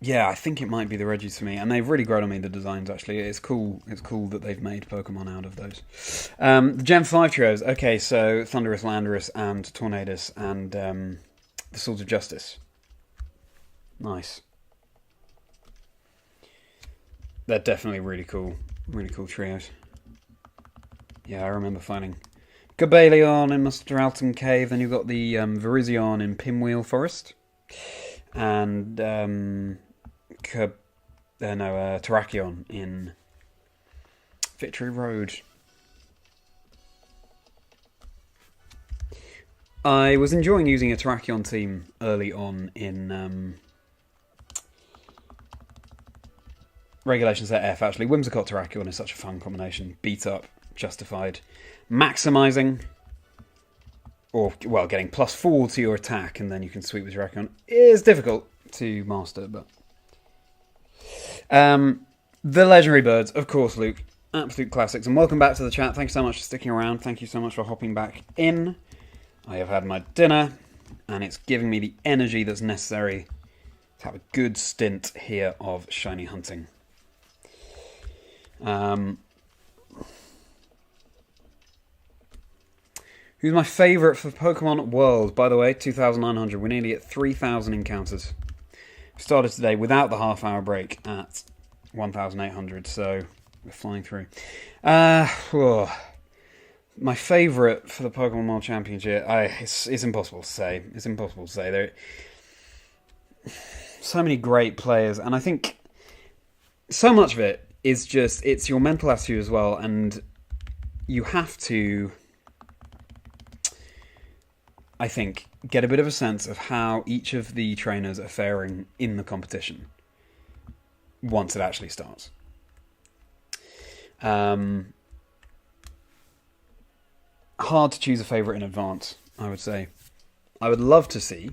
yeah, I think it might be the Reggies for me, and they've really grown on me, the designs, actually. It's cool that they've made Pokemon out of those. The Gen 5 trios, okay, so Thundurus, Landorus, and Tornadus, and the Swords of Justice. Nice. They're definitely really cool trios. Yeah, I remember finding Gabaleon in Mr. Alton Cave, then you've got the Virizion in Pinwheel Forest, and Terrakion in Victory Road. I was enjoying using a Terrakion team early on in Regulation Set F, actually. Whimsicott Terrakion is such a fun combination. Beat up, justified. Maximising, or, well, getting +4 to your attack, and then you can sweep with Terrakion, is difficult to master, but... the Legendary Birds, of course, Luke. Absolute classics. And welcome back to the chat. Thank you so much for sticking around. Thank you so much for hopping back in. I have had my dinner, and it's giving me the energy that's necessary to have a good stint here of shiny hunting. Who's my favourite for Pokemon World? By the way, 2,900. We're nearly at 3,000 encounters. Started today without the half-hour break at 1,800, so we're flying through. My favourite for the Pokemon World Championship, it's impossible to say. It's impossible to say. There are so many great players, and I think so much of it is just, it's your mental attitude as well, and you have to, I think, get a bit of a sense of how each of the trainers are faring in the competition once it actually starts. Hard to choose a favourite in advance, I would say. I would love to see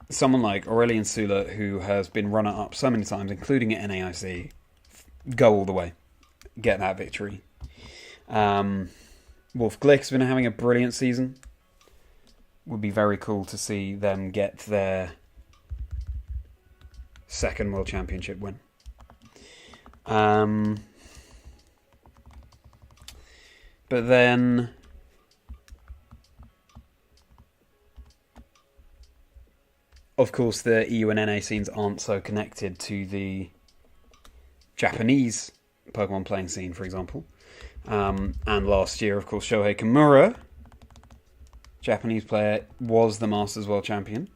someone like Aurelian Sula, who has been runner-up so many times, including at NAIC, go all the way, get that victory. Wolf Glick's been having a brilliant season. Would be very cool to see them get their second World Championship win. But then of course the EU and NA scenes aren't so connected to the Japanese Pokemon playing scene, for example. And last year, of course, Shohei Kimura, Japanese player, was the Masters World Champion.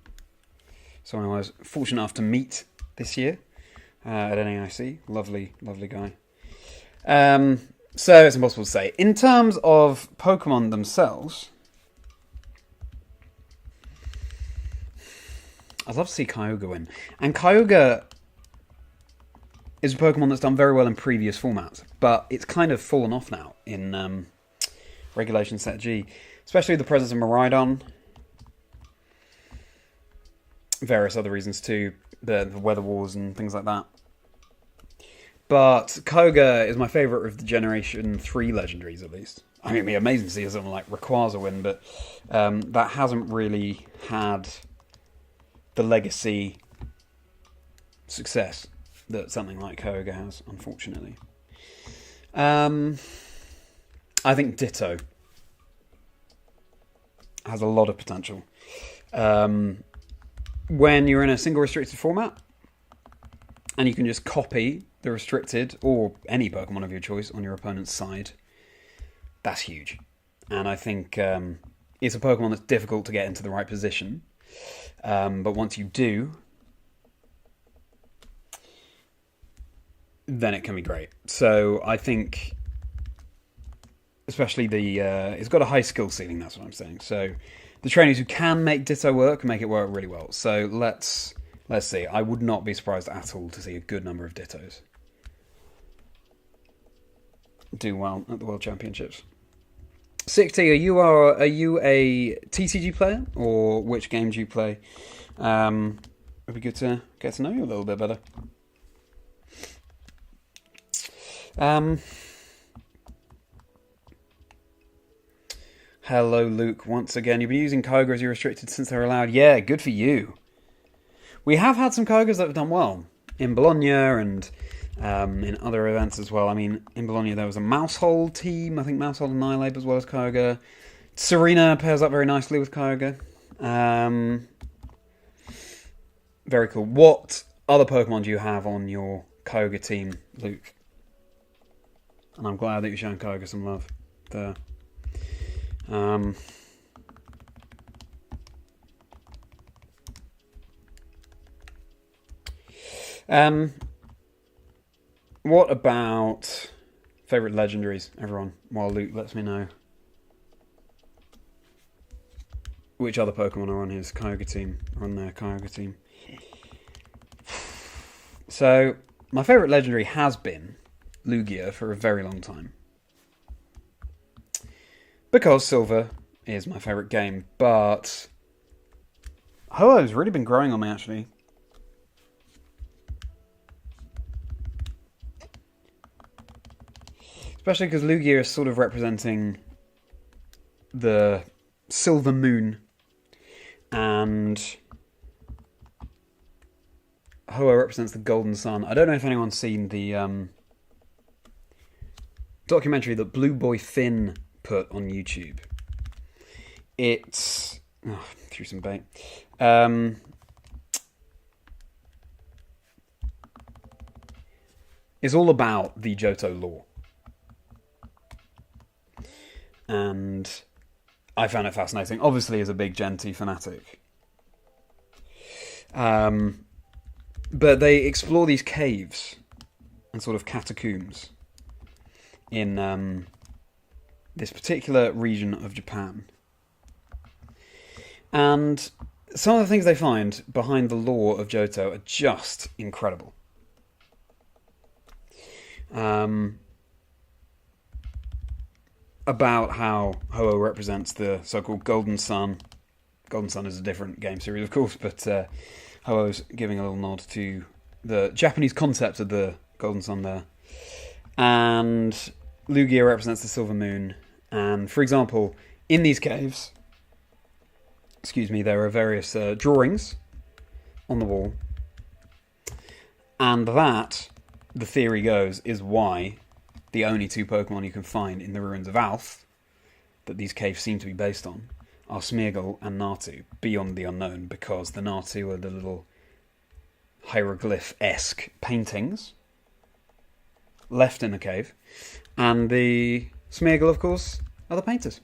Someone I was fortunate enough to meet this year at NAIC. Lovely, lovely guy. So it's impossible to say. In terms of Pokemon themselves, I'd love to see Kyogre win. And Kyogre is a Pokemon that's done very well in previous formats, but it's kind of fallen off now in Regulation Set G. Especially the presence of Miraidon. Various other reasons too. The weather wars and things like that. But Kyogre is my favourite of the Generation 3 legendaries, at least. I mean, it'd be amazing to see something like Rayquaza win, but that hasn't really had the legacy success that something like Kyogre has, unfortunately. I think Ditto has a lot of potential. When you're in a single restricted format, and you can just copy the restricted, or any Pokemon of your choice, on your opponent's side, that's huge. And I think it's a Pokemon that's difficult to get into the right position. But once you do, then it can be great. So I think, especially it's got a high skill ceiling, that's what I'm saying. So the trainers who can make Ditto work, make it work really well. So let's see. I would not be surprised at all to see a good number of Dittos do well at the World Championships. 6T, are you a TCG player, or which game do you play? It'd be good to get to know you a little bit better. Hello, Luke. Once again, you've been using Kyogre as your restricted since they're allowed. Yeah, good for you. We have had some Kyogres that have done well in Bologna and in other events as well. I mean, in Bologna there was a Mousehold team. I think Mousehold and Nihilab as well as Kyogre. Serena pairs up very nicely with Kyogre. Very cool. What other Pokemon do you have on your Kyogre team, Luke? And I'm glad that you're showing Kyogre some love there. What about favourite legendaries, everyone? While Luke lets me know which other Pokemon are on his Kyogre team, or on their Kyogre team. So, my favourite legendary has been Lugia for a very long time. Because Silver is my favourite game, but Ho-Oh's really been growing on me, actually. Especially because Lugia is sort of representing the silver moon, and Ho-Oh represents the golden sun. I don't know if anyone's seen the documentary that Blue Boy Finn put on YouTube. It's... threw some bait. It's all about the Johto lore. And I found it fascinating. Obviously, as a big Gen T fanatic. But they explore these caves and sort of catacombs in this particular region of Japan. And some of the things they find behind the lore of Johto are just incredible. About how Ho-Oh represents the so-called Golden Sun. Golden Sun is a different game series, of course, but Ho-Oh's giving a little nod to the Japanese concept of the Golden Sun there. And Lugia represents the Silver Moon. And, for example, in these caves, there are various drawings on the wall. And that, the theory goes, is why the only two Pokemon you can find in the ruins of Alph, that these caves seem to be based on, are Smeargle and Natu, beyond the unknown, because the Natu are the little hieroglyph-esque paintings left in the cave, and the Smeargle, of course, are the painters.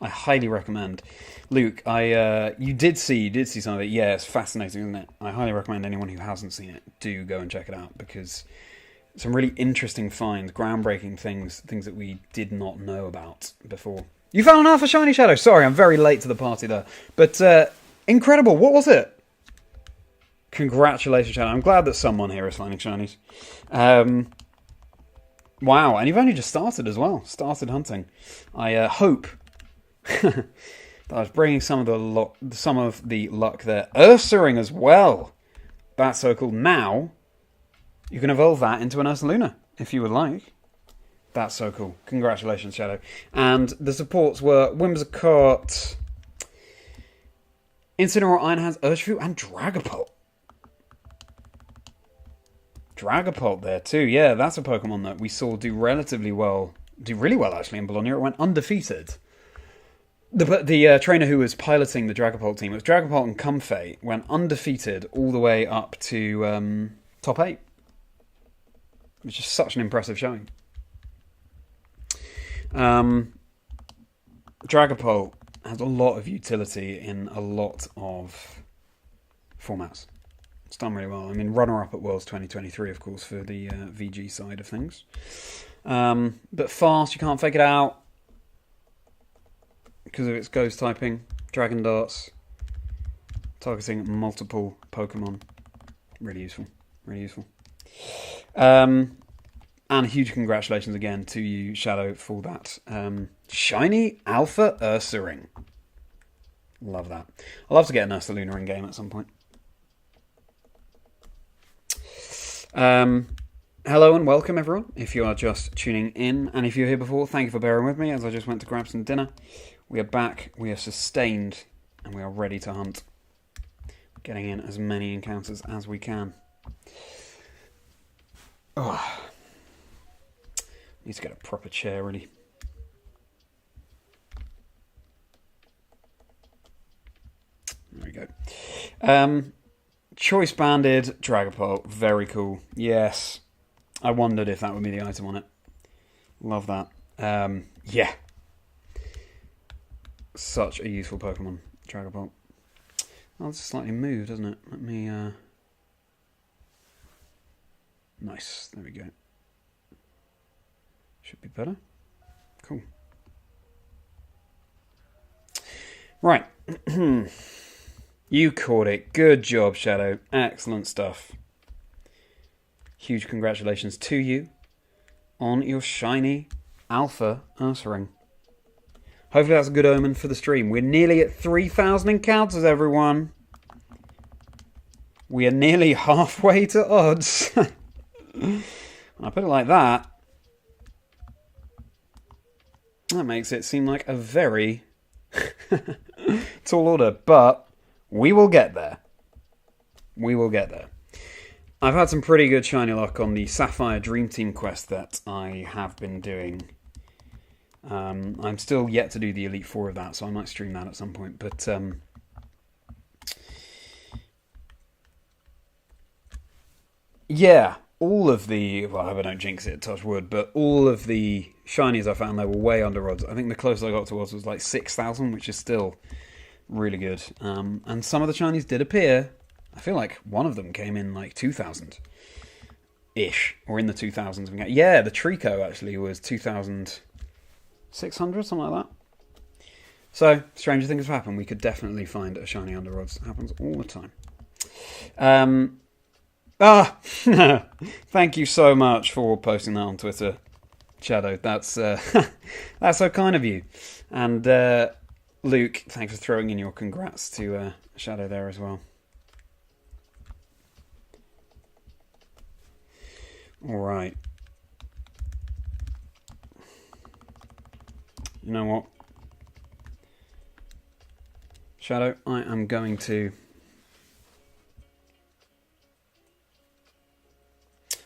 I highly recommend. Luke, you did see some of it. Yeah, it's fascinating, isn't it? I highly recommend anyone who hasn't seen it do go and check it out, because some really interesting finds, groundbreaking things that we did not know about before. You found an Alpha Shiny Shadow. Sorry, I'm very late to the party there. But incredible. What was it? Congratulations, Shadow. I'm glad that someone here is finding shinies. Wow, and you've only just started as well. Started hunting. I hope that I was bringing some of the luck there. Ursaring as well. That's so cool. Now, you can evolve that into an Ursaluna, if you would like. That's so cool. Congratulations, Shadow. And the supports were Whimsicott, Incineroar, Ironhands, Urshifu, and Dragapult. Dragapult there too. Yeah, that's a Pokemon that we saw do really well actually in Bologna. It went undefeated. The trainer who was piloting the Dragapult team, it was Dragapult and Comfey, went undefeated all the way up to top 8. Which is such an impressive showing. Dragapult has a lot of utility in a lot of formats. It's done really well. I mean, runner-up at Worlds 2023, of course, for the VG side of things. But fast, you can't fake it out because of its ghost typing. Dragon Darts, targeting multiple Pokemon. Really useful. Really useful. And huge congratulations again to you, Shadow, for that shiny Alpha Ursaring. Love that. I'd love to get an Ursaluna in game at some point. Hello and welcome, everyone, if you are just tuning in. And if you're here before, thank you for bearing with me as I just went to grab some dinner. We are back, we are sustained, and we are ready to hunt. Getting in as many encounters as we can. Oh. Need to get a proper chair, really. There we go. Choice Banded Dragapult. Very cool. Yes. I wondered if that would be the item on it. Love that. Yeah. Such a useful Pokemon, Dragapult. Oh, it's slightly moved, doesn't it? Let me... Nice. There we go. Should be better. Cool. Right. You caught it. Good job, Shadow. Excellent stuff. Huge congratulations to you on your shiny Alpha Ursaring. Hopefully that's a good omen for the stream. We're nearly at 3,000 encounters, everyone. We are nearly halfway to odds. When I put it like that, that makes it seem like a very tall order, but we will get there. We will get there. I've had some pretty good shiny luck on the Sapphire Dream Team quest that I have been doing. I'm still yet to do the Elite Four of that, so I might stream that at some point. But yeah, all of the, well, I hope I don't jinx it, touch wood, but all of the shinies I found there were way under odds. I think the closest I got to odds was like 6,000, which is still really good. And some of the shinies did appear. I feel like one of them came in like 2,000-ish, or in the 2,000s. Yeah, the Trico actually was 2,600, something like that. So, stranger things have happened. We could definitely find a shiny under odds. It happens all the time. Thank you so much for posting that on Twitter, Shadow. That's that's so kind of you. And Luke, thanks for throwing in your congrats to Shadow there as well. All right. You know what, Shadow? I am going to.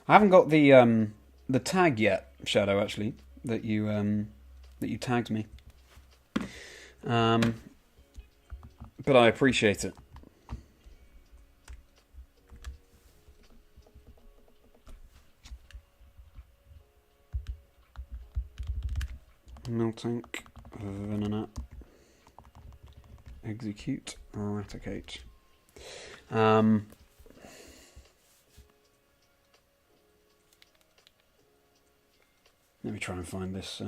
I haven't got the tag yet, Shadow. Actually, that you tagged me. But I appreciate it. Miltank, Venonat, Execute, Eradicate. Let me try and find this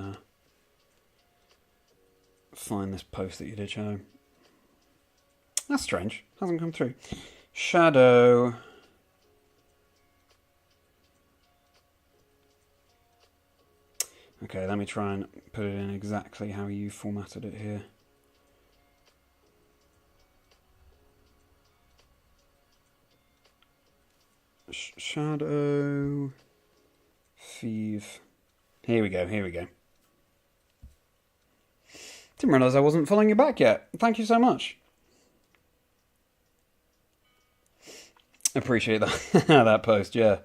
post that you did, Shadow. That's strange. Hasn't come through. Shadow. Okay, let me try and put it in exactly how you formatted it here. Shadow. Thief. Here we go. Didn't realise I wasn't following you back yet. Thank you so much. Appreciate that that post, yeah.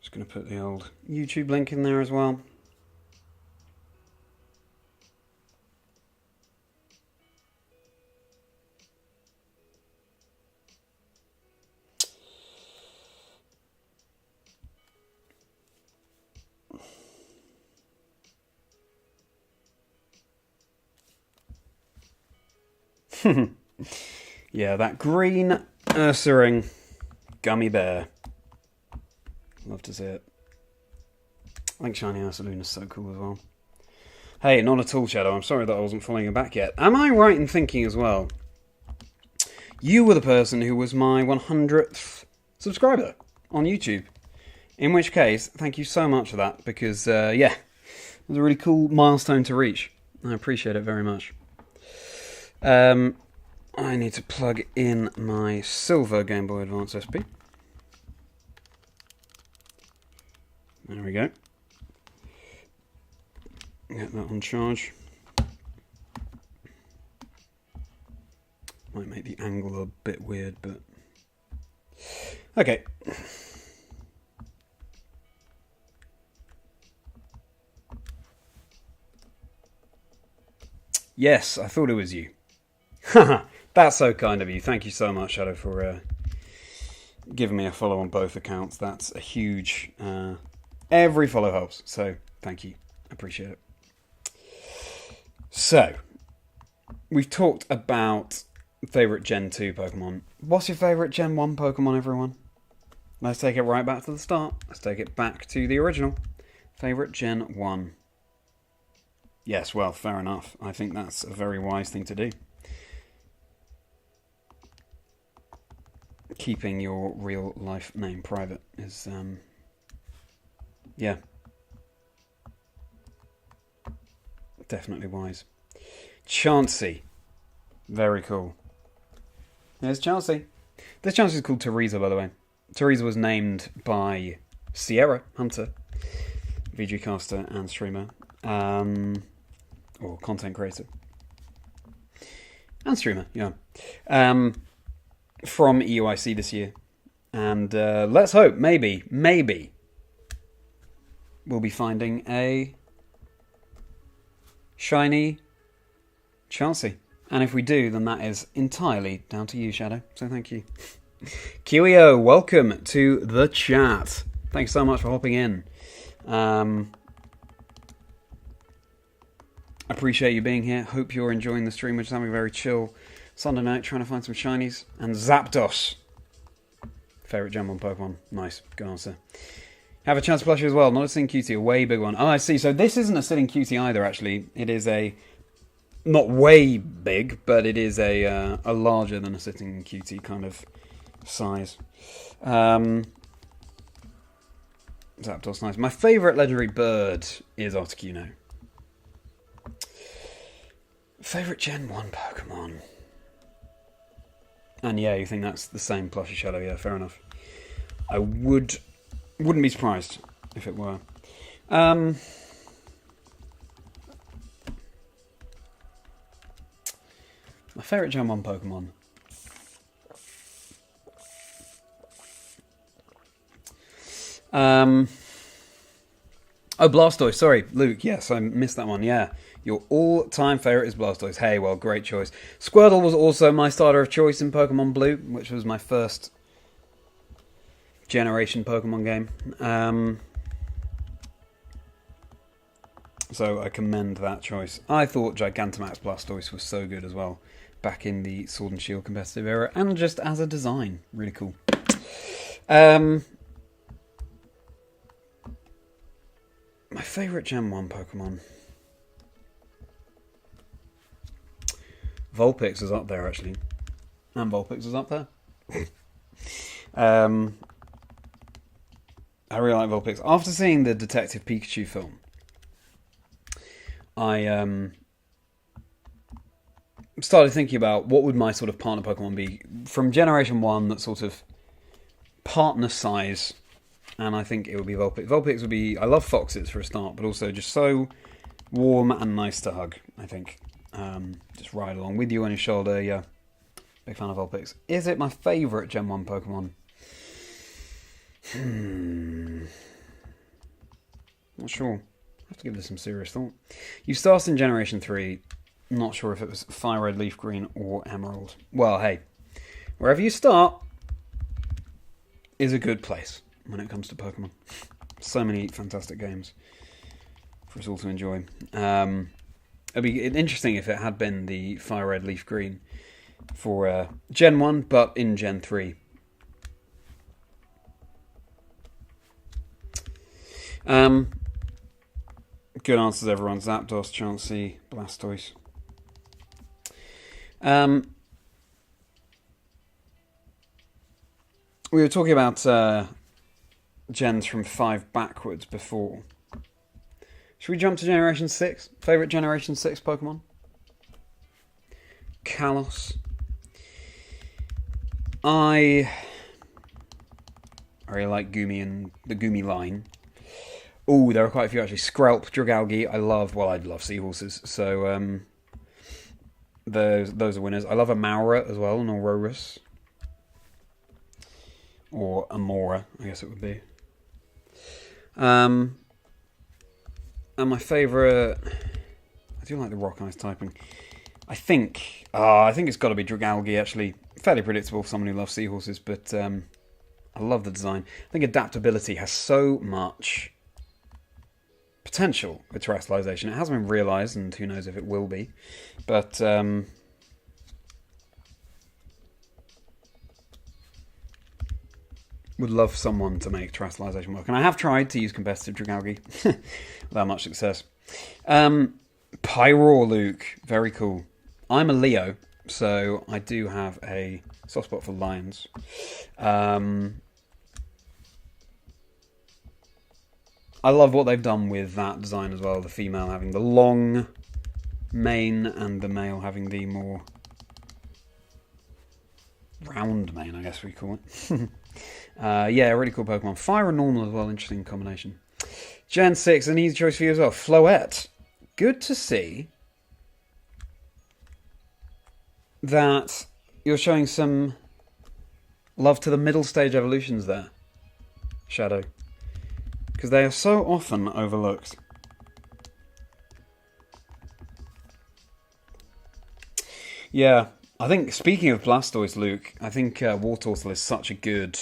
Just going to put the old YouTube link in there as well. Yeah, that green Ursaring gummy bear. Love to see it. I think Shiny Ursaluna is so cool as well. Hey, not at all, Shadow. I'm sorry that I wasn't following you back yet. Am I right in thinking as well, you were the person who was my 100th subscriber on YouTube? In which case, thank you so much for that, because, yeah, it was a really cool milestone to reach. I appreciate it very much. I need to plug in my silver Game Boy Advance SP. There we go. Get that on charge. Might make the angle a bit weird, but... Okay. Yes, I thought it was you. Haha, that's so kind of you. Thank you so much, Shadow, for giving me a follow on both accounts. That's a huge... every follow helps, so thank you. Appreciate it. So, we've talked about favourite Gen 2 Pokemon. What's your favourite Gen 1 Pokemon, everyone? Let's take it right back to the start. Let's take it back to the original. Favourite Gen 1. Yes, well, fair enough. I think that's a very wise thing to do. keeping your real life name private is, yeah, definitely wise. Chansey. Very cool. There's Chansey. This Chansey is called Teresa, by the way. Teresa was named by Sierra Hunter, VG caster and streamer, or content creator. And streamer, yeah. From EUIC this year. And let's hope, maybe, we'll be finding a shiny Chansey. And if we do, then that is entirely down to you, Shadow. So thank you. QEO, welcome to the chat. Thanks so much for hopping in. Appreciate you being here. Hope you're enjoying the stream. We're just having a very chill Sunday night, trying to find some shinies. And Zapdos. Favourite Gen 1 Pokemon. Nice. Good answer. Have a chance plushie as well. Not a sitting cutie, a way big one. Oh, I see. So this isn't a sitting cutie either, actually. It is a... not way big, but it is a larger than a sitting cutie kind of size. Zapdos, nice. My favourite legendary bird is Articuno. Favourite Gen 1 Pokemon? And yeah, you think that's the same plushie Shadow? Yeah, fair enough. I wouldn't be surprised if it were. My favourite Gen 1 Pokemon. Oh, Blastoise. Sorry, Luke. Yes, I missed that one. Yeah. Your all-time favourite is Blastoise. Hey, well, great choice. Squirtle was also my starter of choice in Pokemon Blue, which was my first generation Pokemon game. So I commend that choice. I thought Gigantamax Blastoise was so good as well, back in the Sword and Shield competitive era, and just as a design. Really cool. My favourite Gen 1 Pokemon. Vulpix is up there, actually. And Vulpix is up there. I really like Vulpix. After seeing the Detective Pikachu film, I started thinking about what would my sort of partner Pokemon be from Generation 1 that sort of partner size, and I think it would be Vulpix. Vulpix would be... I love foxes for a start, but also just so warm and nice to hug, I think. Just ride along with you on your shoulder, yeah. Big fan of Vulpix. Is it my favourite Gen 1 Pokemon? Not sure. I have to give this some serious thought. You started in Generation 3. Not sure if it was Fire Red, Leaf Green, or Emerald. Well, hey. Wherever you start is a good place when it comes to Pokemon. So many fantastic games for us all to enjoy. It'd be interesting if it had been the Fire Red, Leaf Green for Gen 1, but in Gen 3. Good answers, everyone. Zapdos, Chansey, Blastoise. We were talking about gens from 5 backwards before. Should we jump to Generation 6? Favourite Generation 6 Pokemon? Kalos. I really like Goomy and the Goomy line. Oh, there are quite a few actually. Skrelp, Dragalge. I love seahorses. So those are winners. I love Amaura as well, and Aurorus. Or Amora, I guess it would be. And my favourite... I do like the rock ice typing. I think it's got to be Dragalge, actually. Fairly predictable for someone who loves seahorses, but I love the design. I think adaptability has so much potential with terrestrialization. It hasn't been realised, and who knows if it will be. But would love someone to make terrestrialization work. And I have tried to use competitive Dragalge without much success. Pyroar Luke, very cool. I'm a Leo, So I do have a soft spot for lions. I love what they've done with that design as well. The female having the long mane and the male having the more round mane, I guess we call it. Yeah, really cool Pokemon. Fire and normal as well, interesting combination. Gen 6, an easy choice for you as well. Floette. Good to see that you're showing some love to the middle stage evolutions there, Shadow. Because they are so often overlooked. Yeah, I think, speaking of Blastoise, Luke, I think Wartortle is such a good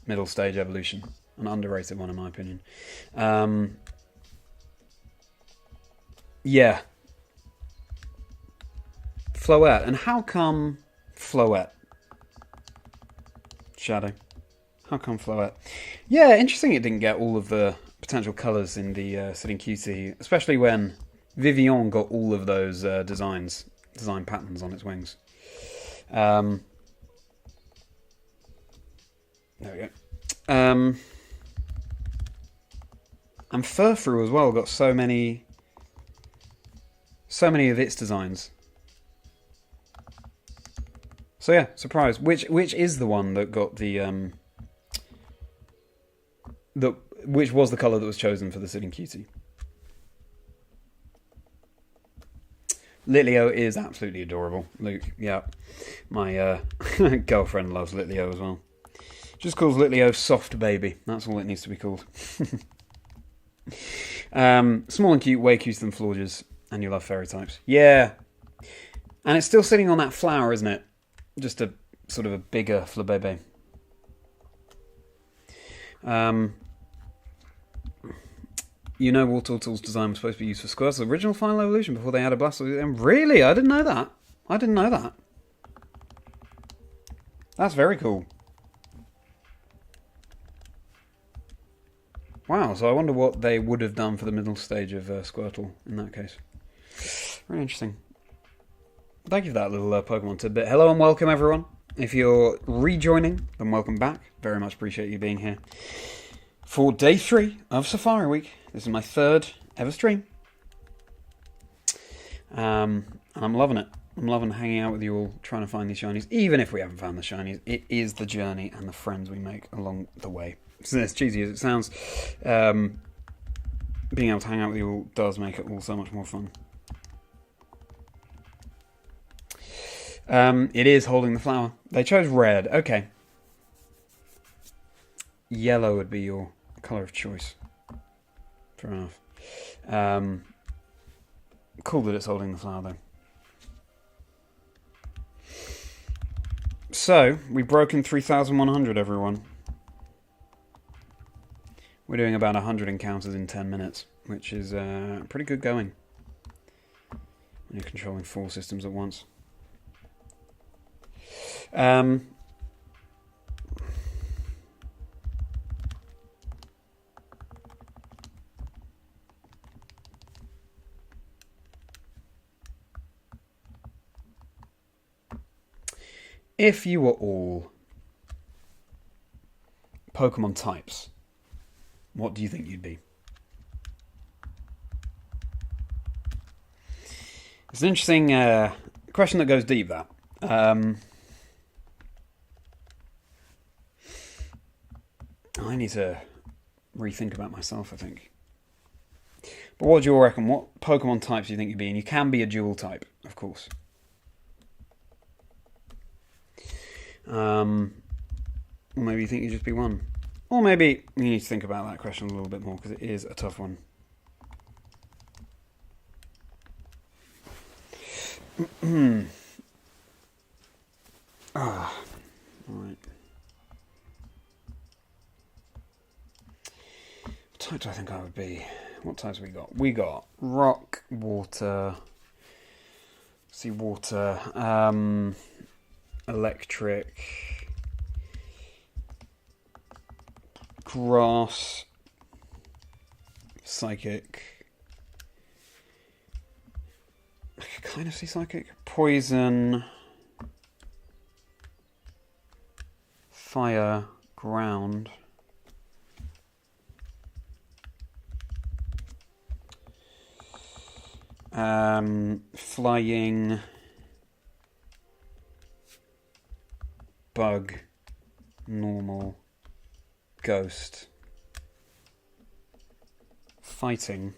middle stage evolution. An underrated one, in my opinion. Yeah. Floette. And how come Floette? Shadow. How come Floette? Yeah, interesting it didn't get all of the potential colours in the Sitting QT, especially when Vivillon got all of those design patterns on its wings. There we go. And Furfrou as well got so many of its designs. So yeah, surprise. Which is the one that got the which was the colour that was chosen for the Sitting Cutie? Litleo is absolutely adorable, Luke. Yeah, my girlfriend loves Litleo as well. Just calls Litleo Soft Baby. That's all it needs to be called. Small and cute, way cuter than Florges, and you love fairy types. Yeah, and it's still sitting on that flower, isn't it? Just a sort of a bigger Flabebe. You know Wartortle's design was supposed to be used for Squirtle's original final evolution before they added Blastoise. Really? I didn't know that. That's very cool. Wow, so I wonder what they would have done for the middle stage of Squirtle in that case. Very interesting. Thank you for that little Pokemon tidbit. Hello and welcome, everyone. If you're rejoining, then welcome back. Very much appreciate you being here. For day 3 of Safari Week. This is my 3rd ever stream. And I'm loving it. I'm loving hanging out with you all, trying to find these shinies. Even if we haven't found the shinies, it is the journey and the friends we make along the way. So as cheesy as it sounds, being able to hang out with you all does make it all so much more fun. It is holding the flower. They chose red. Okay. Yellow would be your colour of choice. Fair enough. Cool that it's holding the flower, though. So, we've broken 3,100, everyone. We're doing about 100 encounters in 10 minutes, which is pretty good going when you're controlling 4 systems at once. If you were all Pokemon types, what do you think you'd be? It's an interesting question that goes deep, that. I need to rethink about myself, I think. But what do you all reckon? What Pokemon types do you think you'd be? And you can be a dual type, of course. Or maybe you think you'd just be one. Or maybe you need to think about that question a little bit more, because it is a tough one. Alright. What type do I think I would be? What types have we got? We got rock, water, sea water, electric, grass, psychic. I could kind of see psychic. Poison. fire, ground. Flying, bug, normal, ghost, fighting,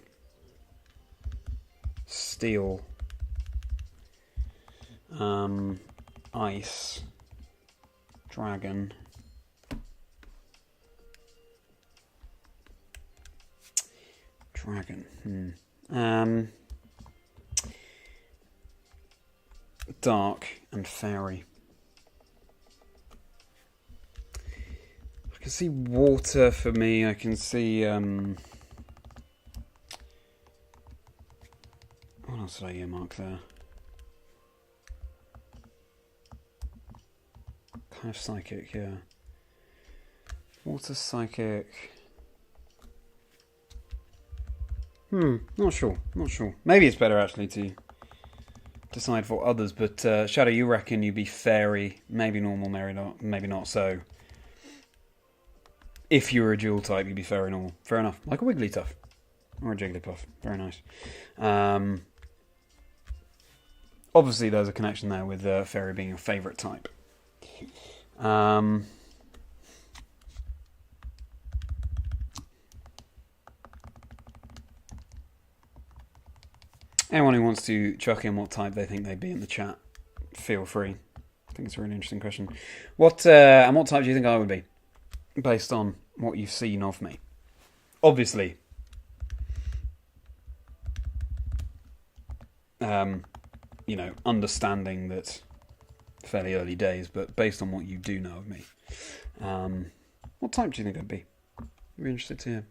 steel, ice, dragon, dark and fairy. I can see water for me. I can see what else did I earmark there? Kind of psychic, yeah. Water, psychic. Not sure. Maybe it's better actually to decide for others, but Shadow, you reckon you'd be fairy, maybe normal, maybe not so. If you were a dual type, you'd be fairy normal. Fair enough. Like a Wigglytuff. Or a Jigglypuff. Very nice. Obviously, there's a connection there with fairy being your favourite type. Anyone who wants to chuck in what type they think they'd be in the chat, feel free. I think it's a really interesting question. What type do you think I would be, based on what you've seen of me? Obviously, understanding that fairly early days, but based on what you do know of me, what type do you think I'd be? I'd be interested to hear.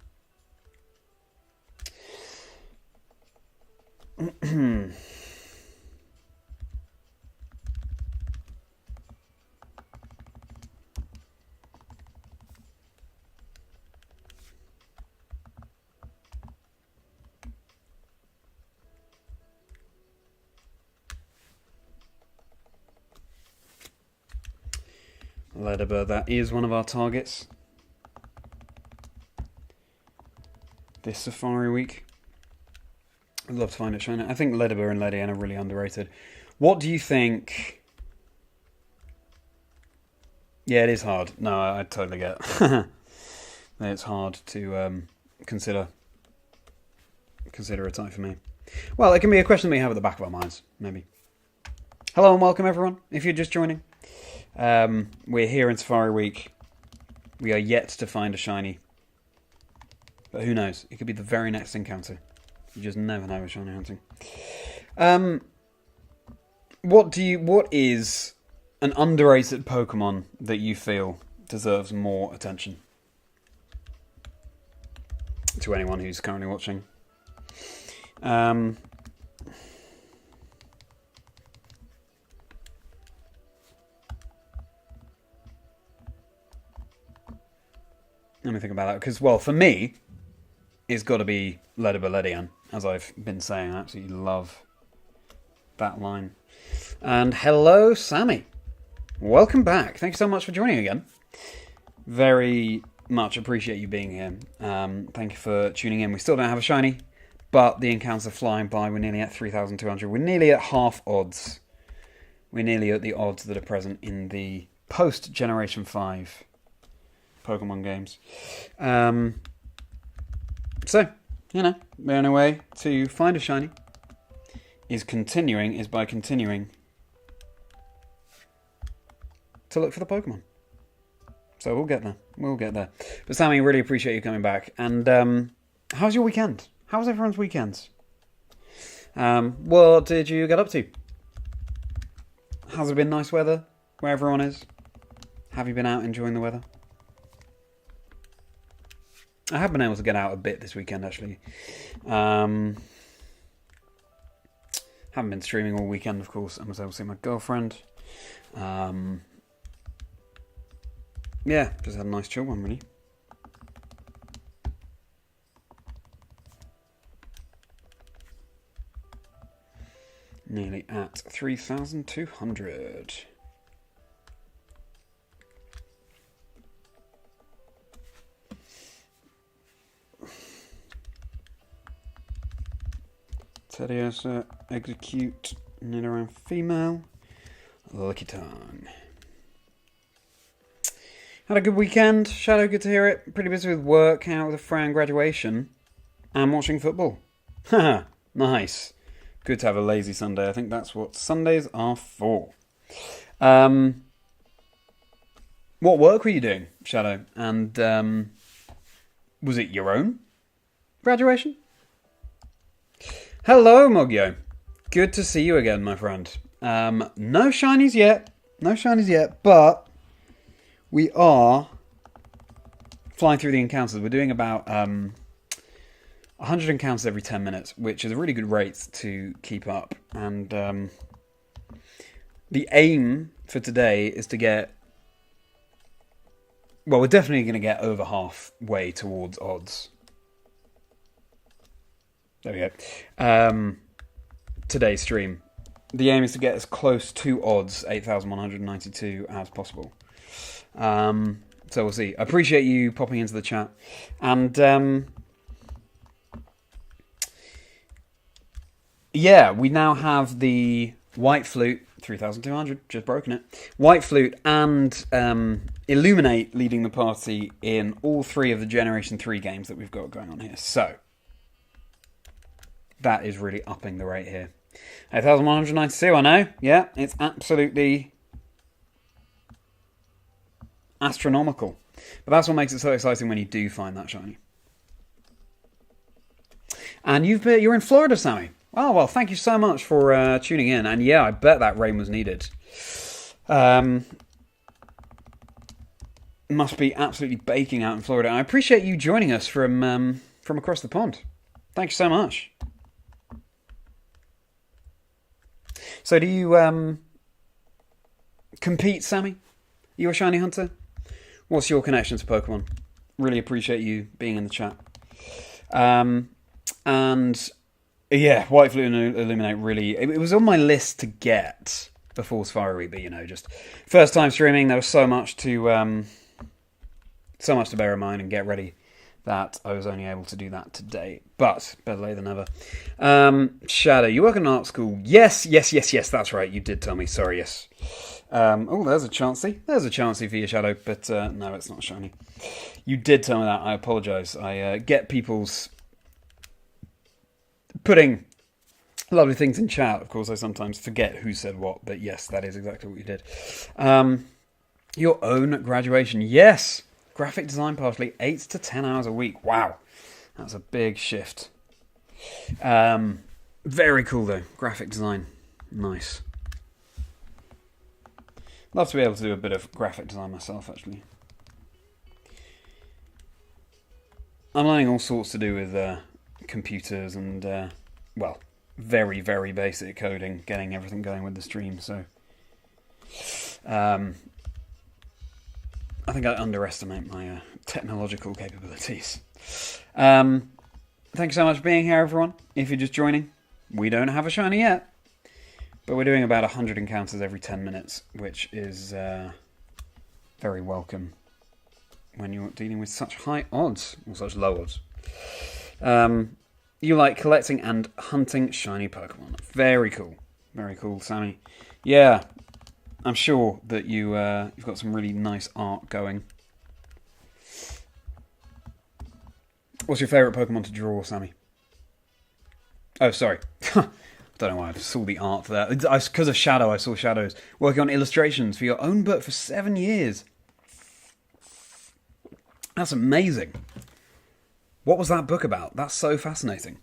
Ledibur, that is one of our targets this Safari Week. I'd love to find it shiny. I think Ledibur and Ledian are really underrated. What do you think? Yeah, it is hard. No, I totally get it. It's hard to consider a type for me. Well, it can be a question we have at the back of our minds, maybe. Hello and welcome, everyone, if you're just joining. We're here in Safari Week. We are yet to find a shiny. But who knows? It could be the very next encounter. You just never know with shiny hunting. What is an underrated Pokemon that you feel deserves more attention? To anyone who's currently watching. Let me think about that, because, well, for me, it's got to be Ledibur Ledian, as I've been saying. I absolutely love that line. And hello, Sammy. Welcome back. Thank you so much for joining again. Very much appreciate you being here. Thank you for tuning in. We still don't have a shiny, but the encounters are flying by. We're nearly at 3,200. We're nearly at half odds. We're nearly at the odds that are present in the post-Generation 5 Pokemon games. So, the only way to find a shiny is by continuing to look for the Pokemon. So we'll get there. But Sammy, really appreciate you coming back. And how's your weekend? How's everyone's weekends? What did you get up to? Has it been nice weather where everyone is? Have you been out enjoying the weather? I have been able to get out a bit this weekend, actually. Haven't been streaming all weekend, of course. I was able to see my girlfriend. Yeah, just had a nice chill one, really. Nearly at 3,200. Tediosa, execute, knit around female, lucky tongue. Had a good weekend, Shadow, good to hear it. Pretty busy with work, out with a friend, graduation, and watching football. Haha, nice. Good to have a lazy Sunday. I think that's what Sundays are for. What work were you doing, Shadow? And was it your own graduation? Hello, Mogyo. Good to see you again, my friend. No shinies yet. No shinies yet, but we are flying through the encounters. We're doing about 100 encounters every 10 minutes, which is a really good rate to keep up. And the aim for today is to get... Well, we're definitely going to get over halfway towards odds. There we go. Today's stream. The aim is to get as close to odds, 8,192, as possible. So we'll see. I appreciate you popping into the chat. And yeah, we now have the White Flute, 3,200, just broken it. White Flute and Illuminate leading the party in all three of the Generation 3 games that we've got going on here. So, that is really upping the rate here. 8,192, I know. Yeah, it's absolutely astronomical. But that's what makes it so exciting when you do find that shiny. And you're in Florida, Sammy. Oh, well, thank you so much for tuning in. And yeah, I bet that rain was needed. Must be absolutely baking out in Florida. I appreciate you joining us from across the pond. Thank you so much. So do you compete, Sammy? Are you a shiny hunter? What's your connection to Pokemon? Really appreciate you being in the chat. And yeah, White Flute and Illuminate really... It was on my list to get before Safari, but you know, just first time streaming, there was so much to bear in mind and get ready that I was only able to do that today. But better late than never. Shadow, you work in an art school? Yes, that's right. You did tell me. Sorry, yes. Oh, there's a Chansey. There's a Chansey for you, Shadow, but no, it's not shiny. You did tell me that. I apologise. I get people's putting lovely things in chat. Of course, I sometimes forget who said what, but yes, that is exactly what you did. Your own graduation? Yes. Graphic design partially, 8 to 10 hours a week. Wow. That's a big shift. Very cool, though. Graphic design. Nice. Love to be able to do a bit of graphic design myself, actually. I'm learning all sorts to do with computers and, well, very, very basic coding, getting everything going with the stream, so... I think I underestimate my technological capabilities. Thank you so much for being here, everyone. If you're just joining, we don't have a shiny yet. But we're doing about 100 encounters every 10 minutes, which is very welcome when you're dealing with such high odds, or such low odds. You like collecting and hunting shiny Pokemon. Very cool. Very cool, Sammy. Yeah. I'm sure that you've got some really nice art going. What's your favourite Pokemon to draw, Sammy? Oh, sorry. Don't know why I saw the art for that. Because of Shadow, I saw Shadows working on illustrations for your own book for 7 years. That's amazing. What was that book about? That's so fascinating.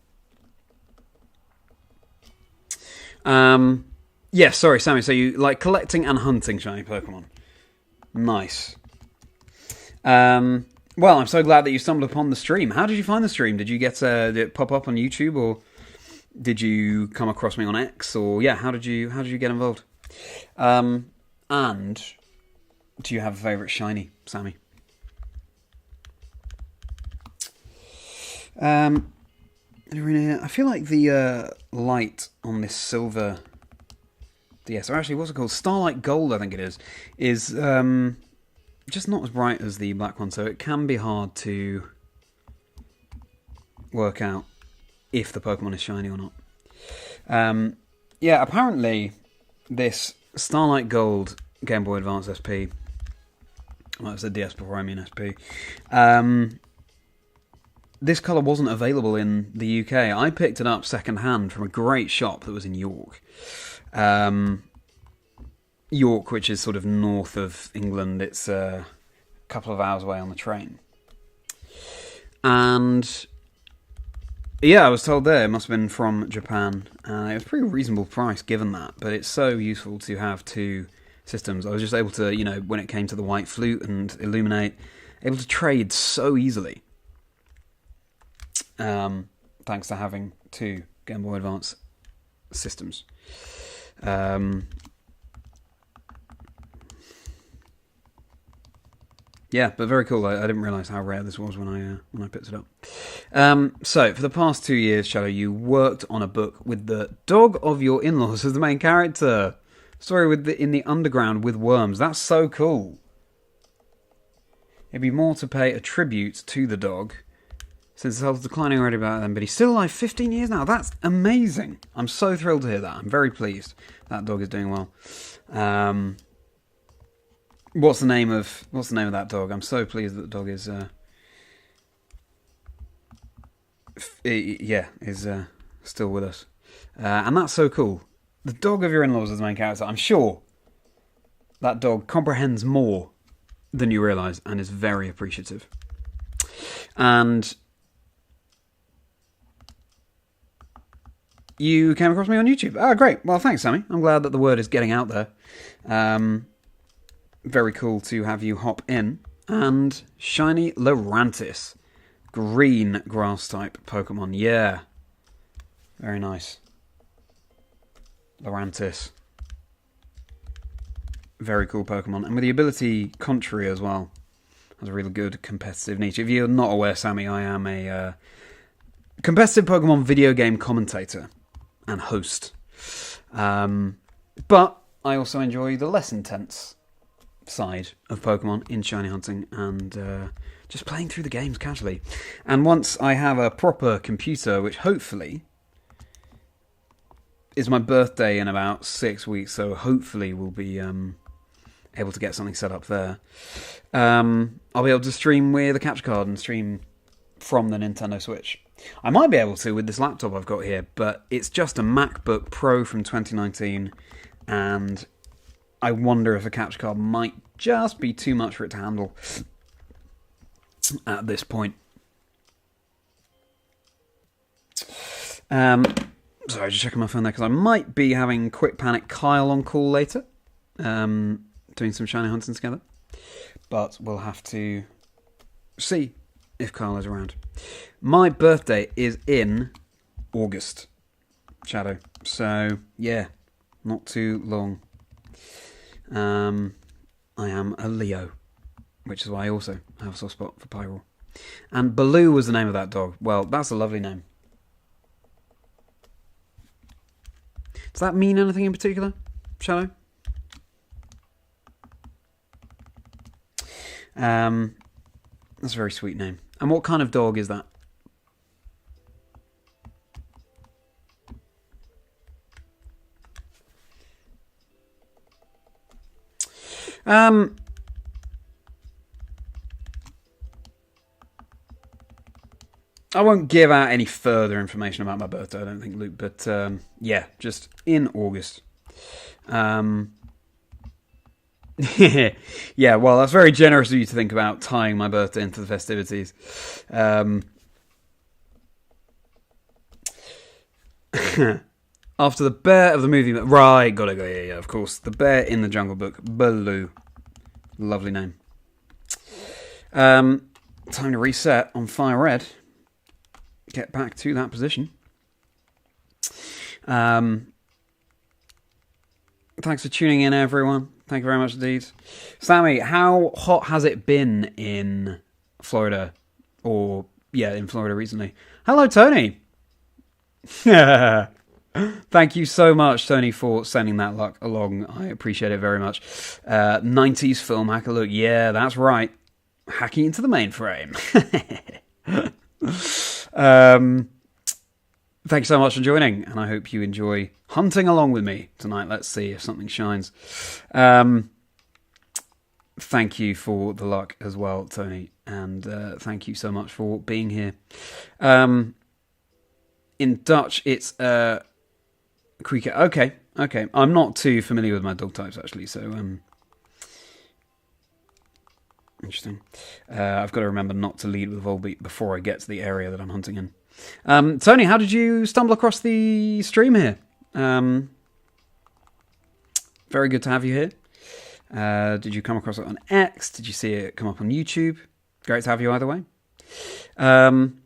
Yeah, sorry, Sammy. So you like collecting and hunting shiny Pokemon. Nice. Well, I'm so glad that you stumbled upon the stream. How did you find the stream? Did you get did it pop up on YouTube, or did you come across me on X? Or yeah, how did you get involved? And do you have a favourite shiny, Sammy? I feel like the light on this silver DS, or actually, what's it called? Starlight Gold, I think it is just not as bright as the black one, so it can be hard to work out if the Pokemon is shiny or not. Yeah, apparently this Starlight Gold Game Boy Advance SP, well, I said DS before, I mean SP, this colour wasn't available in the UK. I picked it up second hand from a great shop that was in York. York, which is sort of north of England, it's a couple of hours away on the train. And yeah, I was told there it must have been from Japan. It was a pretty reasonable price given that, but it's so useful to have two systems. I was just able to, when it came to the white flute and illuminate, able to trade so easily. Thanks to having two Game Boy Advance systems. Yeah, but very cool. I didn't realise how rare this was when I picked it up. So, for the past 2 years, Shadow, you worked on a book with the dog of your in-laws as the main character. Story in the underground with worms. That's so cool. It'd be more to pay a tribute to the dog, since his health is declining already about then, but he's still alive 15 years now. That's amazing. I'm so thrilled to hear that. I'm very pleased that dog is doing well. What's the name of that dog? I'm so pleased that the dog is still with us. And that's so cool. The dog of your in-laws is the main character. I'm sure that dog comprehends more than you realise and is very appreciative. And you came across me on YouTube. Ah, great. Well, thanks, Sammy. I'm glad that the word is getting out there. Very cool to have you hop in. And Shiny Lurantis. Green grass-type Pokemon. Yeah. Very nice. Lurantis. Very cool Pokemon. And with the ability Contrary as well. Has a really good competitive niche. If you're not aware, Sammy, I am a competitive Pokemon video game commentator and host. But I also enjoy the less intense side of Pokemon in shiny hunting and just playing through the games casually. And once I have a proper computer, which hopefully is my birthday in about 6 weeks, so hopefully we'll be able to get something set up there. I'll be able to stream with a capture card and stream from the Nintendo Switch. I might be able to with this laptop I've got here, but it's just a MacBook Pro from 2019, and I wonder if a capture card might just be too much for it to handle at this point. Sorry, just checking my phone there, because I might be having Quick Panic Kyle on call later, doing some shiny hunting together. But we'll have to see if Kyle is around. My birthday is in August, Shadow. So, yeah, not too long. I am a Leo, which is why I also have a soft spot for Pyro. And Baloo was the name of that dog. Well, that's a lovely name. Does that mean anything in particular, Shadow? That's a very sweet name. And what kind of dog is that? I won't give out any further information about my birthday, I don't think, Luke, but yeah, just in August. Yeah, well, that's very generous of you to think about tying my birthday into the festivities. After the bear of the movie... Right, gotta go, yeah, of course. The bear in the Jungle Book, Baloo. Lovely name. Time to reset on Fire Red. Get back to that position. Thanks for tuning in, everyone. Thank you very much indeed. Sammy, how hot has it been in Florida? Or, yeah, in Florida recently. Hello, Tony. Thank you so much, Tony, for sending that luck along. I appreciate it very much. 90s film hacker look. Yeah, that's right. Hacking into the mainframe. thanks so much for joining, and I hope you enjoy hunting along with me tonight. Let's see if something shines. Thank you for the luck as well, Tony, and thank you so much for being here. In Dutch, it's Creaker. Okay. I'm not too familiar with my dog types, actually, so interesting. I've got to remember not to lead with Volbeat before I get to the area that I'm hunting in. Tony, how did you stumble across the stream here? Very good to have you here. Did you come across it on X? Did you see it come up on YouTube? Great to have you either way. And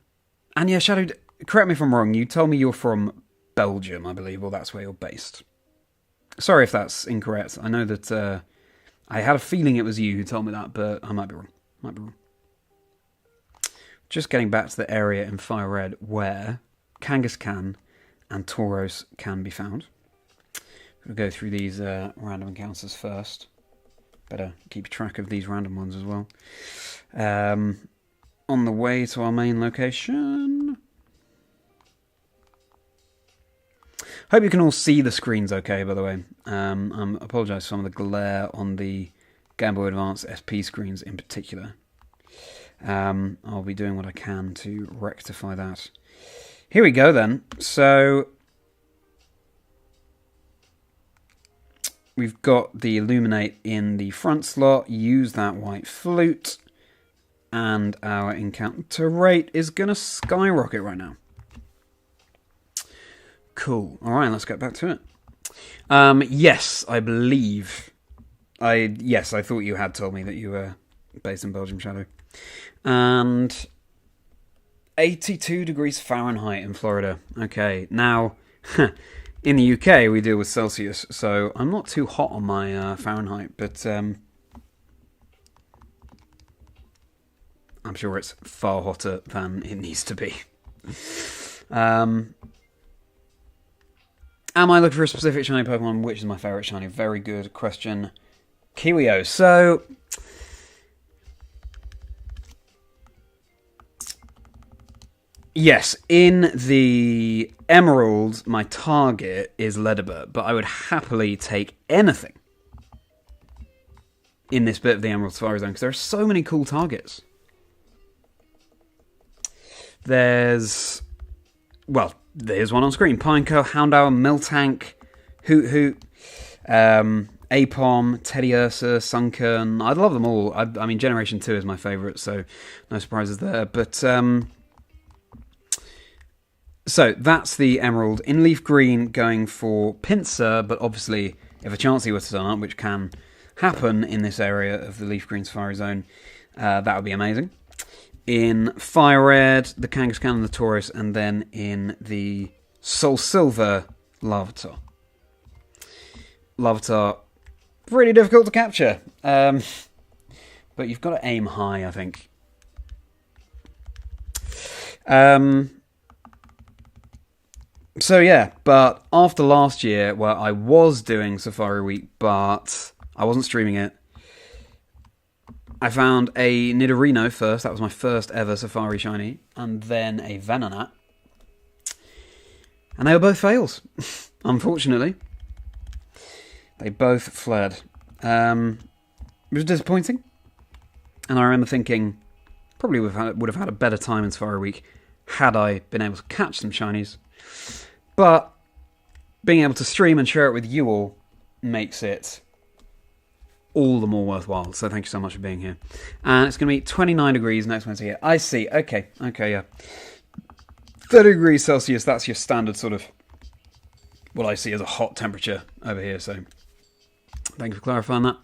yeah, Shadow, correct me if I'm wrong, you told me you're from Belgium, I believe, or that's where you're based. Sorry if that's incorrect. I know that I had a feeling it was you who told me that, but I might be wrong. Just getting back to the area in Fire Red where Kangaskhan and Tauros can be found. We'll go through these random encounters first. Better keep track of these random ones as well. On the way to our main location. Hope you can all see the screens okay, by the way. I apologise for some of the glare on the Game Boy Advance SP screens in particular. I'll be doing what I can to rectify that. Here we go then. So we've got the Illuminate in the front slot. Use that white flute. And our encounter rate is going to skyrocket right now. Cool. Alright, let's get back to it. Yes, I believe. Yes, I thought you had told me that you were based in Belgium, Shadow. And 82 degrees Fahrenheit in Florida. Okay, now, in the UK we deal with Celsius, so I'm not too hot on my Fahrenheit, but I'm sure it's far hotter than it needs to be. Am I looking for a specific shiny Pokemon? Which is my favourite shiny? Very good question, Kiwio. So, yes, in the Emerald, my target is Ledibert, but I would happily take anything in this bit of the Emerald Safari Zone, because there are so many cool targets. There's one on screen. Pineco, Houndour, Miltank, Hoot Hoot, Apom, Teddiursa, Sunkern. I love them all. I mean, Generation 2 is my favourite, so no surprises there. But, so that's the Emerald. In Leaf Green, going for Pinsir, but obviously, if a Chansey were to turn up, which can happen in this area of the Leaf Green Safari Zone, that would be amazing. In Fire Red, the Kangaskhan and the Tauros, and then in the Soul Silver, Larvitar. Larvitar, really difficult to capture. But you've got to aim high, I think. So yeah, but after last year, where I was doing Safari Week, but I wasn't streaming it, I found a Nidorino first. That was my first ever Safari Shiny. And then a Venonat. And they were both fails, unfortunately. They both fled. It was disappointing. And I remember thinking, probably would have had a better time in Safari Week had I been able to catch some shinies. But being able to stream and share it with you all makes it all the more worthwhile. So thank you so much for being here. And it's going to be 29 degrees next Wednesday here. I see. Okay, yeah. 30 degrees Celsius, that's your standard sort of what I see as a hot temperature over here. So thank you for clarifying that.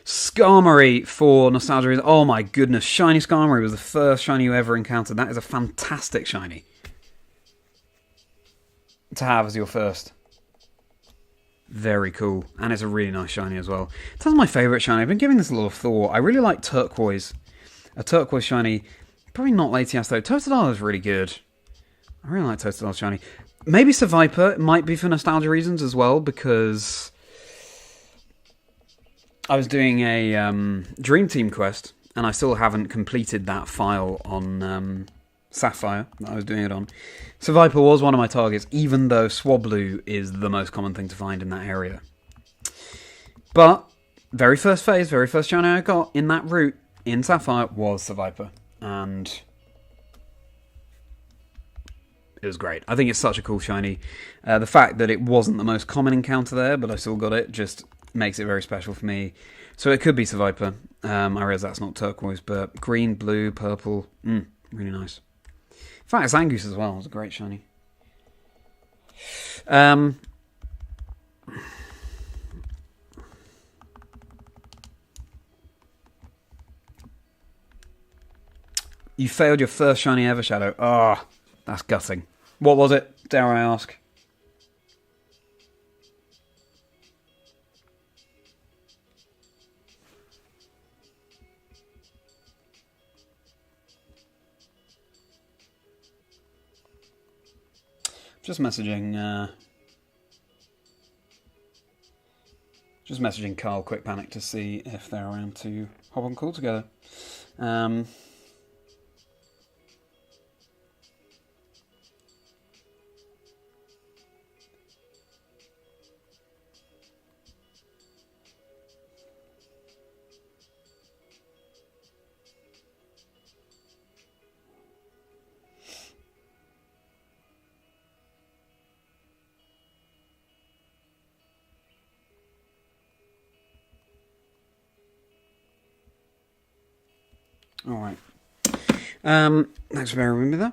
Skarmory for Nostalgia. Oh my goodness, shiny Skarmory was the first shiny you ever encountered. That is a fantastic shiny to have as your first. Very cool. And it's a really nice shiny as well. That's my favourite shiny. I've been giving this a lot of thought. I really like Turquoise. A Turquoise shiny. Probably not Latias though. Totodile is really good. I really like Totodile shiny. Maybe Seviper. It might be for nostalgia reasons as well, because I was doing a Dream Team quest and I still haven't completed that file on Sapphire, that I was doing it on. Seviper was one of my targets, even though Swablu is the most common thing to find in that area. But, very first phase, very first shiny I got in that route in Sapphire was Seviper. And it was great. I think it's such a cool shiny. The fact that it wasn't the most common encounter there, but I still got it, just makes it very special for me. So it could be Seviper. I realise that's not turquoise, but green, blue, purple, really nice. In fact, Zangoose as well was a great shiny. You failed your first shiny ever, Shadow. Ah, oh, that's gutting. What was it, dare I ask? Just messaging Carl Quick Panic to see if they're around to hop on call together. Alright. Thanks for bearing with me there.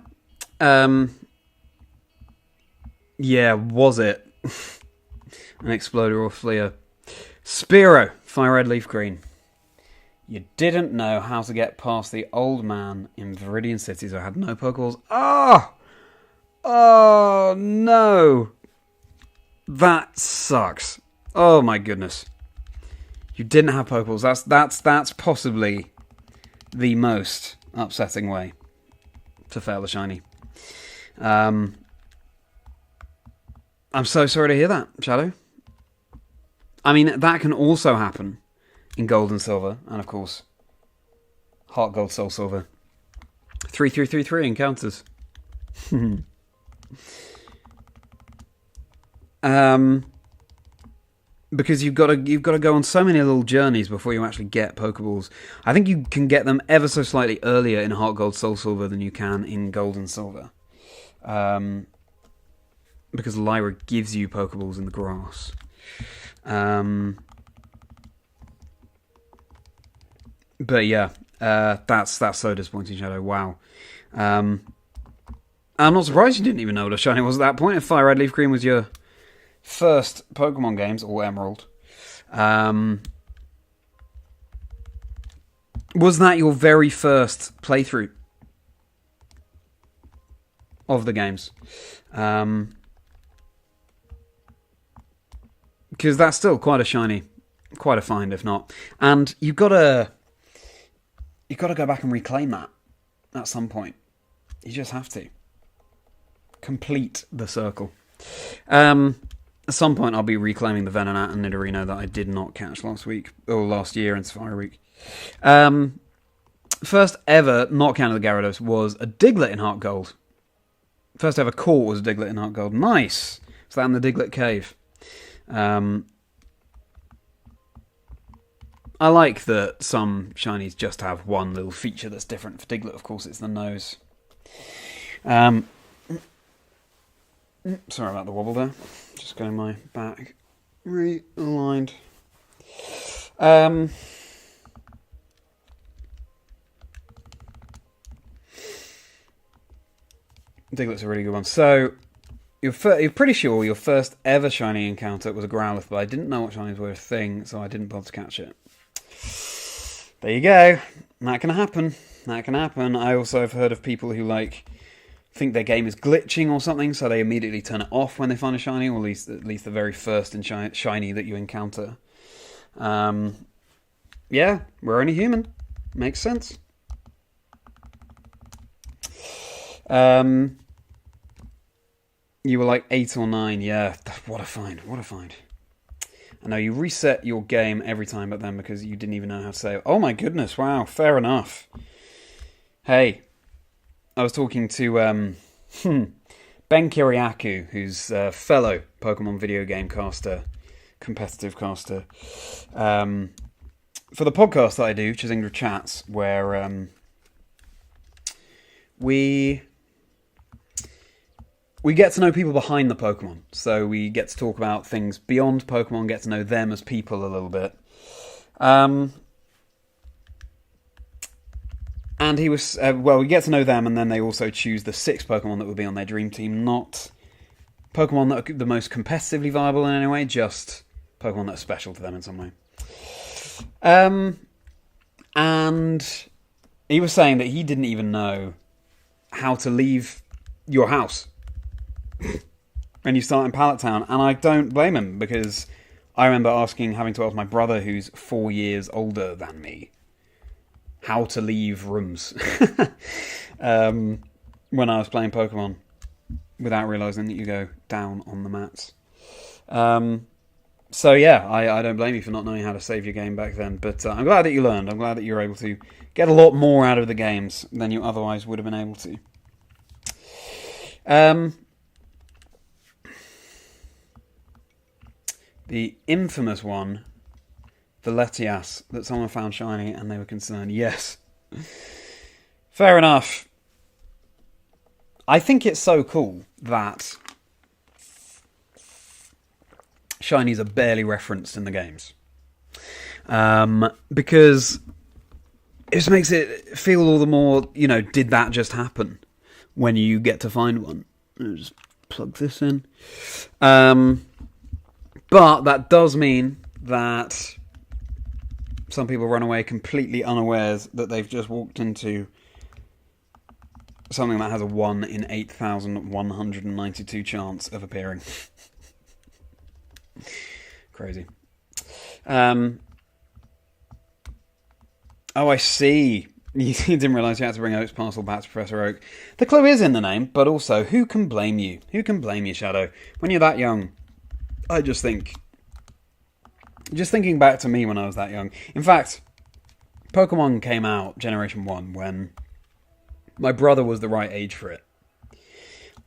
Yeah, was it? An Exploder or Fleer? Spearow, Fire Red Leaf Green. You didn't know how to get past the old man in Viridian City, so I had no Pokeballs. Oh! Oh, no! That sucks. Oh, my goodness. You didn't have Pokeballs. That's possibly the most upsetting way to fail a shiny. I'm so sorry to hear that, Shadow. I mean, that can also happen in Gold and Silver, and of course, Heart Gold, Soul Silver. 3-3-3-3 encounters. Because you've got to go on so many little journeys before you actually get Pokeballs. I think you can get them ever so slightly earlier in Heart Gold, Soul Silver than you can in Gold and Silver. Because Lyra gives you Pokeballs in the grass. But yeah, that's so disappointing, Shadow. Wow. I'm not surprised you didn't even know what a shiny was at that point. If Fire Red Leaf Green was your first Pokemon games, or Emerald. Was that your very first playthrough of the games? Because that's still quite a shiny, quite a find, if not. And you've got to go back and reclaim that at some point. You just have to complete the circle. At some point, I'll be reclaiming the Venonat and Nidorino that I did not catch last week, or last year in Safari Week. First ever not counting the Gyarados was a Diglett in Heart Gold. First ever caught was a Diglett in Heart Gold. Nice! Was that in the Diglett Cave? I like that some shinies just have one little feature that's different. For Diglett, of course, it's the nose. Sorry about the wobble there. Just getting my back realigned. Diglett's a really good one. So, you're pretty sure your first ever shiny encounter was a Growlithe, but I didn't know what shinies were a thing, so I didn't bother to catch it. There you go. That can happen. That can happen. I also have heard of people who think their game is glitching or something, so they immediately turn it off when they find a shiny, or at least the very first shiny that you encounter. Yeah, we're only human. Makes sense. You were like 8 or 9, yeah. What a find, what a find. I know you reset your game every time but then because you didn't even know how to say it. Oh my goodness, wow, fair enough. Hey, I was talking to Ben Kiriakou, who's a fellow Pokemon video game caster, competitive caster, for the podcast that I do, Chazingdra Chats, where we get to know people behind the Pokemon. So we get to talk about things beyond Pokemon, get to know them as people a little bit. And he was, we get to know them, and then they also choose the 6 Pokemon that will be on their dream team, not Pokemon that are the most competitively viable in any way, just Pokemon that are special to them in some way. And he was saying that he didn't even know how to leave your house when you start in Pallet Town, and I don't blame him, because I remember having to ask my brother, who's 4 years older than me, how to leave rooms when I was playing Pokemon without realising that you go down on the mats. So yeah, I don't blame you for not knowing how to save your game back then, but I'm glad that you learned. I'm glad that you were able to get a lot more out of the games than you otherwise would have been able to. The infamous one, the Letias, that someone found shiny and they were concerned. Yes. Fair enough. I think it's so cool that shinies are barely referenced in the games. Because it just makes it feel all the more, did that just happen when you get to find one? I'll just plug this in. But that does mean that some people run away completely unawares that they've just walked into something that has a 1 in 8,192 chance of appearing. Crazy. Oh, I see. You didn't realise you had to bring Oak's parcel back to Professor Oak. The clue is in the name, but also, who can blame you? Who can blame you, Shadow? When you're that young, I just think... Just thinking back to me when I was that young. In fact, Pokemon came out Generation 1 when my brother was the right age for it.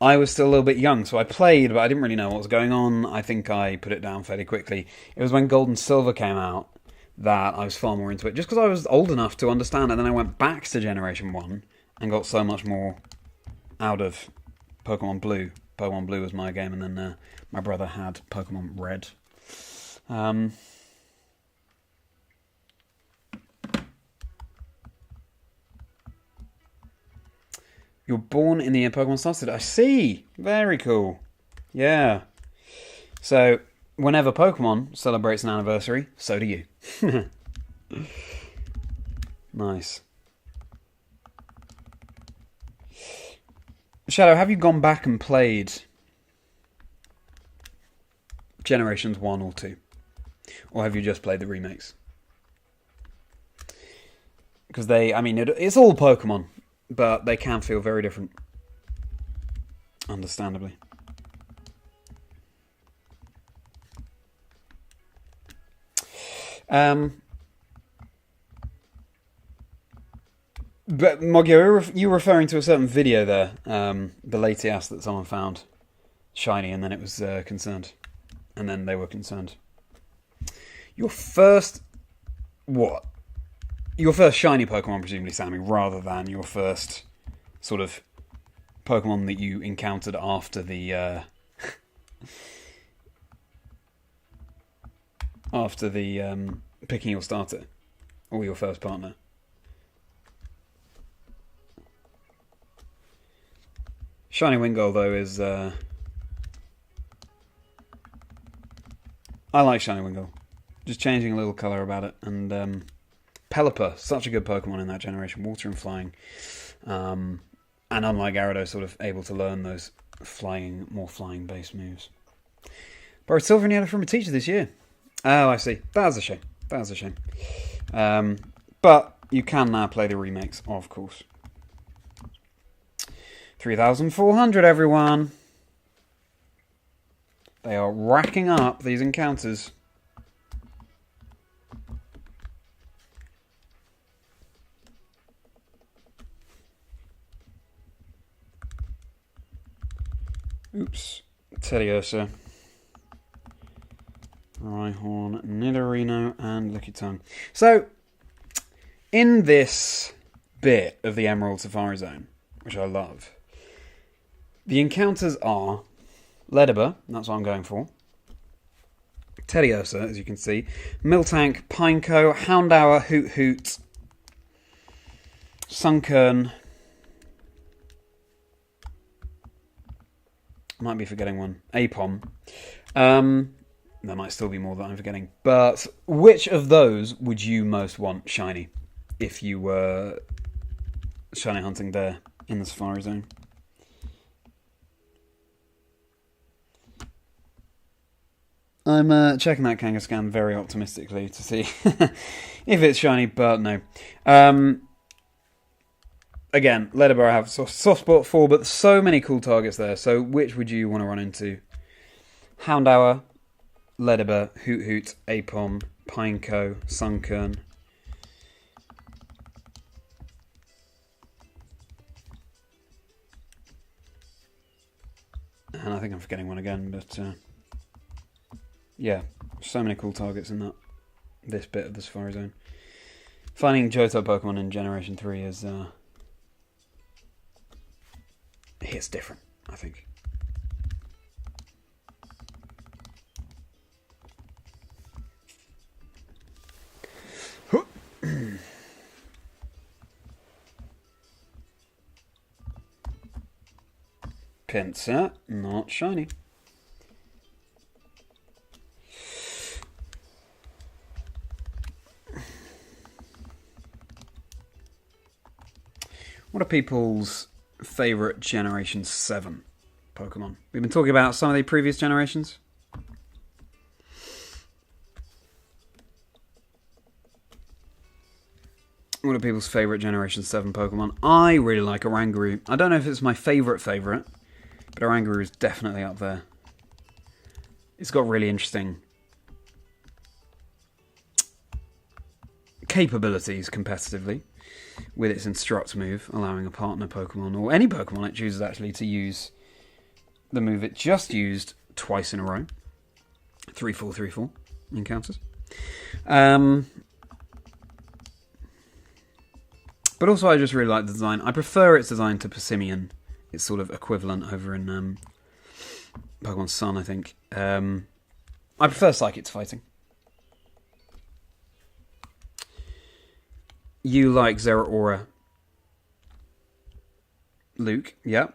I was still a little bit young, so I played, but I didn't really know what was going on. I think I put it down fairly quickly. It was when Gold and Silver came out that I was far more into it, just because I was old enough to understand, and then I went back to Generation 1 and got so much more out of Pokemon Blue. Pokemon Blue was my game, and then my brother had Pokemon Red. You're born in the year Pokemon started. I see. Very cool. Yeah. So, whenever Pokemon celebrates an anniversary, so do you. Nice. Shadow, have you gone back and played Generations 1 or 2? Or have you just played the remakes? Because it's all Pokemon, but they can feel very different. Understandably. But Mogio, you were referring to a certain video there, the Latias that someone found shiny, and then it was concerned, and then they were concerned. Your first shiny Pokemon, presumably, Sammy, rather than your first sort of Pokemon that you encountered after the picking your starter or your first partner. Shiny Wingull, though, is... I like Shiny Wingull. Just changing a little colour about it. And Pelipper, such a good Pokemon in that generation. Water and flying. And unlike Gyarados, sort of able to learn those more flying-based moves. Borrowed Silver and Yellow from a teacher this year. Oh, I see. That's a shame. But you can now play the remakes, of course. 3,400, everyone. They are racking up these encounters. Oops. Teddiursa. Rhyhorn, Nidorino, and Lickitung. So, in this bit of the Emerald Safari Zone, which I love, the encounters are Ledibur, that's what I'm going for, Teddiursa, as you can see, Miltank, Pineco, Houndour, Hoot Hoot, Sunkern. Might be forgetting one. Apom. There might still be more that I'm forgetting. But which of those would you most want shiny if you were shiny hunting there in the Safari Zone? I'm checking that Kangaskhan very optimistically to see if it's shiny, but no. Again, Ledibur I have soft spot for, but so many cool targets there. So which would you want to run into? Houndour, Ledibur, Hoot Hoot, Apom, Pineco, Sunkern. And I think I'm forgetting one again, but yeah, so many cool targets in this bit of the Safari Zone. Finding Johto Pokemon in Generation 3 is hits different, I think. Pinsir, not shiny. What are people's favourite Generation 7 Pokemon? We've been talking about some of the previous generations. What are people's favourite Generation 7 Pokemon? I really like Oranguru. I don't know if it's my favourite, but Oranguru is definitely up there. It's got really interesting capabilities competitively with its Instruct move, allowing a partner Pokemon, or any Pokemon it chooses actually, to use the move it just used twice in a row. 3-4, 3-4 encounters. But also I just really like the design. I prefer its design to Persimmon, its sort of equivalent over in Pokemon Sun, I think. I prefer Psychic to fighting. You like Zeraora. Luke, yeah.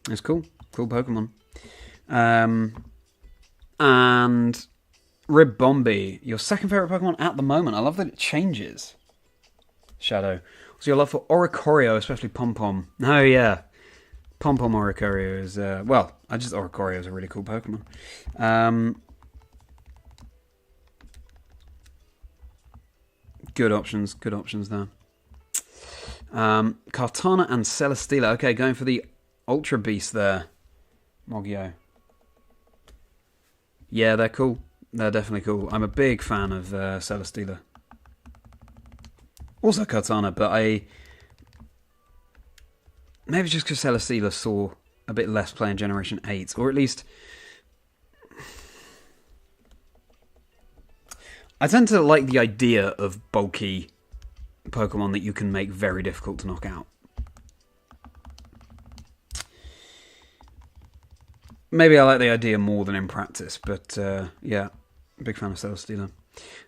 It's cool. Cool Pokemon. And Ribombee, your second favourite Pokemon at the moment. I love that it changes. Shadow. So your love for Oricorio, especially Pom-Pom. Oh, yeah. Pom-Pom Oricorio is, Oricorio is a really cool Pokemon. Good options there. Kartana and Celesteela. Okay, going for the Ultra Beast there. Mogio. Yeah, they're cool. They're definitely cool. I'm a big fan of Celesteela. Also Kartana, but maybe just because Celesteela saw a bit less play in Generation 8, or at least I tend to like the idea of bulky Pokemon that you can make very difficult to knock out. Maybe I like the idea more than in practice, but yeah, big fan of Celesteela.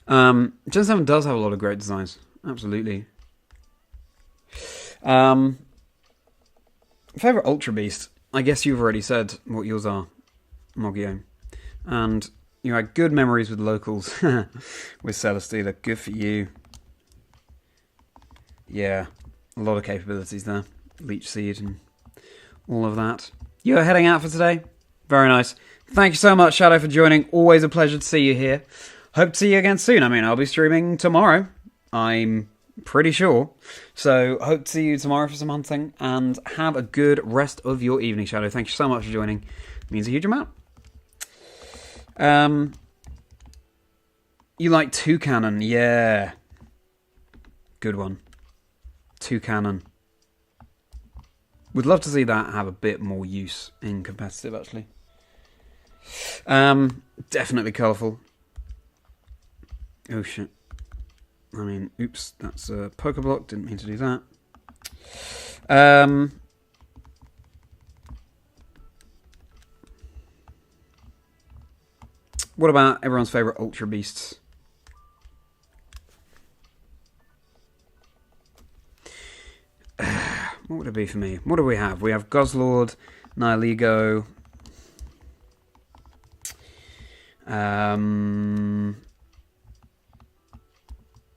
Gen 7 does have a lot of great designs, absolutely. Favourite Ultra Beast? I guess you've already said what yours are, Mogio. And you had good memories with locals with Celesteela. Good for you. Yeah, a lot of capabilities there. Leech Seed and all of that. You're heading out for today? Very nice. Thank you so much, Shadow, for joining. Always a pleasure to see you here. Hope to see you again soon. I mean, I'll be streaming tomorrow, I'm pretty sure. So, hope to see you tomorrow for some hunting. And have a good rest of your evening, Shadow. Thank you so much for joining. It means a huge amount. You like Toucannon? Yeah. Good one. 2 cannon. Would love to see that have a bit more use in competitive, actually. Definitely colourful. Oh shit. I mean, oops, that's a poker block. Didn't mean to do that. What about everyone's favourite Ultra Beasts? What would it be for me? What do we have? We have Guzzlord, Nihilego,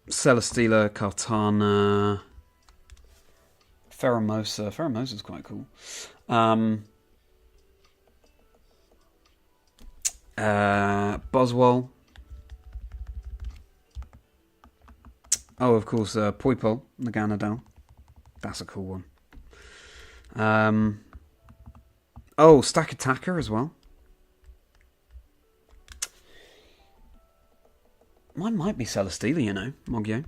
Celesteela, Kartana, Pheromosa. Pheromosa's quite cool. Buzzwole. Oh, of course, Poipole, Naganadel. That's a cool one. Oh, Stack Attacker as well. Mine might be Celesteela, you know, Mogyo.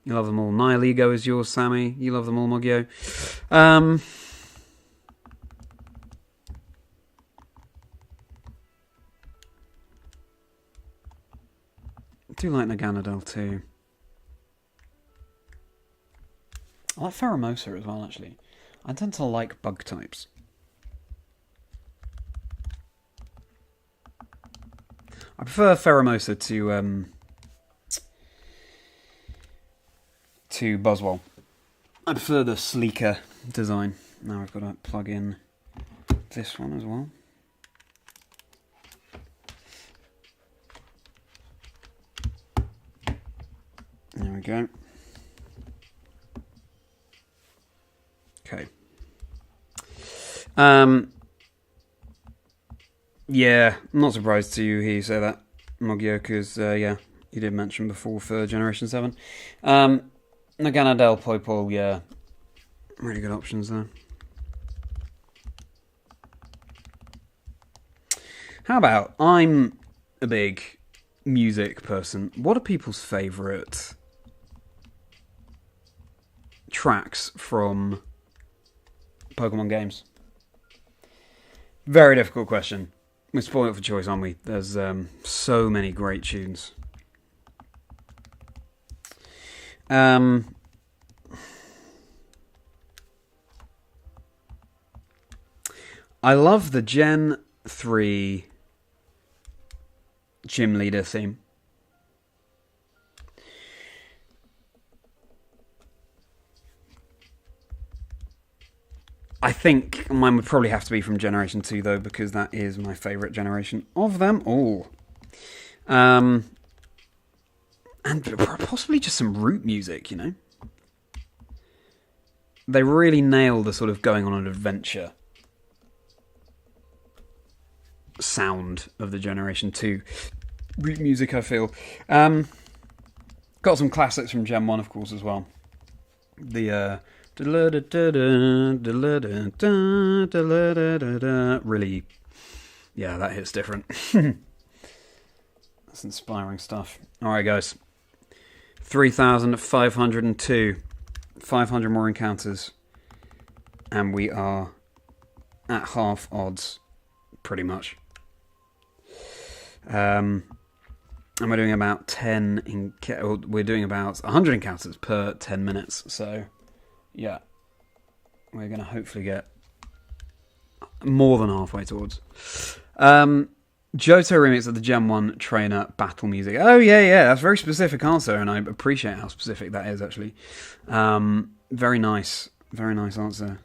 You love them all. Nihilego is yours, Sammy. You love them all, Mogyo. I do like Naganadel too. I like Pheromosa as well, actually. I tend to like bug types. I prefer Pheromosa to Buzzwole. I prefer the sleeker design. Now I've got to plug in this one as well. There we go. Okay. Yeah, I'm not surprised to hear you say that, Mogyo, because, yeah, you did mention before for Generation 7. Naganadel, Poipole, yeah, really good options there. How about, I'm a big music person. What are people's favourite tracks from Pokemon games? Very difficult question. We're spoiled for choice, aren't we? There's so many great tunes. I love the Gen 3 Gym Leader theme. I think mine would probably have to be from Generation 2, though, because that is my favourite generation of them all. And possibly just some root music, you know? They really nail the sort of going on an adventure sound of the Generation 2 root music, I feel. Got some classics from Gen 1, of course, as well. The really, yeah, that hits different. That's inspiring stuff. Alright, guys. 3,502. 500 more encounters. And we are at half odds, pretty much. And we're doing about 10 we're doing about 100 encounters per 10 minutes, so yeah, we're going to hopefully get more than halfway towards. Johto remix of the Gen 1 trainer battle music. Oh yeah, that's a very specific answer, and I appreciate how specific that is, actually. Very nice answer.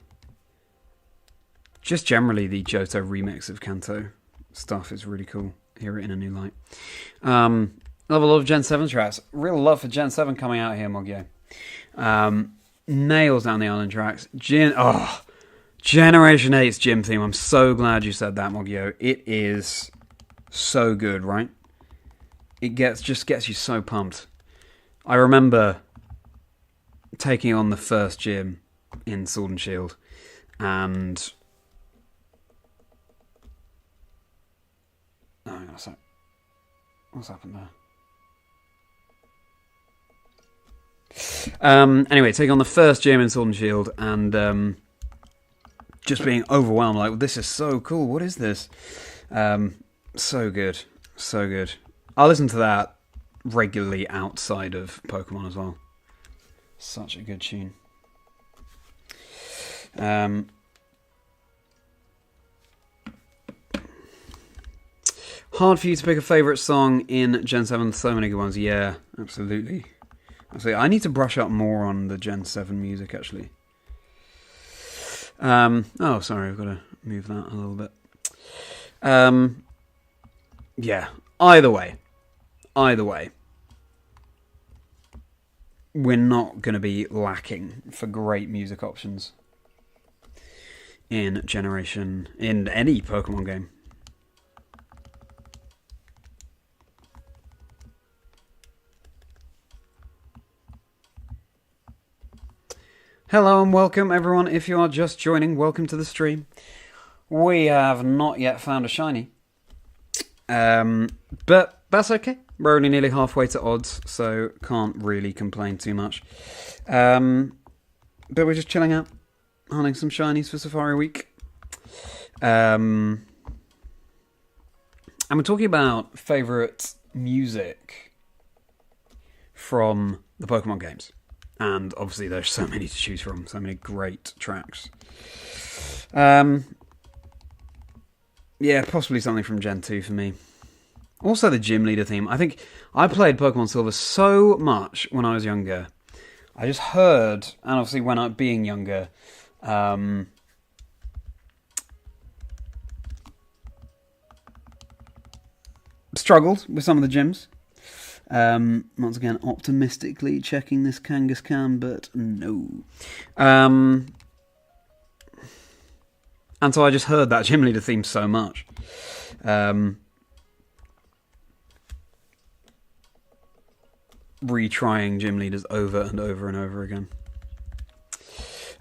Just generally, the Johto remix of Kanto stuff is really cool. Hear it in a new light. Love a lot of Gen 7 tracks. Real love for Gen 7 coming out here, Mogyo. Nails down the island tracks. Generation 8's gym theme. I'm so glad you said that, Mogyo. It is so good, right? It just gets you so pumped. I remember taking on the first gym in Sword and Shield, and oh, hang on a sec. What's happened there? Anyway, taking on the first gym in Sword and Shield, and just being overwhelmed. Like, this is so cool. What is this? So good. So good. I'll listen to that regularly outside of Pokemon as well. Such a good tune. Hard for you to pick a favourite song in Gen 7. So many good ones. Yeah, absolutely. I need to brush up more on the Gen 7 music, actually. Oh, sorry, I've got to move that a little bit. Yeah, either way, we're not going to be lacking for great music options in any Pokemon game. Hello and welcome everyone. If you are just joining, welcome to the stream. We have not yet found a shiny. But that's okay. We're only nearly halfway to odds, so can't really complain too much. But we're just chilling out, hunting some shinies for Safari Week. And we're talking about favourite music from the Pokemon games. And obviously there's so many to choose from, so many great tracks. Yeah, possibly something from Gen 2 for me. Also the gym leader theme. I think I played Pokemon Silver so much when I was younger. I just heard, and obviously when I being younger, struggled with some of the gyms. Once again, optimistically checking this Kangaskhan, but no. And so I just heard that gym leader theme so much. Retrying gym leaders over and over and over again.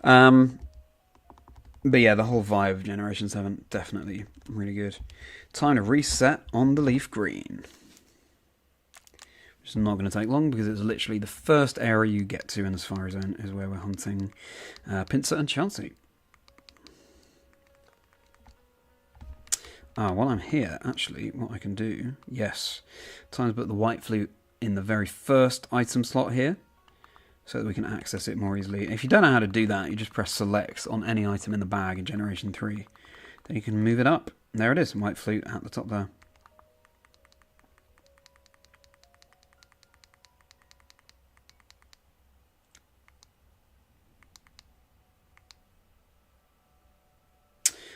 But yeah, the whole vibe of Generation 7, definitely really good. Time to reset on the Leaf Green. Which is not going to take long because it's literally the first area you get to in the Safari Zone is where we're hunting Pinsir and Chansey. While I'm here, actually, what I can do, yes, time to put the White Flute in the very first item slot here, so that we can access it more easily. If you don't know how to do that, you just press select on any item in the bag in Generation 3. Then you can move it up. There it is, White Flute at the top there.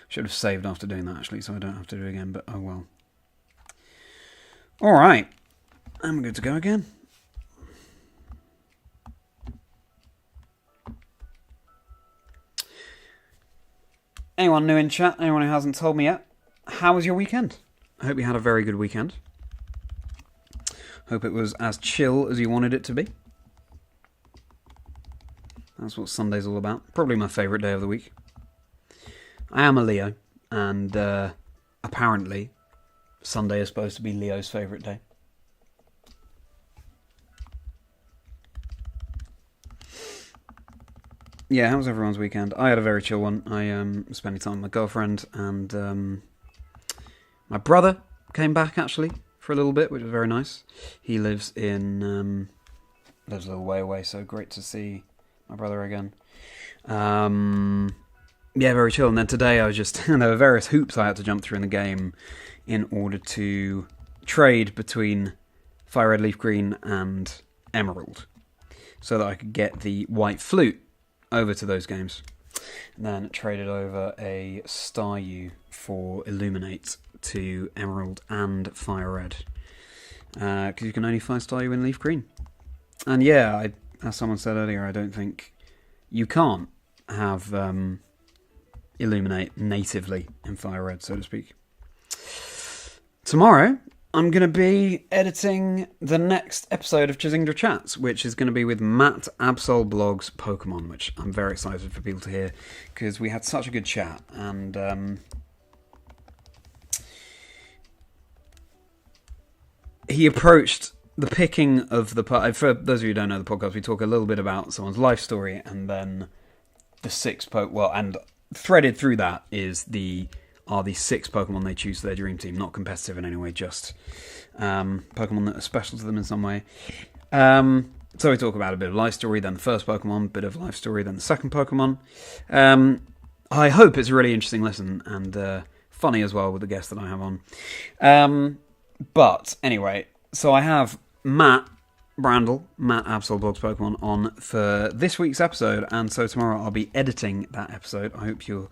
Should have saved after doing that, actually, so I don't have to do it again, but oh well. Alright, I'm good to go again. Anyone new in chat? Anyone who hasn't told me yet? How was your weekend? I hope you had a very good weekend. Hope it was as chill as you wanted it to be. That's what Sunday's all about. Probably my favourite day of the week. I am a Leo, and apparently Sunday is supposed to be Leo's favourite day. Yeah, how was everyone's weekend? I had a very chill one. I was spending time with my girlfriend, and my brother came back, actually, for a little bit, which was very nice. He lives lives a little way away, so great to see my brother again. Yeah, very chill. And then today I was just... there were various hoops I had to jump through in the game in order to trade between Fire Red, Leaf Green and Emerald, so that I could get the White Flute over to those games. And then traded over a Staryu for Illuminate to Emerald and Fire Red. Because you can only find Staryu in Leaf Green. And yeah, as someone said earlier, I don't think you can't have... Illuminate natively in Fire Red, so to speak. Tomorrow, I'm going to be editing the next episode of Chazingdra Chats, which is going to be with Matt Absol Blog's Pokemon, which I'm very excited for people to hear, because we had such a good chat, and he approached the picking of the... For those of you who don't know the podcast, we talk a little bit about someone's life story, and then the six... and threaded through that are the six Pokemon they choose for their dream team. Not competitive in any way, just Pokemon that are special to them in some way. So we talk about a bit of life story, then the first Pokemon, bit of life story, then the second Pokemon. I hope it's a really interesting listen, and funny as well with the guests that I have on. But anyway, so I have Matt Brandle, Matt Absolblogs Pokemon, on for this week's episode, and so tomorrow I'll be editing that episode. I hope you're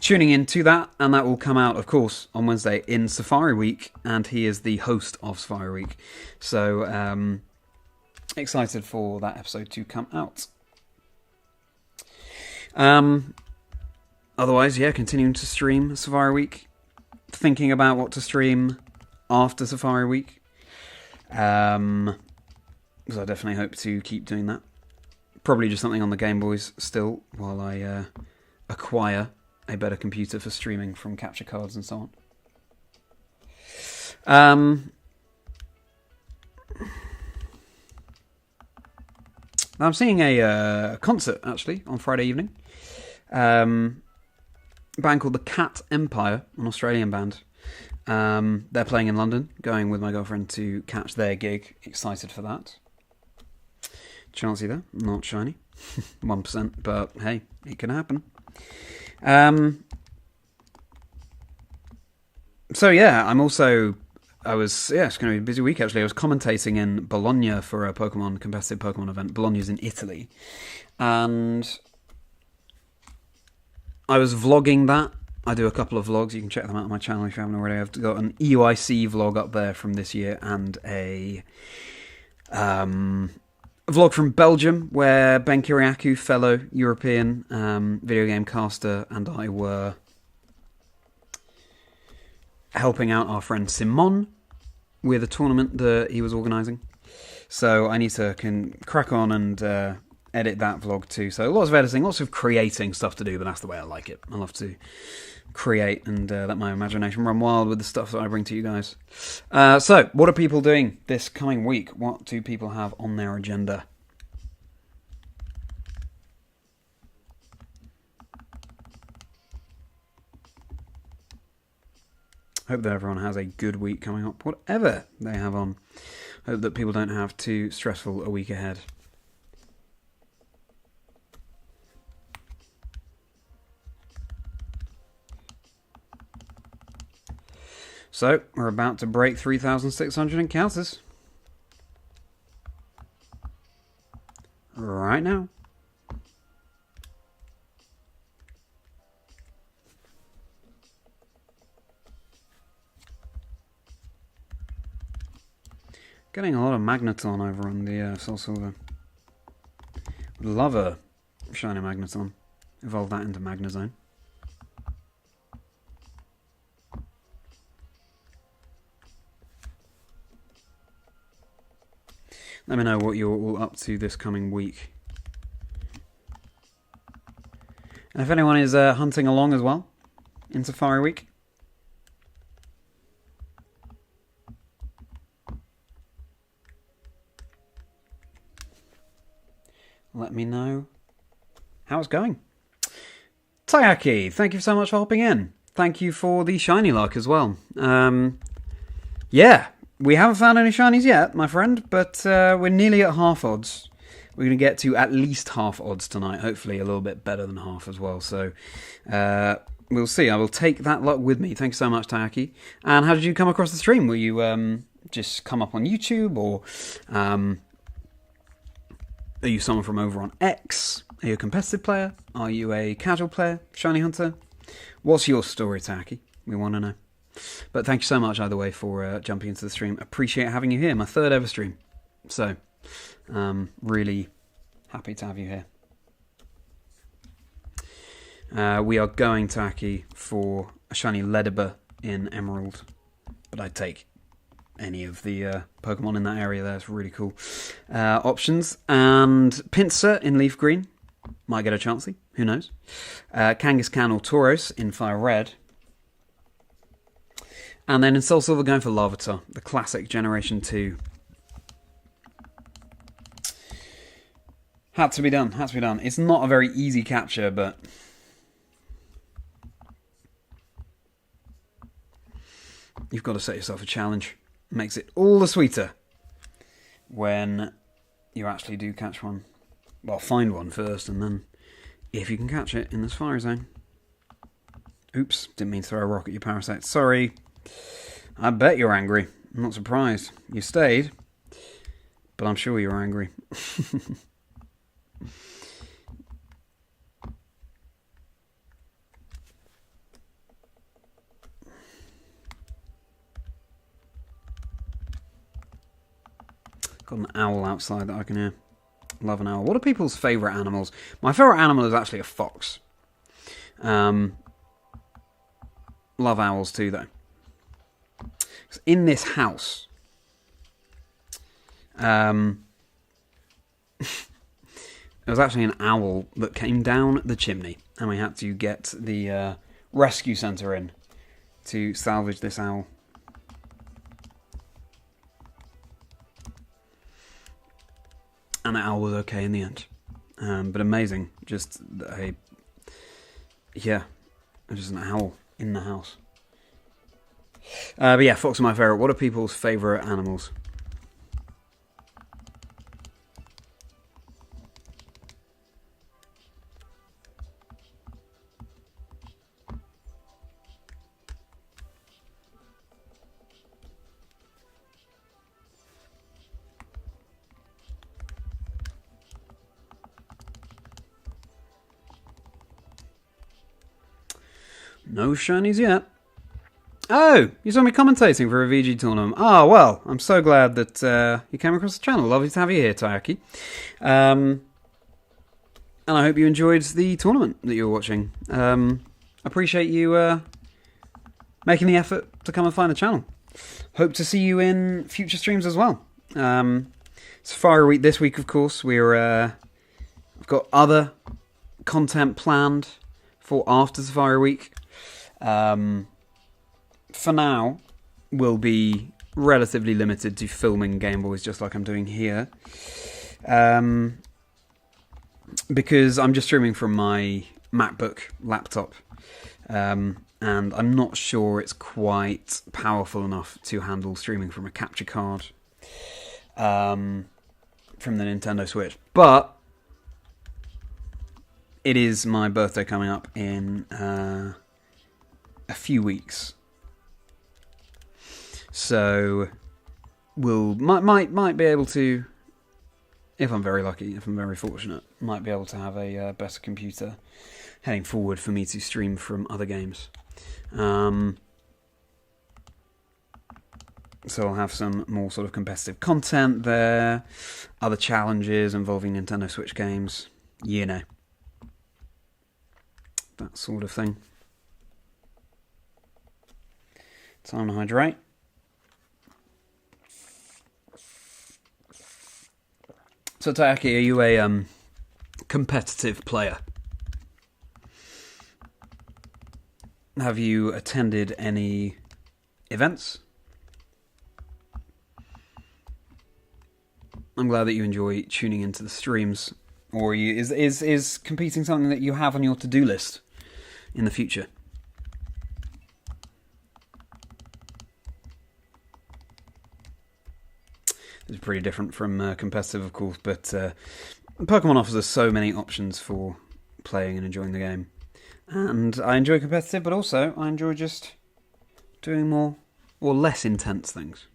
tuning in to that, and that will come out, of course, on Wednesday in Safari Week, and he is the host of Safari Week. So, excited for that episode to come out. Otherwise, yeah, continuing to stream Safari Week, thinking about what to stream after Safari Week, because I definitely hope to keep doing that. Probably just something on the Game Boys still, while I acquire a better computer for streaming from capture cards and so on. I'm seeing a concert, actually, on Friday evening. A band called the Cat Empire, an Australian band. They're playing in London, going with my girlfriend to catch their gig. Excited for that. Chancey there, not shiny. 1%, but hey, it can happen. So yeah, it's going to be a busy week actually. I was commentating in Bologna for a competitive Pokemon event. Bologna's in Italy. And I was vlogging that. I do a couple of vlogs. You can check them out on my channel if you haven't already. I've got an EUIC vlog up there from this year, and a vlog from Belgium where Ben Kiriakou, fellow European video game caster, and I were helping out our friend Simon with a tournament that he was organising. So I need to crack on and edit that vlog too. So lots of editing, lots of creating stuff to do, but that's the way I like it. I love to create and let my imagination run wild with the stuff that I bring to you guys. So what are people doing this coming week? What do people have on their agenda? Hope that everyone has a good week coming up, whatever they have on. Hope that people don't have too stressful a week ahead. So, we're about to break 3,600 encounters. Right now. Getting a lot of Magneton over on the Soul Silver. Would love a shiny Magneton. Evolve that into Magnezone. Let me know what you're all up to this coming week. And if anyone is hunting along as well in Safari Week, let me know how it's going. Tayaki, thank you so much for hopping in. Thank you for the shiny luck as well. Yeah, we haven't found any shinies yet, my friend, but we're nearly at half odds. We're going to get to at least half odds tonight, hopefully a little bit better than half as well. So we'll see. I will take that luck with me. Thanks so much, Tayaki. And how did you come across the stream? Were you just come up on YouTube, or are you someone from over on X? Are you a competitive player? Are you a casual player? Shiny hunter? What's your story, Taki? We want to know. But thank you so much, either way, for jumping into the stream. Appreciate having you here. My third ever stream. So, really happy to have you here. We are going, Taki, for a shiny Ledibur in Emerald. But I'd take any of the Pokemon in that area there. It's really cool. Options. And Pinsir in Leaf Green. Might get a chancey. Who knows? Kangaskhan or Tauros in Fire Red. And then in Soul Silver, going for Larvitar. The classic Generation 2 Had to be done. Had to be done. It's not a very easy capture, but you've got to set yourself a challenge. It makes it all the sweeter when you actually do catch one. Well, find one first, and then if you can catch it in the safari zone. Oops, didn't mean to throw a rock at your parasite. Sorry. I bet you're angry. I'm not surprised. You stayed, but I'm sure you're angry. Got an owl outside that I can hear. Love an owl. What are people's favourite animals? My favourite animal is actually a fox. Love owls too, though. In this house, there was actually an owl that came down the chimney, and we had to get the rescue centre in to salvage this owl. And the owl was okay in the end. But amazing. Just an owl in the house. But yeah, fox are my favourite. What are people's favourite animals? No shinies yet. Oh, you saw me commentating for a VG tournament. Oh, well, I'm so glad that you came across the channel. Lovely to have you here, Tayaki. And I hope you enjoyed the tournament that you were watching. Appreciate you making the effort to come and find the channel. Hope to see you in future streams as well. Safari Week this week, of course. We've got other content planned for after Safari Week. For now, we'll be relatively limited to filming Game Boys, just like I'm doing here. Because I'm just streaming from my MacBook laptop. And I'm not sure it's quite powerful enough to handle streaming from a capture card from the Nintendo Switch. But it is my birthday coming up in a few weeks. So we'll might be able to, if I'm very lucky, if I'm very fortunate, might be able to have a better computer heading forward for me to stream from other games. So I'll have some more sort of competitive content there, other challenges involving Nintendo Switch games, you know, that sort of thing. Time to hydrate. So Tayaki, are you a competitive player? Have you attended any events? I'm glad that you enjoy tuning into the streams. Or is competing something that you have on your to-do list in the future? It's pretty different from competitive, of course, but Pokemon offers us so many options for playing and enjoying the game. And I enjoy competitive, but also I enjoy just doing more or less intense things.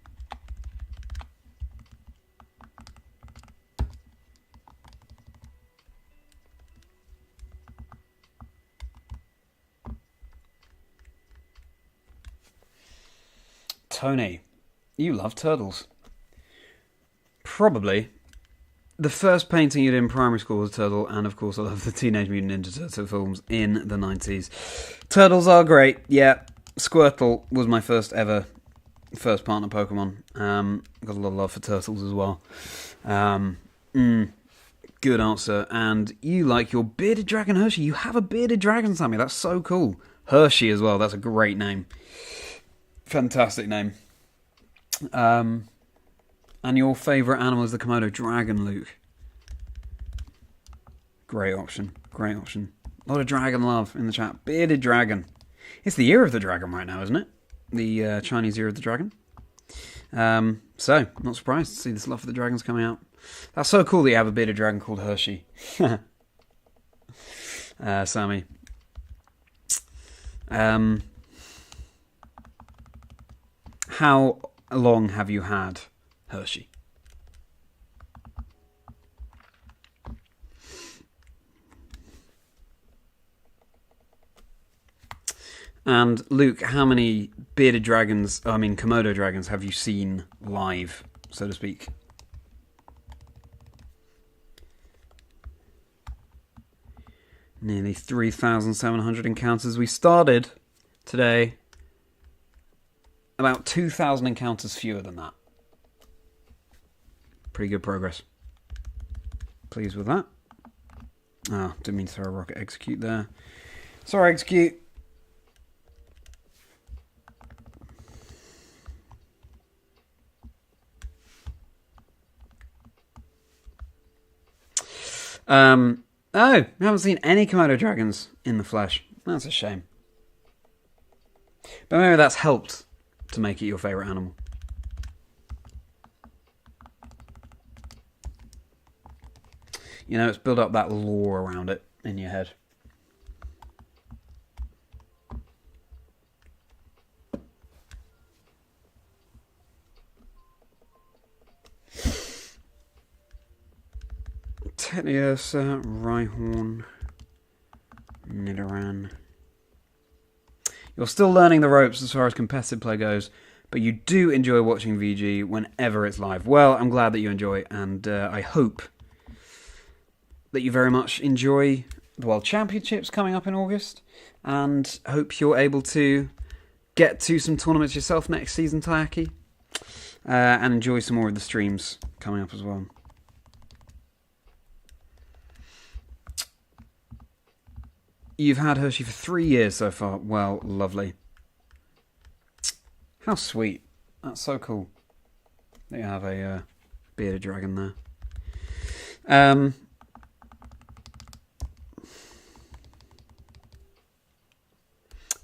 Tony, you love turtles. Probably. The first painting you did in primary school was a turtle, and of course I love the Teenage Mutant Ninja Turtle films in the 90s. Turtles are great, yeah. Squirtle was my first partner Pokemon. Got a lot of love for turtles as well. Good answer. And you like your bearded dragon Hershey. You have a bearded dragon, Sammy. That's so cool. Hershey as well. That's a great name. Fantastic name. And your favourite animal is the Komodo dragon, Luke. Great option. Great option. A lot of dragon love in the chat. Bearded dragon. It's the year of the dragon right now, isn't it? The Chinese year of the dragon. So, not surprised to see this love for the dragons coming out. That's so cool that you have a bearded dragon called Hershey. Sammy. How long have you had Hershey? And Luke, how many bearded dragons, Komodo dragons, have you seen live, so to speak? Nearly 3,700 encounters. We started today about 2,000 encounters fewer than that. Pretty good progress. Pleased with that. Oh, didn't mean to throw a rocket execute there. Sorry, execute. Oh, we haven't seen any Komodo dragons in the flesh. That's a shame. But maybe that's helped to make it your favourite animal. You know, it's built up that lore around it in your head. Tediosa, Rhyhorn, Nidoran. You're still learning the ropes as far as competitive play goes, but you do enjoy watching VG whenever it's live. Well, I'm glad that you enjoy, and I hope that you very much enjoy the World Championships coming up in August, and hope you're able to get to some tournaments yourself next season, Tayaki, and enjoy some more of the streams coming up as well. You've had Hershey for 3 years so far. Well, lovely. How sweet. That's so cool. They have a bearded dragon there.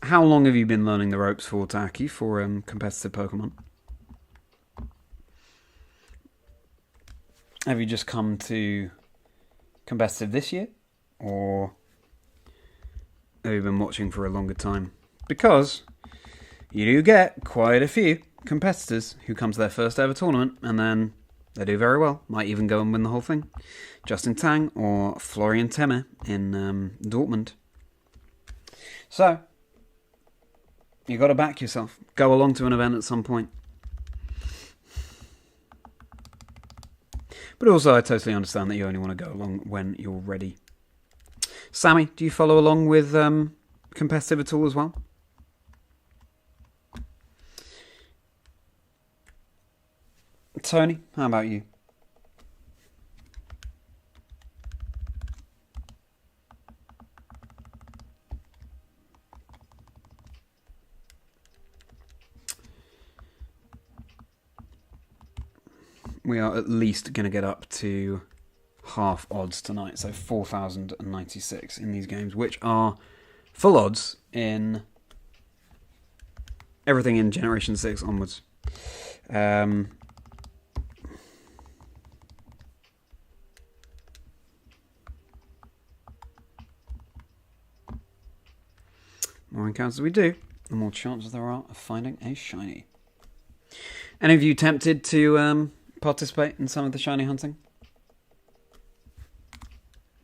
How long have you been learning the ropes for, Taki, for competitive Pokemon? Have you just come to competitive this year? Or have you been watching for a longer time? Because you do get quite a few competitors who come to their first ever tournament and then they do very well. Might even go and win the whole thing. Justin Tang or Florian Temme in Dortmund. So, you got to back yourself. Go along to an event at some point. But also, I totally understand that you only want to go along when you're ready. Sammy, do you follow along with competitive at all as well? Tony, how about you? We are at least going to get up to half odds tonight, so 4,096 in these games, which are full odds in everything in Generation 6 onwards. More encounters we do, the more chances there are of finding a shiny. Any of you tempted to participate in some of the shiny hunting?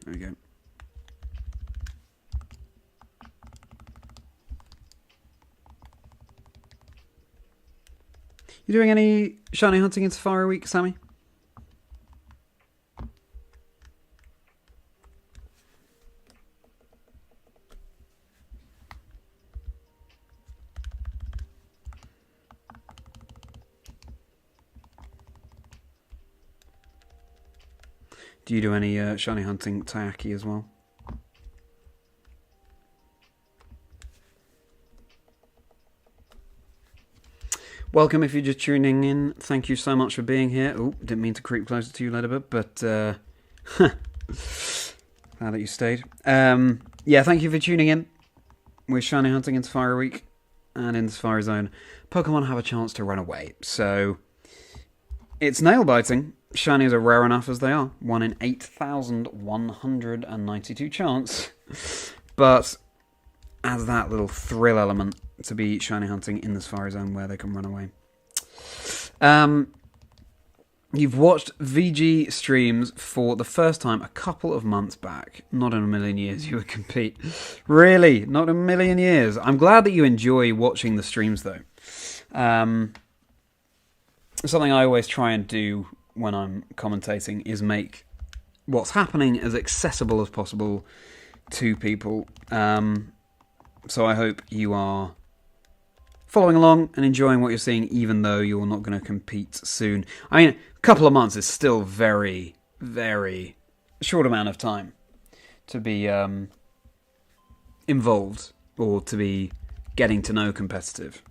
There we go. You doing any shiny hunting in Safari Week, Sammy? Do you do any shiny hunting, Tayaki, as well? Welcome if you're just tuning in. Thank you so much for being here. Oh, didn't mean to creep closer to you, Ladybird, but Glad that you stayed. Yeah, thank you for tuning in. We're shiny hunting in Safari Week, and in the Safari Zone, Pokemon have a chance to run away. So, it's nail-biting. Shinies are rare enough as they are. 1 in 8,192 chance. But, as that little thrill element to be shiny hunting in the Safari Zone where they can run away. You've watched VG streams for the first time a couple of months back. Not in a million years you would compete. Really, not in a million years. I'm glad that you enjoy watching the streams, though. Something I always try and do when I'm commentating is make what's happening as accessible as possible to people. So I hope you are following along and enjoying what you're seeing, even though you're not going to compete soon. I mean, a couple of months is still very, very short amount of time to be involved or to be getting to know competitive.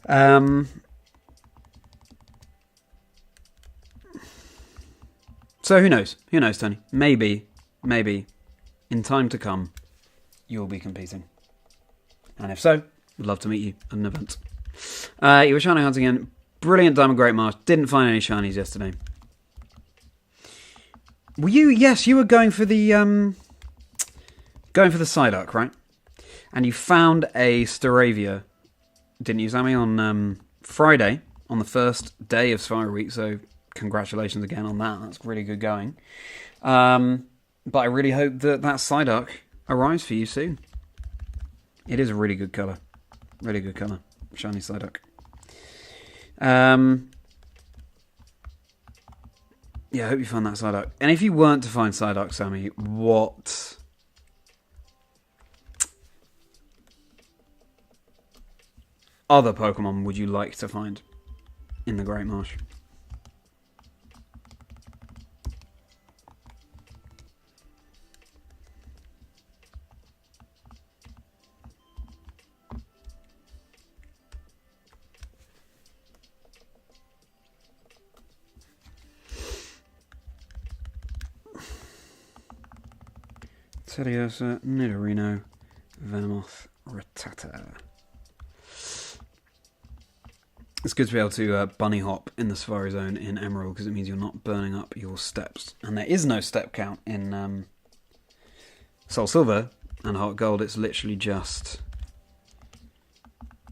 So who knows? Who knows, Tony? Maybe, in time to come, you'll be competing. And if so, would love to meet you at an event. You were shiny hunting again. Brilliant Diamond Great Marsh. Didn't find any shinies yesterday. Were you? Yes, you were going for the Psyduck, right? And you found a Staravia, didn't you, Sammy, on Friday, on the first day of Safari Week, so congratulations again on that. That's really good going. But I really hope that Psyduck arrives for you soon. It is a really good colour. Really good colour. Shiny Psyduck. Yeah, I hope you find that Psyduck. And if you weren't to find Psyduck, Sammy, what other Pokemon would you like to find in the Great Marsh? Teddiursa, Nidorino, Venomoth, Rattata. It's good to be able to bunny hop in the Safari Zone in Emerald because it means you're not burning up your steps. And there is no step count in Soul Silver and Heart Gold. It's literally just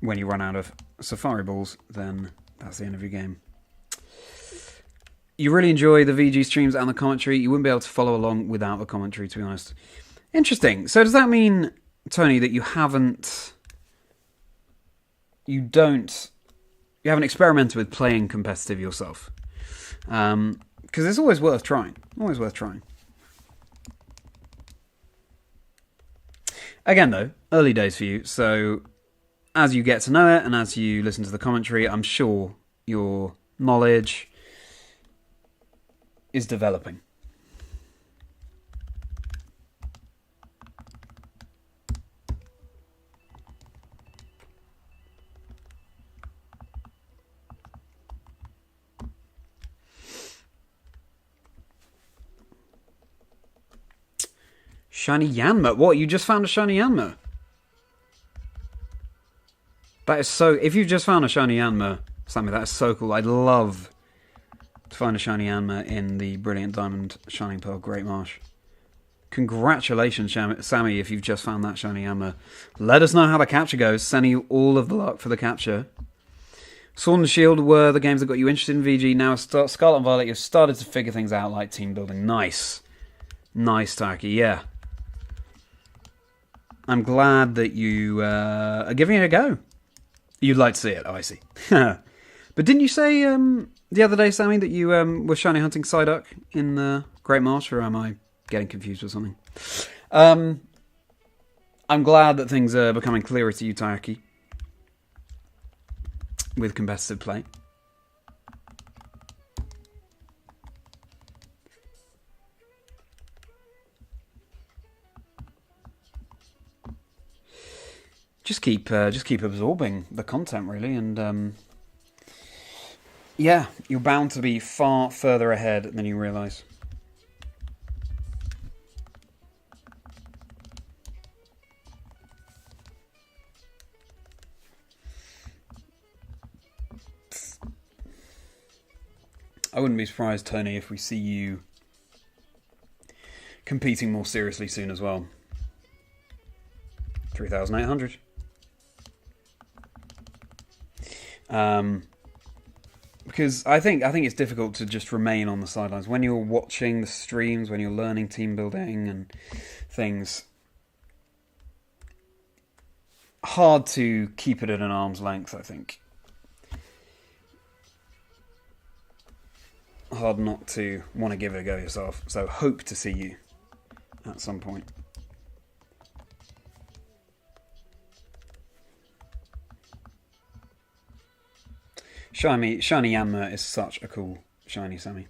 when you run out of Safari Balls, then that's the end of your game. You really enjoy the VG streams and the commentary. You wouldn't be able to follow along without the commentary, to be honest. Interesting. So does that mean, Tony, that you haven't experimented with playing competitive yourself? Because it's always worth trying. Always worth trying. Again, though, early days for you. So as you get to know it and as you listen to the commentary, I'm sure your knowledge is developing. Shiny Yanma. What? You just found a shiny Yanma? That is so... If you've just found a shiny Yanma, Sammy, that is so cool. I'd love to find a shiny Yanma in the Brilliant Diamond Shining Pearl Great Marsh. Congratulations, Sammy, if you've just found that shiny Yanma. Let us know how the capture goes. Sending you all of the luck for the capture. Sword and Shield were the games that got you interested in VG. Now Scarlet and Violet, you've started to figure things out like team building. Nice. Nice, Taki. Yeah. I'm glad that you are giving it a go. You'd like to see it. Oh, I see. But didn't you say the other day, Sammy, that you were shiny hunting Psyduck in the Great Marsh, or am I getting confused with something? I'm glad that things are becoming clearer to you, Taiyaki, with competitive play. Just keep absorbing the content, really, and yeah, you're bound to be far further ahead than you realise. I wouldn't be surprised, Tony, if we see you competing more seriously soon as well. 3,800. Because I think it's difficult to just remain on the sidelines when you're watching the streams, when you're learning team building and things. Hard to keep it at an arm's length, I think. Hard not to want to give it a go yourself. So hope to see you at some point. Shiny Yanma is such a cool shiny Sammy.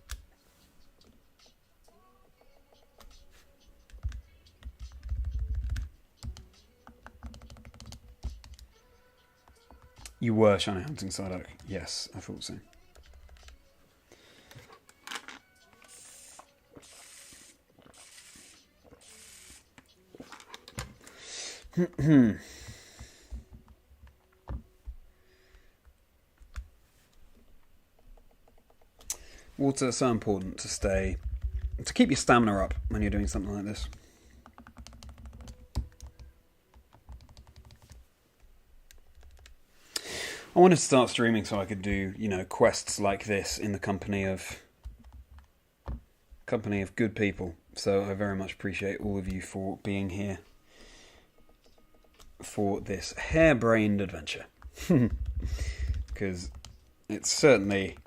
You were shiny hunting Psyduck. Yes, I thought so. Water is so important to keep your stamina up when you're doing something like this. I wanted to start streaming so I could do, quests like this in the company of good people. So I very much appreciate all of you for being here for this harebrained adventure. Because it's certainly...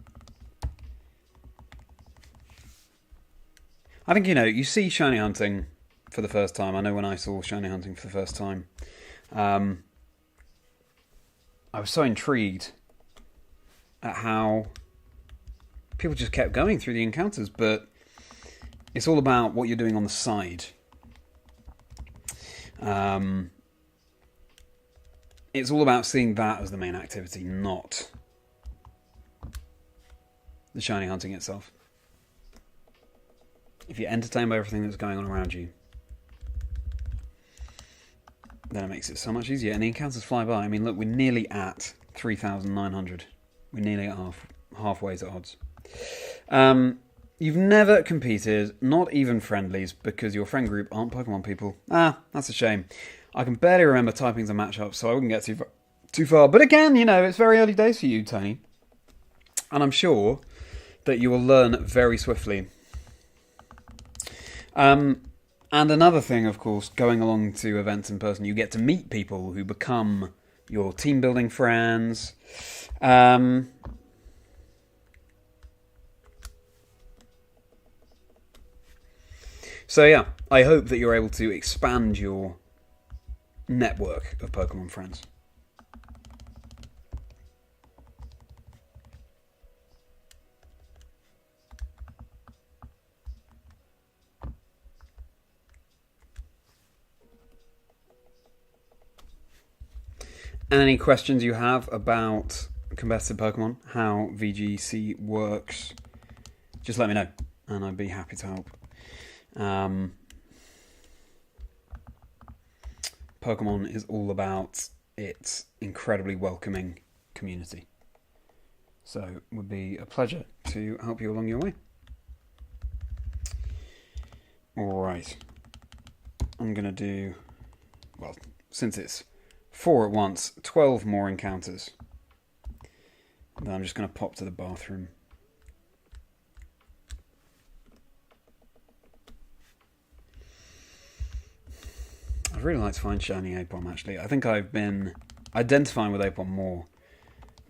I think, you see shiny hunting for the first time. I know when I saw shiny hunting for the first time, I was so intrigued at how people just kept going through the encounters, but it's all about what you're doing on the side. It's all about seeing that as the main activity, not the shiny hunting itself. If you're entertained by everything that's going on around you, then it makes it so much easier. And the encounters fly by. I mean, look, we're nearly at 3,900. We're nearly at halfway to odds. You've never competed, not even friendlies, because your friend group aren't Pokemon people. That's a shame. I can barely remember typing the matchup, so I wouldn't get too far. But again, it's very early days for you, Tony. And I'm sure that you will learn very swiftly. And another thing, of course, going along to events in person, you get to meet people who become your team building friends. So yeah, I hope that you're able to expand your network of Pokemon friends. And any questions you have about competitive Pokemon, how VGC works, just let me know, and I'd be happy to help. Pokemon is all about its incredibly welcoming community. So it would be a pleasure to help you along your way. Alright. I'm going to do, well, since it's 4 at once, 12 more encounters. Then I'm just going to pop to the bathroom. I'd really like to find shiny Apom, actually. I think I've been identifying with Apom more.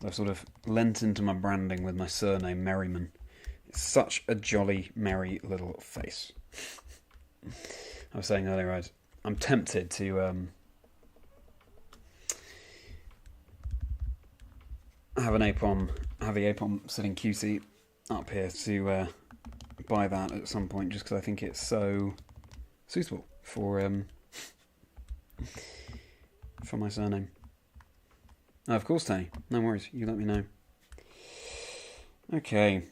I've sort of lent into my branding with my surname, Merriman. It's such a jolly, merry little face. I was saying earlier, I'm tempted to have the Apom sitting QC up here to buy that at some point, just because I think it's so suitable for my surname. Oh, of course, Tony. No worries. You let me know. Okay.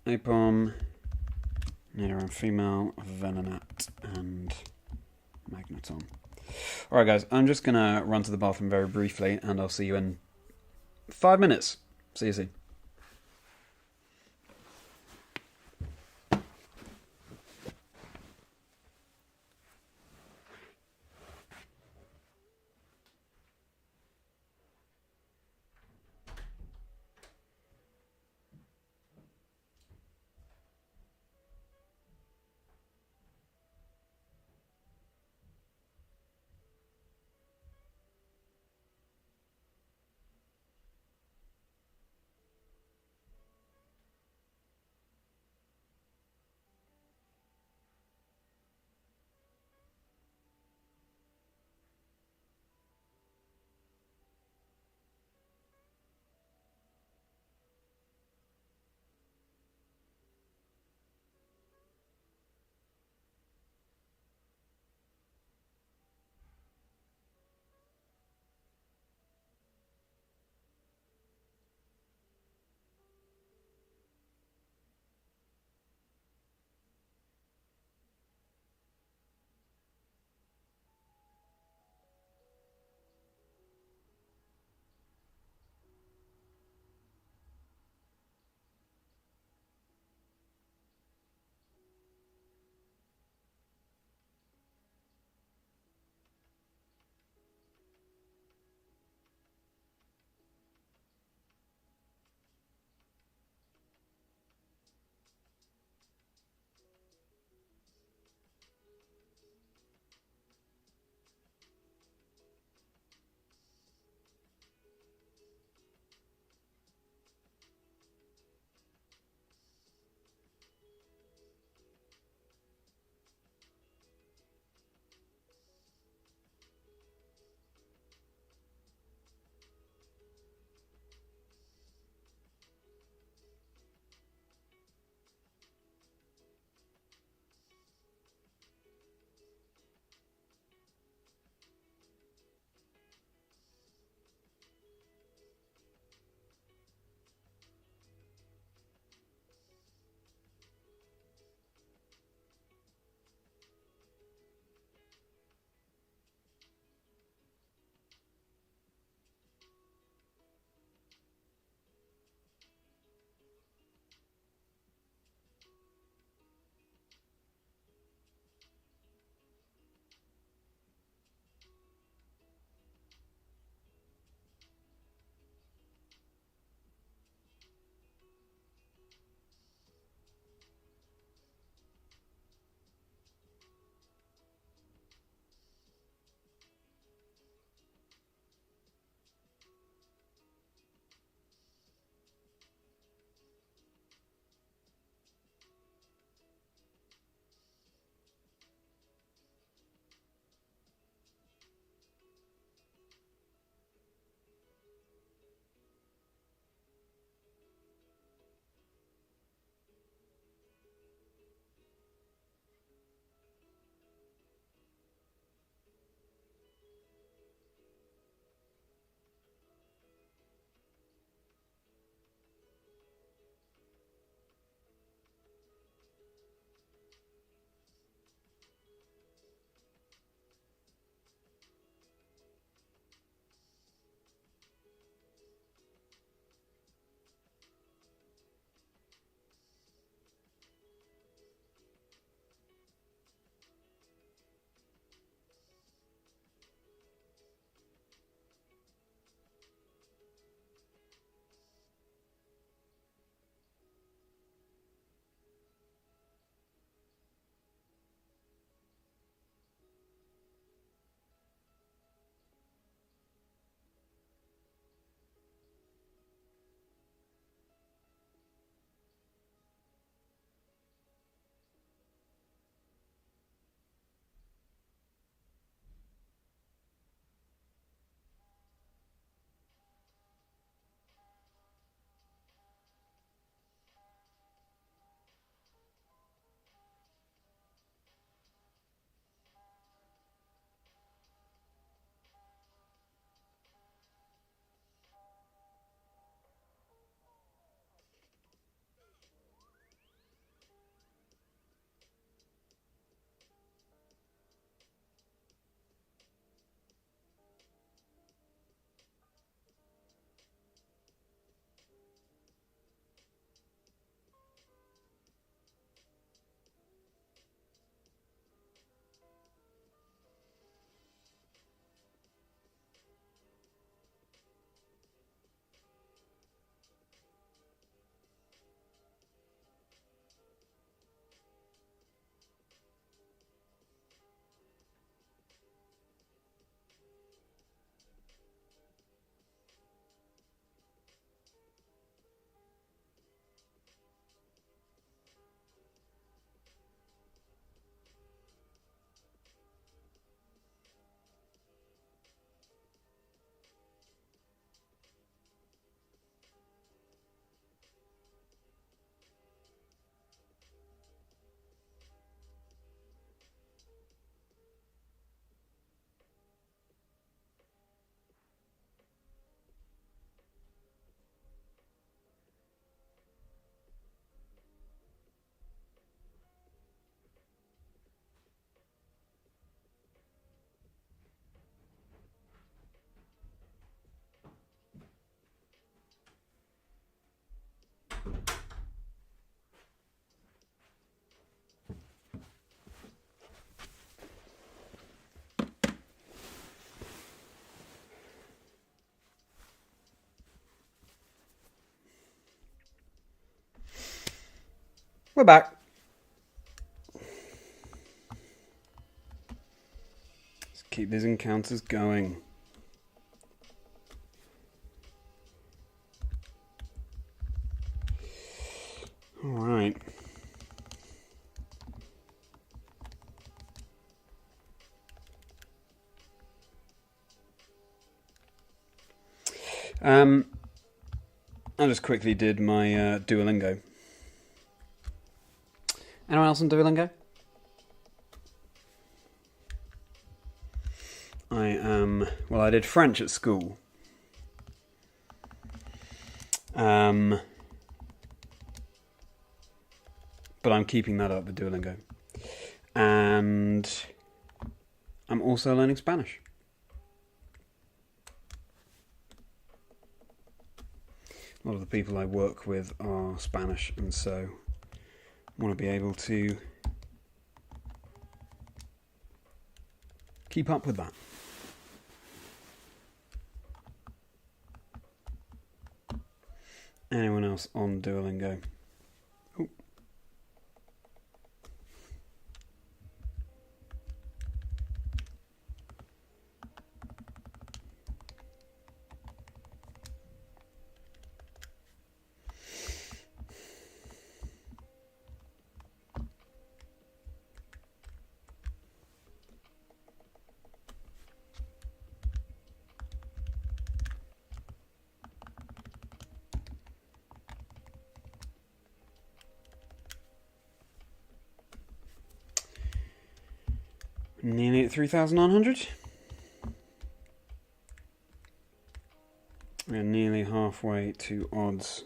Apom, Nidoran female, Venonat, and Magneton. Alright guys, I'm just going to run to the bathroom very briefly, and I'll see you in 5 minutes. See you soon. We're back. Let's keep these encounters going. Alright. I just quickly did my Duolingo. Anyone else on Duolingo? I did French at school. But I'm keeping that up with Duolingo. And I'm also learning Spanish. A lot of the people I work with are Spanish, and so I want to be able to keep up with that. Anyone else on Duolingo? Ooh. Nearly at 3,900. We're nearly halfway to odds.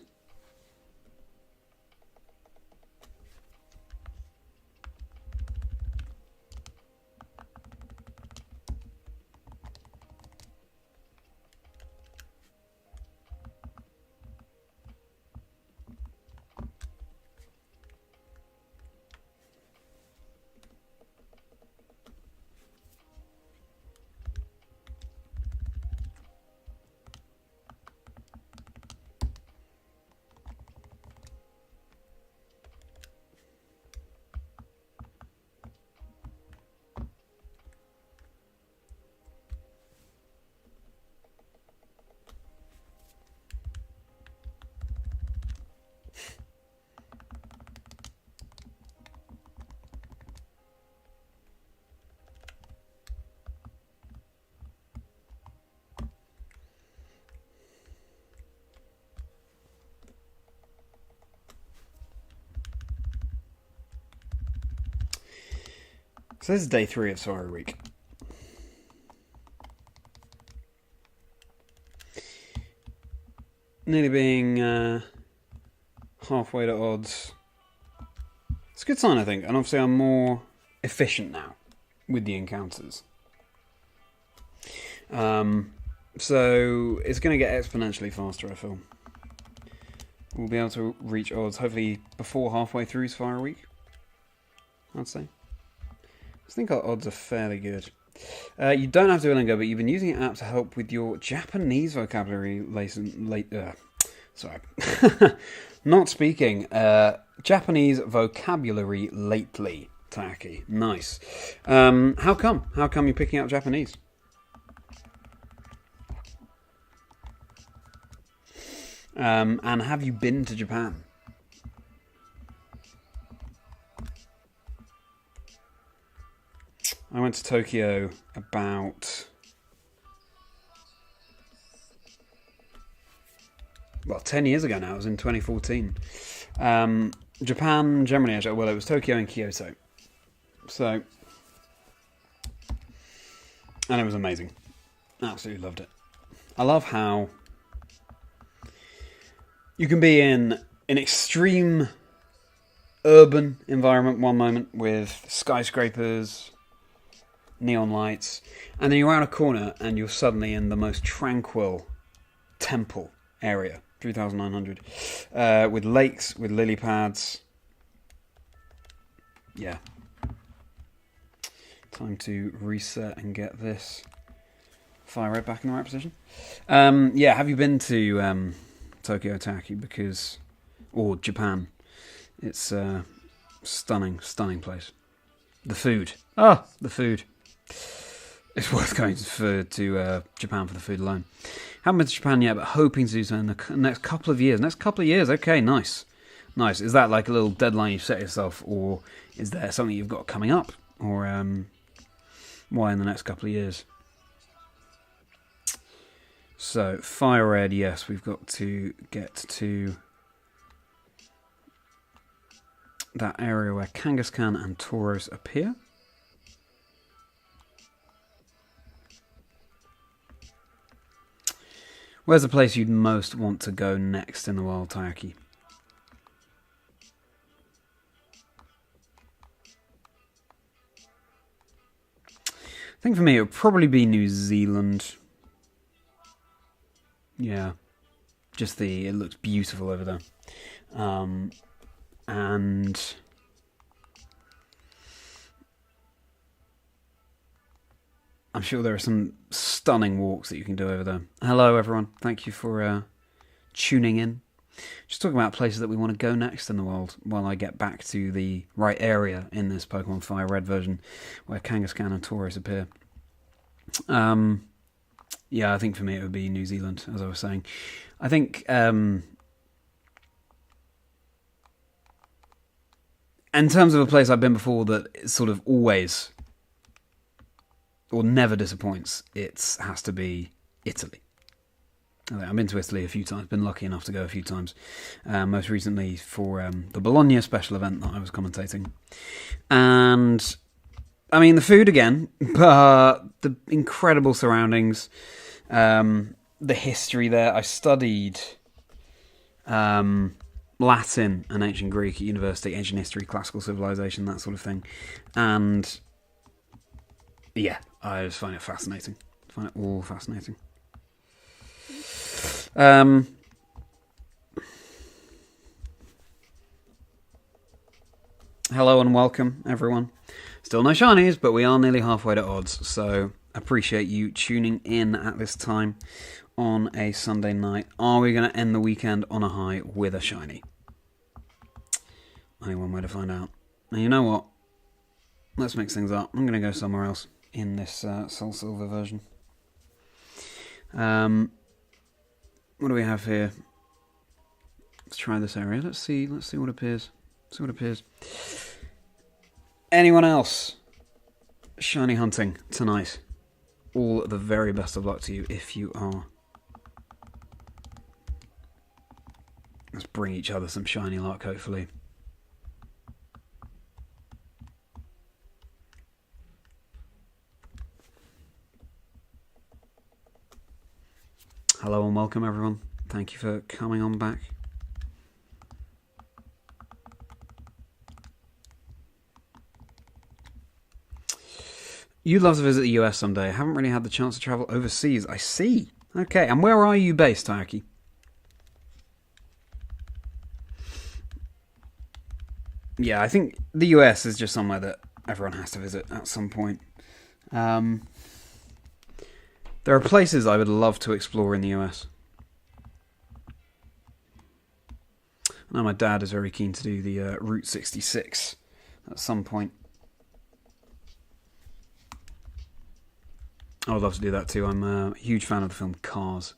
So this is day 3 of Sorry Week. Nearly being halfway to odds. It's a good sign, I think, and obviously I'm more efficient now with the encounters. So it's going to get exponentially faster, I feel. We'll be able to reach odds hopefully before halfway through Sorry Week, I'd say. I think our odds are fairly good. You don't have Duolingo, but you've been using an app to help with your Japanese vocabulary not speaking. Japanese vocabulary lately, Taki. Nice. How come? How come you're picking up Japanese? And have you been to Japan? I went to Tokyo about 10 years ago now. It was in 2014. Japan generally, actually, well, it was Tokyo and Kyoto. So, and it was amazing. Absolutely loved it. I love how you can be in an extreme urban environment one moment with skyscrapers, neon lights, and then you're around a corner and you're suddenly in the most tranquil temple area, 3,900, with lakes, with lily pads. Yeah. Time to reset and get this fire red back in the right position. Yeah, have you been to Tokyo, Taki? Or Japan? It's Stunning, stunning place. The food. Ah, the food. It's worth going to Japan for the food alone. Haven't been to Japan yet, but hoping to do so in the next couple of years. Next couple of years, okay, nice. Nice. Is that like a little deadline you've set yourself, or is there something you've got coming up? Or why in the next couple of years? So, Fire Red, yes, we've got to get to that area where Kangaskhan and Tauros appear. Where's the place you'd most want to go next in the world, Taiyaki? I think for me it would probably be New Zealand. Yeah. Just it looks beautiful over there. And I'm sure there are some stunning walks that you can do over there. Hello, everyone. Thank you for tuning in. Just talking about places that we want to go next in the world while I get back to the right area in this Pokemon Fire Red version where Kangaskhan and Tauros appear. Yeah, I think for me it would be New Zealand, as I was saying. I think in terms of a place I've been before that sort of always or never disappoints, it has to be Italy. I've been to Italy a few times, been lucky enough to go a few times. Most recently for the Bologna special event that I was commentating. And, I mean, the food again, but the incredible surroundings, the history there. I studied Latin and ancient Greek at university, ancient history, classical civilization, that sort of thing. And, yeah, I just find it fascinating. I find it all fascinating. Hello and welcome, everyone. Still no shinies, but we are nearly halfway to odds, so appreciate you tuning in at this time on a Sunday night. Are we going to end the weekend on a high with a shiny? Only one way to find out. And you know what? Let's mix things up. I'm going to go somewhere else in this Soul Silver version. What do we have here? Let's try this area. Let's see what appears. See what appears. Anyone else shiny hunting tonight? All the very best of luck to you if you are. Let's bring each other some shiny luck, hopefully. Hello and welcome, everyone. Thank you for coming on back. You'd love to visit the US someday. I haven't really had the chance to travel overseas. I see. Okay, and where are you based, Taiyaki? Yeah, I think the US is just somewhere that everyone has to visit at some point. There are places I would love to explore in the US. I know my dad is very keen to do the Route 66 at some point. I would love to do that too. I'm a huge fan of the film Cars.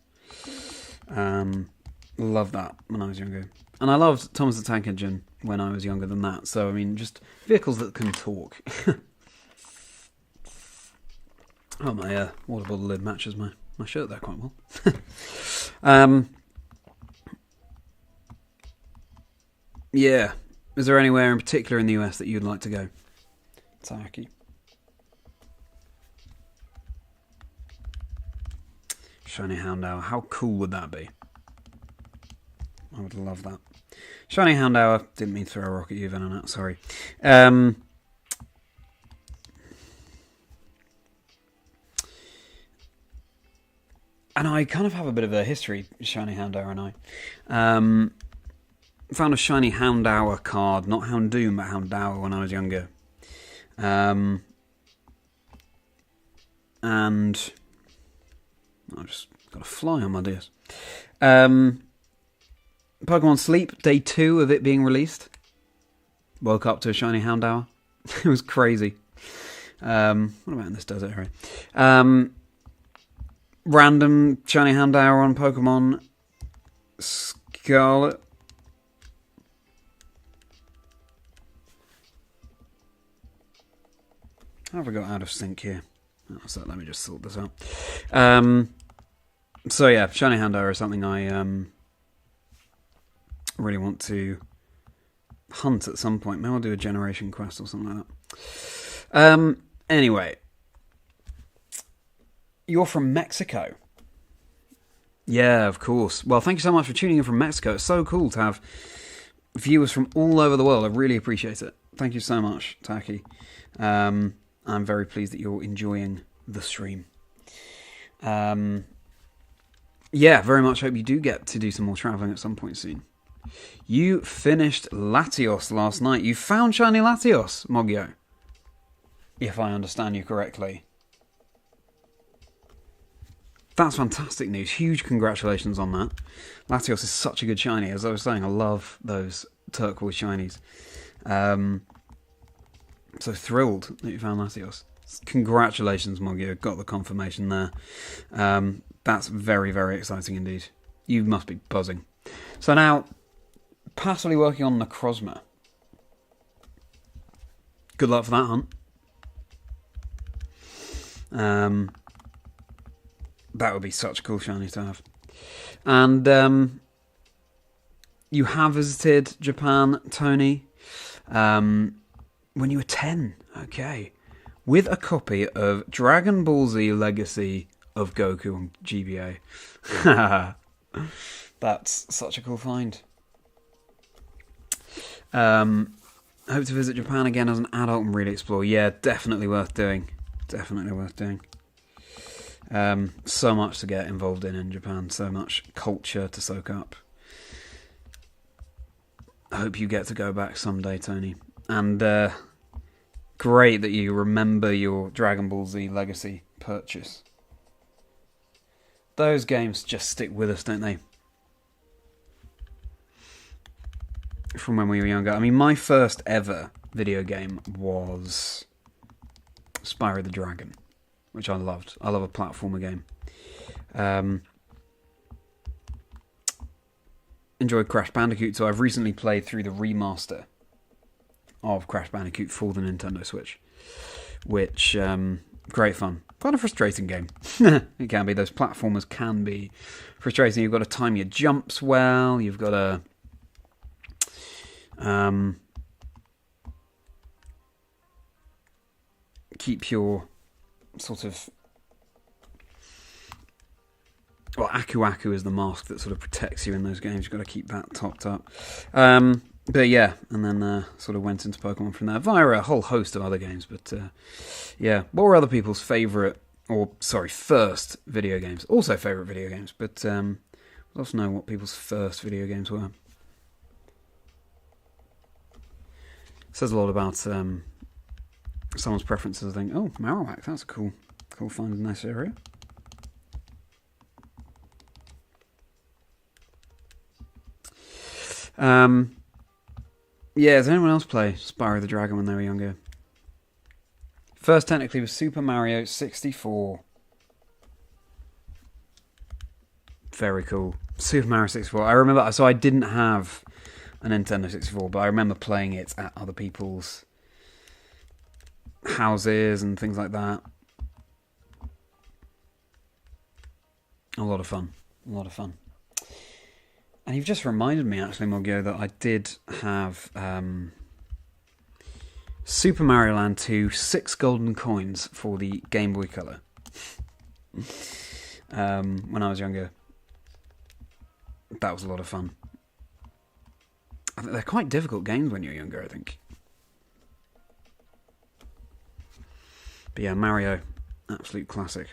Loved that when I was younger. And I loved Thomas the Tank Engine when I was younger than that. So, I mean, just vehicles that can talk. Oh, my water bottle lid matches my shirt there quite well. Yeah. Is there anywhere in particular in the US that you'd like to go, Taiyaki? Shiny Houndour. How cool would that be? I would love that. Shiny Houndour. Didn't mean to throw a rock at you, Venonat. Sorry. And I kind of have a bit of a history, Shiny Houndour and I. Found a Shiny Houndour card, not Houndoom, but Houndour when I was younger. And I just got a fly on my DS. Pokemon Sleep, day 2 of it being released. Woke up to a shiny Houndour. It was crazy. What about in this desert area? Random shiny Houndour on Pokemon Scarlet. How have I got out of sync here? Oh, so let me just sort this out. So yeah, shiny Houndour is something I really want to hunt at some point. Maybe I'll do a generation quest or something like that. Anyway, you're from Mexico. Yeah, of course. Well, thank you so much for tuning in from Mexico. It's so cool to have viewers from all over the world. I really appreciate it. Thank you so much, Taki. I'm very pleased that you're enjoying the stream. Yeah, very much hope you do get to do some more travelling at some point soon. You finished Latios last night. You found shiny Latios, Mogio. If I understand you correctly. That's fantastic news. Huge congratulations on that. Latios is such a good shiny. As I was saying, I love those turquoise shinies. So thrilled that you found Latios. Congratulations, Mogio. Got the confirmation there. That's very, very exciting indeed. You must be buzzing. So now, passively working on Necrozma. Good luck for that hunt. That would be such a cool shiny to have. And you have visited Japan, Tony, when you were 10. Okay. With a copy of Dragon Ball Z Legacy of Goku on GBA. That's such a cool find. Hope to visit Japan again as an adult and really explore. Yeah, definitely worth doing. Definitely worth doing. So much to get involved in Japan. So much culture to soak up. I hope you get to go back someday, Tony. And great that you remember your Dragon Ball Z Legacy purchase. Those games just stick with us, don't they? From when we were younger. I mean, my first ever video game was Spyro the Dragon, which I loved. I love a platformer game. Enjoyed Crash Bandicoot, so I've recently played through the remaster of Crash Bandicoot for the Nintendo Switch, which, great fun. Quite a frustrating game. It can be. Those platformers can be frustrating. You've got to time your jumps well. You've got to keep your sort of... Well, Aku Aku is the mask that sort of protects you in those games. You've got to keep that topped up. But yeah, and then sort of went into Pokemon from there via a whole host of other games. But yeah, what were other people's first video games? Also favourite video games, but I'd love to know what people's first video games were. Says a lot about someone's preferences. I think, oh, Marowak, that's a cool find in this area. Yeah, does anyone else play Spyro the Dragon when they were younger? First technically was Super Mario 64. Very cool. Super Mario 64. I remember, so I didn't have a Nintendo 64, but I remember playing it at other people's houses and things like that. A lot of fun. A lot of fun. And you've just reminded me, actually, Mogio, that I did have Super Mario Land 2, 6 golden coins for the Game Boy Color. When I was younger. That was a lot of fun. They're quite difficult games when you're younger, I think. But yeah, Mario, absolute classic.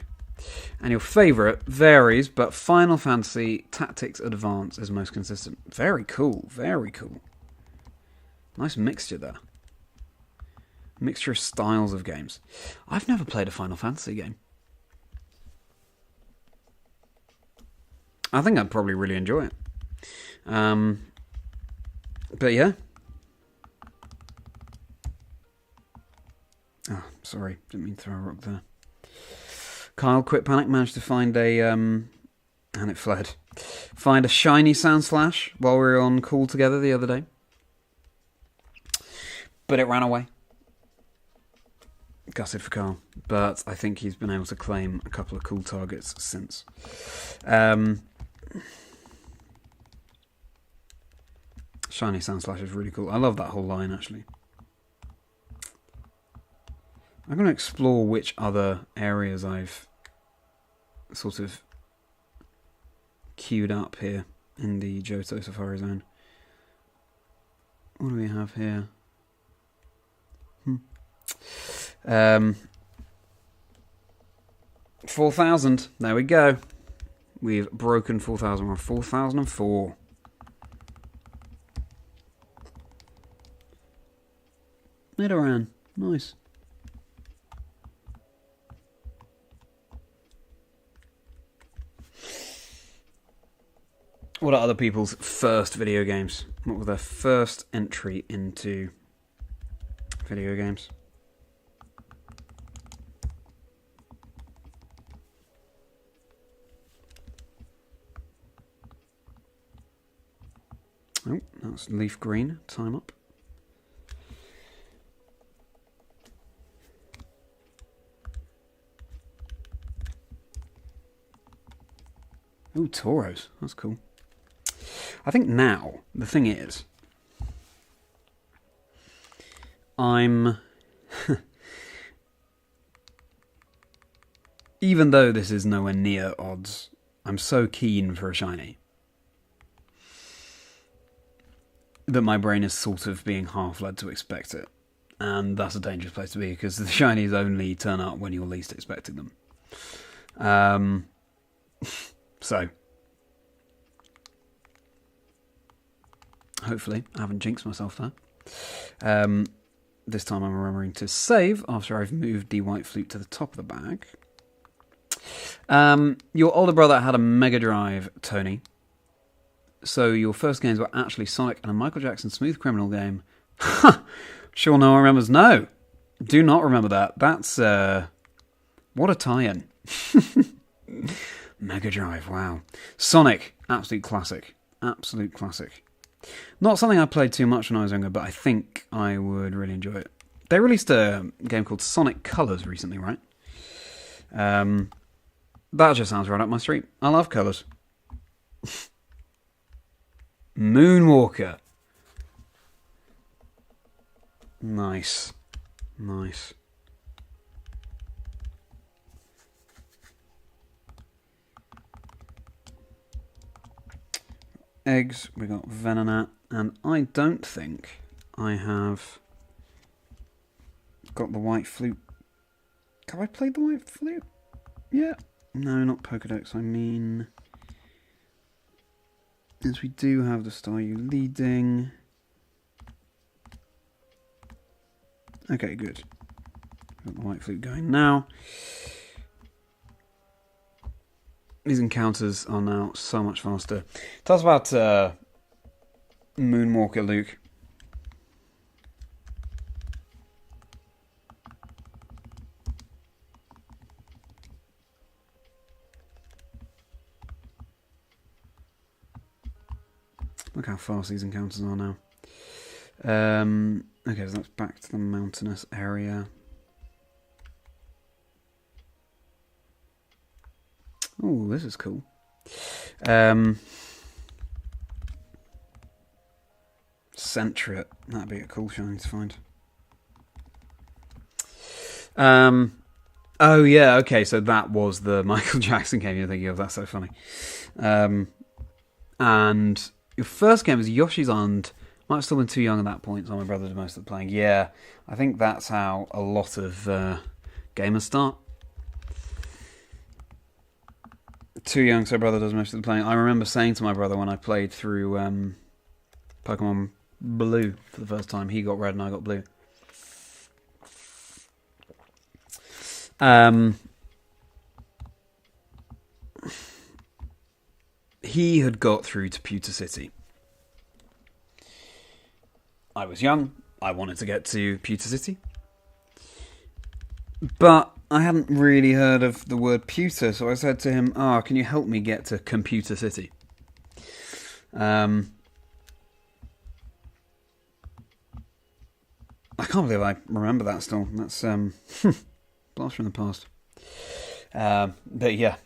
And your favourite varies, but Final Fantasy Tactics Advance is most consistent. Very cool, very cool. Nice mixture there. Mixture of styles of games. I've never played a Final Fantasy game. I think I'd probably really enjoy it. But yeah. Sorry, didn't mean to throw a rock there. Kyle, quit panic, managed to find a... and it fled. Find a shiny Sandslash while we were on call together the other day. But it ran away. Gutted for Carl. But I think he's been able to claim a couple of cool targets since. Shiny Sandslash is really cool. I love that whole line, actually. I'm going to explore which other areas I've sort of queued up here in the Johto Safari Zone. What do we have here? 4,000. There we go. We've broken 4,000. We're on 4,004. Nidoran. Nice. What are other people's first video games? What was their first entry into video games? Oh, that's leaf green. Time up. Oh, Tauros. That's cool. I think now, the thing is, I'm... even though this is nowhere near odds, I'm so keen for a shiny that my brain is sort of being half-led to expect it. And that's a dangerous place to be, because the shinies only turn up when you're least expecting them. So... hopefully, I haven't jinxed myself there. This time I'm remembering to save after I've moved the white flute to the top of the bag. Your older brother had a Mega Drive, Tony. So your first games were actually Sonic and a Michael Jackson Smooth Criminal game. Sure no one remembers. No, do not remember that. That's, what a tie-in. Mega Drive, wow. Sonic, absolute classic. Absolute classic. Not something I played too much when I was younger, but I think I would really enjoy it. They released a game called Sonic Colors recently, right? That just sounds right up my street. I love colours. Moonwalker. Nice. Nice. Eggs, we got Venonat, and I don't think I have got the white flute. Have I played the white flute? Yeah. No, not Pokedex, I mean... yes, we do have the Staryu leading. Okay, good. Got the white flute going now. These encounters are now so much faster. Tell us about Moonwalker, Luke. Look how fast these encounters are now. Okay, so that's back to the mountainous area. Oh, this is cool. Centret. That'd be a cool shiny to find. Oh, yeah, okay, so that was the Michael Jackson game you're thinking of. That's so funny. And your first game was Yoshi's Island. Might have still been too young at that point, so my brother did most of the playing. Yeah, I think that's how a lot of gamers start. Too young, so brother does most of the playing. I remember saying to my brother when I played through Pokemon Blue for the first time, he got red and I got blue. He had got through to Pewter City. I was young. I wanted to get to Pewter City. But I hadn't really heard of the word pewter, so I said to him, can you help me get to Computer City? I can't believe I remember that still. That's blast from the past. But yeah,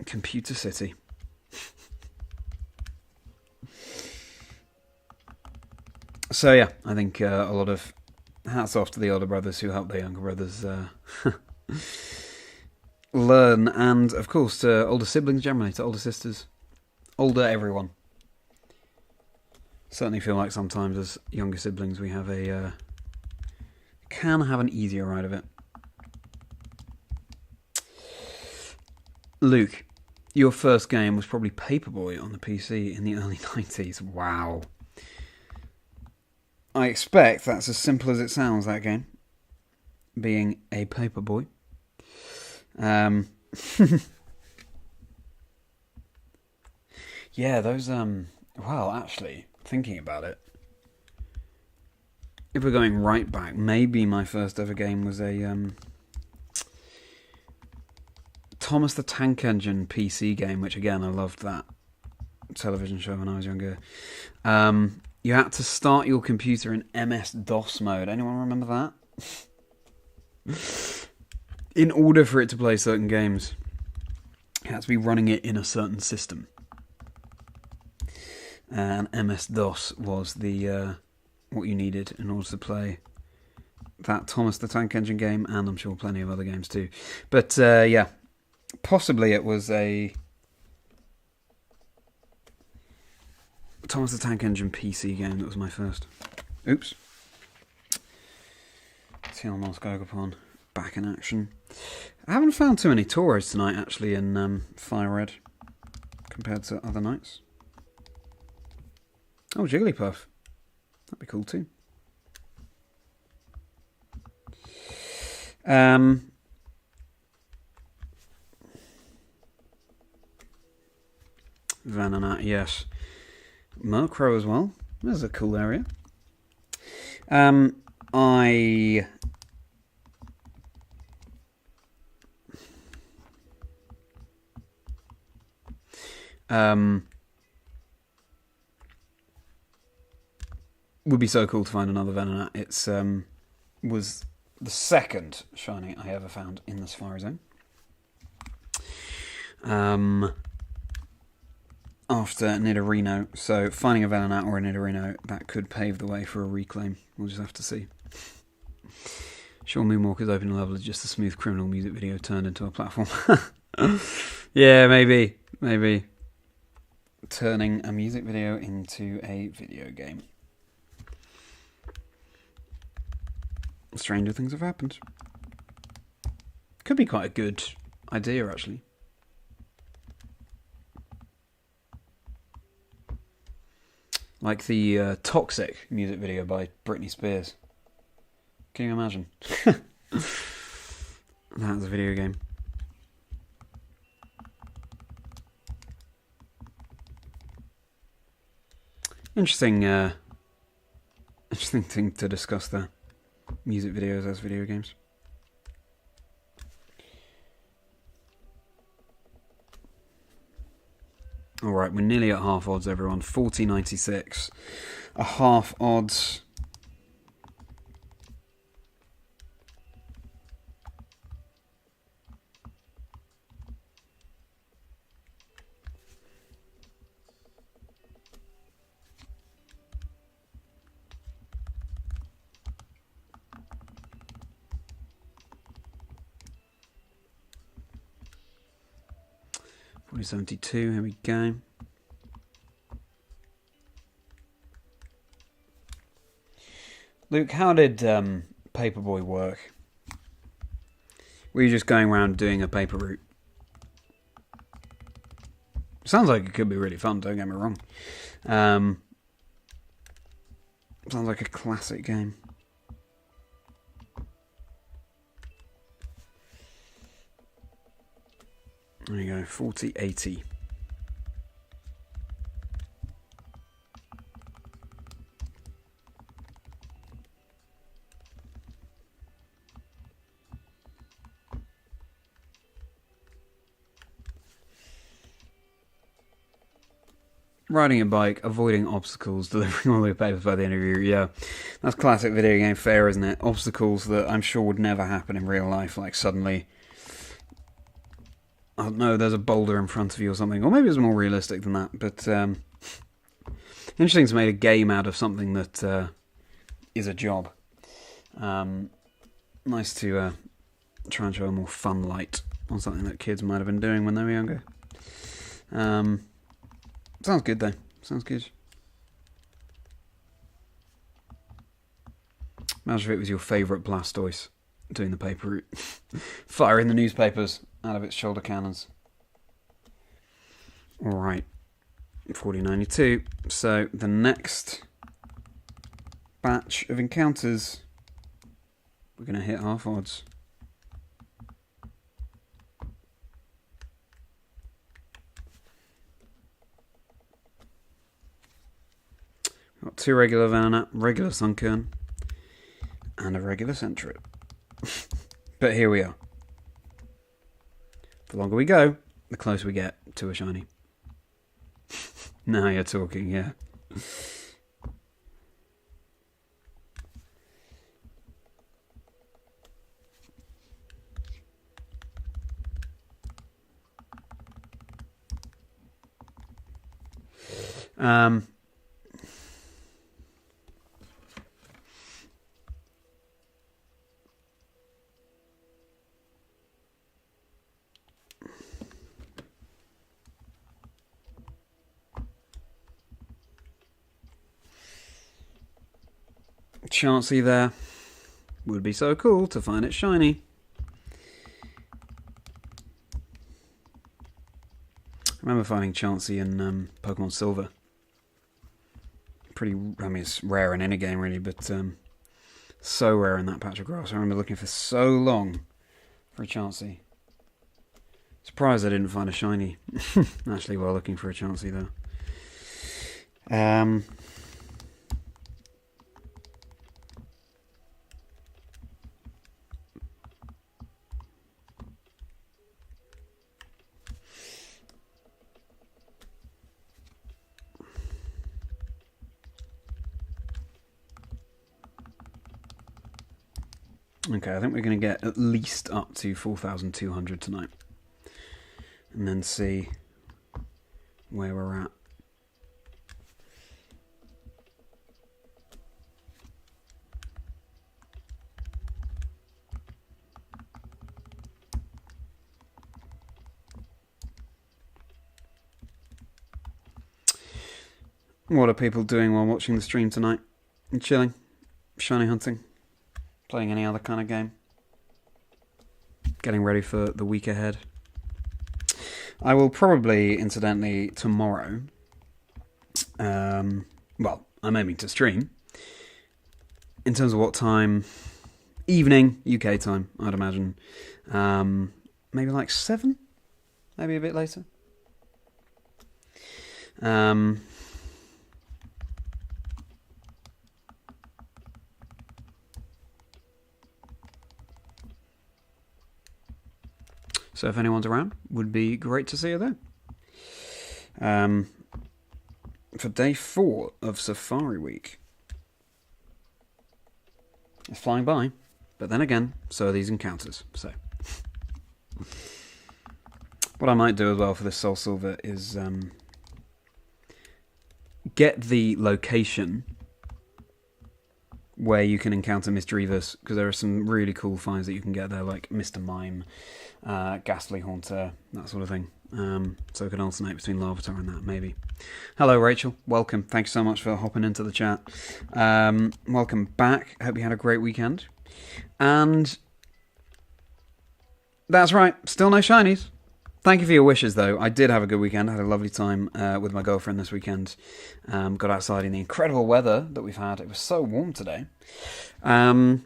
Computer City. So yeah, I think a lot of hats off to the older brothers who help their younger brothers learn, and of course to older siblings generally, to older sisters, older everyone. Certainly feel like sometimes as younger siblings we have can have an easier ride of it. Luke, your first game was probably Paperboy on the PC in the early 90s. Wow. I expect that's as simple as it sounds, that game. Being a Paperboy. Yeah, those, well, actually, thinking about it, if we're going right back, maybe my first ever game was a, Thomas the Tank Engine PC game, which again, I loved that television show when I was younger. You had to start your computer in MS-DOS mode. Anyone remember that? In order for it to play certain games, you had to be running it in a certain system. And MS-DOS was the what you needed in order to play that Thomas the Tank Engine game, and I'm sure plenty of other games too. But yeah, possibly it was a Thomas the Tank Engine PC game that was my first. Oops. Tealmos Gogapon back in action. I haven't found too many Toros tonight actually in Fire Red compared to other nights. Oh, Jigglypuff. That'd be cool too. Venonat, yes. Murkrow as well. There's a cool area. I would be so cool to find another Venonat. It's was the second shiny I ever found in the Safari Zone. After Nidorino, so finding a Venonat or a Nidorino, that could pave the way for a reclaim. We'll just have to see. Sure, Moonwalker's opening level is just a smooth criminal music video turned into a platform. Yeah, maybe. Turning a music video into a video game. Stranger things have happened. Could be quite a good idea, actually. Like the Toxic music video by Britney Spears. Can you imagine? That's a video game. Interesting thing to discuss there. Music videos as video games. Alright, we're nearly at half odds, everyone. 40.96. A half odds. .72, here we go. Luke, how did Paperboy work? Were you just going around doing a paper route? Sounds like it could be really fun, don't get me wrong. Sounds like a classic game. There you go, 40.80. riding a bike, avoiding obstacles, delivering all your papers by the end of your... Yeah, that's classic video game fare, isn't it? Obstacles that I'm sure would never happen in real life, like suddenly... I don't know, there's a boulder in front of you or something. Or maybe it's more realistic than that, but... interesting to make a game out of something that is a job. Nice to try and show a more fun light on something that kids might have been doing when they were younger. Sounds good though. Sounds good. Imagine if it was your favourite Blastoise doing the paper route. Firing the newspapers out of its shoulder cannons. Alright. 4092. So the next batch of encounters, we're going to hit half odds. Got 2 regular Venonat, regular Sunkern, and a regular Sentret. But here we are. The longer we go, the closer we get to a shiny. Now you're talking, yeah. Chansey there. Would be so cool to find it shiny. I remember finding Chansey in Pokemon Silver. Pretty, I mean, it's rare in any game really, but so rare in that patch of grass. I remember looking for so long for a Chansey. Surprised I didn't find a shiny. Actually, while looking for a Chansey though. Okay, I think we're going to get at least up to 4,200 tonight. And then see where we're at. What are people doing while watching the stream tonight? Chilling? Shiny hunting? Playing any other kind of game? Getting ready for the week ahead? I will probably, incidentally, tomorrow... well, I'm aiming to stream. In terms of what time... Evening, UK time, I'd imagine. Maybe like 7? Maybe a bit later. So if anyone's around, would be great to see you there. For day 4 of Safari Week. It's flying by, but then again, so are these encounters. So, what I might do as well for this Soul Silver is get the location where you can encounter Misdreavus, because there are some really cool finds that you can get there, like Mr. Mime, Ghastly Haunter, that sort of thing. So it can alternate between Larvitar and that, maybe. Hello, Rachel. Welcome. Thanks so much for hopping into the chat. Welcome back. Hope you had a great weekend. And that's right. Still no shinies. Thank you for your wishes, though. I did have a good weekend. I had a lovely time with my girlfriend this weekend. Got outside in the incredible weather that we've had. It was so warm today. But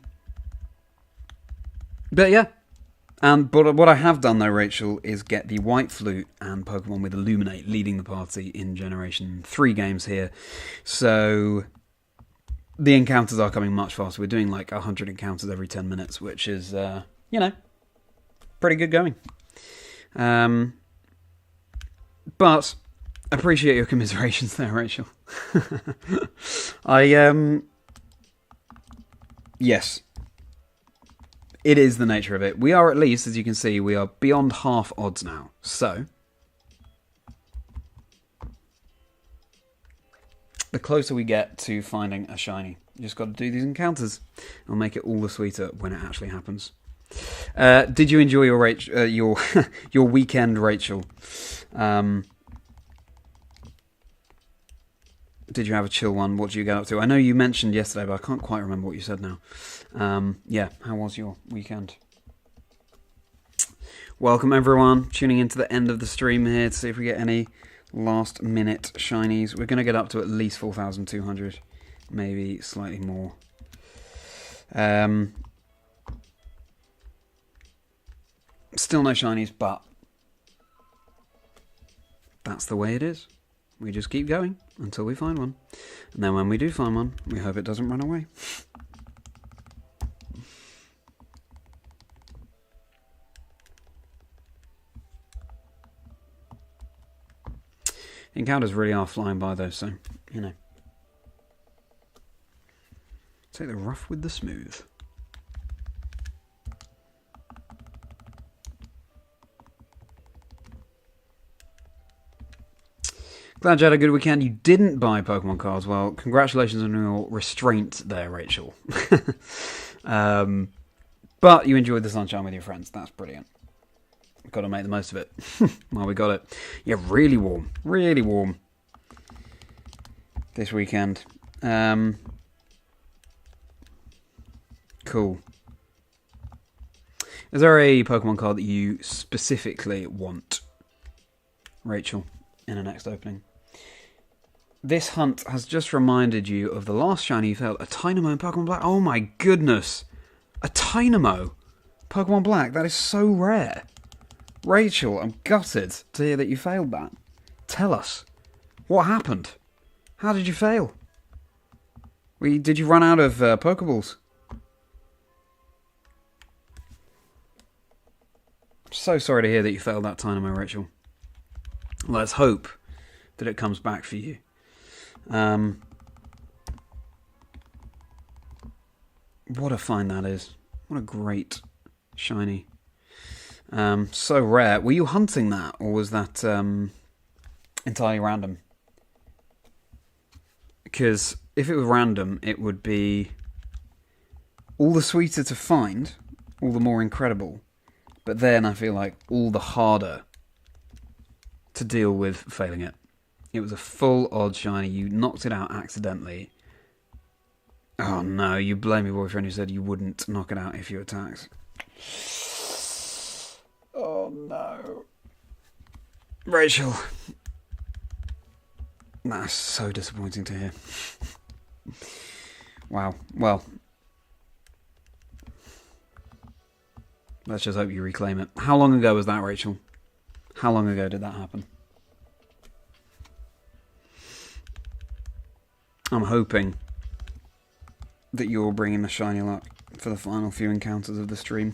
yeah. But what I have done, though, Rachel, is get the White Flute and Pokemon with Illuminate leading the party in Generation 3 games here. So the encounters are coming much faster. We're doing like 100 encounters every 10 minutes, which is, pretty good going. But appreciate your commiserations there, Rachel. Yes. It is the nature of it. We are, at least, as you can see, we are beyond half odds now. So, the closer we get to finding a shiny, you just got to do these encounters. It'll make it all the sweeter when it actually happens. Did you enjoy your your weekend, Rachel? Did you have a chill one? What did you get up to? I know you mentioned yesterday, but I can't quite remember what you said now. Yeah, how was your weekend? Welcome everyone, tuning into the end of the stream here to see if we get any last minute shinies. We're going to get up to at least 4,200, maybe slightly more. Still no shinies, but that's the way it is. We just keep going until we find one. And then when we do find one, we hope it doesn't run away. Encounters really are flying by though, so, you know. Take the rough with the smooth. Glad you had a good weekend. You didn't buy Pokemon cards. Well, congratulations on your restraint there, Rachel. But you enjoyed the sunshine with your friends. That's brilliant. Got to make the most of it. Well, we got it. Yeah, really warm. Really warm. This weekend. Cool. Is there a Pokemon card that you specifically want, Rachel, in the next opening? This hunt has just reminded you of the last shiny you failed. A Tynamo in Pokemon Black. Oh my goodness. A Tynamo. Pokemon Black. That is so rare. Rachel, I'm gutted to hear that you failed that. Tell us. What happened? How did you fail? Did you run out of Pokeballs? So sorry to hear that you failed that Dynamo, Rachel. Let's hope that it comes back for you. What a find that is. What a great shiny. So rare. Were you hunting that, or was that entirely random? Because if it was random, it would be all the sweeter to find, all the more incredible. But then I feel like all the harder to deal with failing it. It was a full odd shiny. You knocked it out accidentally. Oh no, you blame your boyfriend who said you wouldn't knock it out if you attacked. Oh no. Rachel. That's so disappointing to hear. Wow. Well, let's just hope you reclaim it. How long ago was that, Rachel? How long ago did that happen? I'm hoping that you're bringing the shiny luck for the final few encounters of the stream.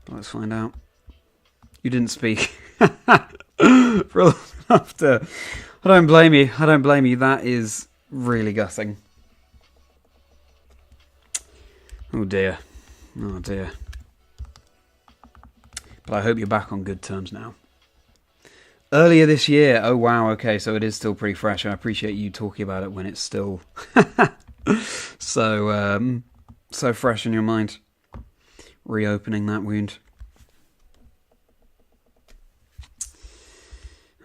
But let's find out. You didn't speak for long enough to... I don't blame you. I don't blame you. That is really gutting. Oh dear. Oh dear. But I hope you're back on good terms now. Earlier this year. Oh wow, okay, so it is still pretty fresh. I appreciate you talking about it when it's still so fresh in your mind. Reopening that wound.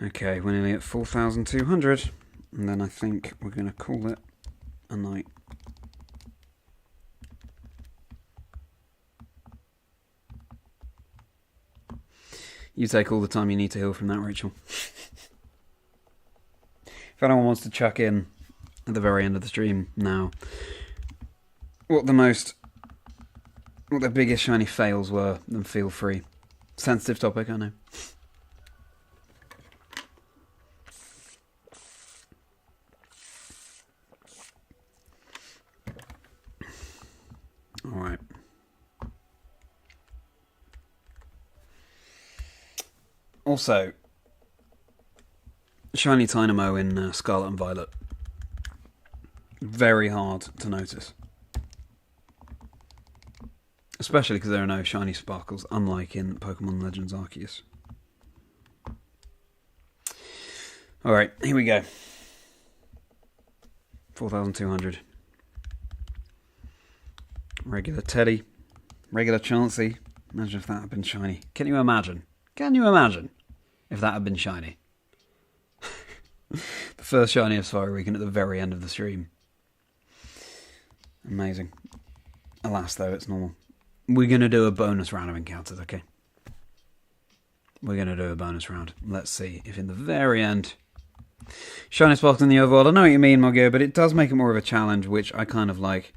Okay, we're nearly at 4,200. And then I think we're going to call it a night. You take all the time you need to heal from that, Rachel. If anyone wants to chuck in at the very end of the stream now what the biggest shiny fails were, then feel free. Sensitive topic, I know. Alright. Also, Shiny Tynamo in Scarlet and Violet. Very hard to notice. Especially because there are no shiny sparkles, unlike in Pokemon Legends Arceus. Alright, here we go. 4,200. Regular Teddy. Regular Chansey. Imagine if that had been shiny. Can you imagine? Can you imagine if that had been shiny? The first shiny of Safari Weekend at the very end of the stream. Amazing. Alas, though, it's normal. We're going to do a bonus round of encounters, okay? We're going to do a bonus round. Let's see if in the very end... Shiny sparkles in the overworld. I know what you mean, Moggo, but it does make it more of a challenge, which I kind of like.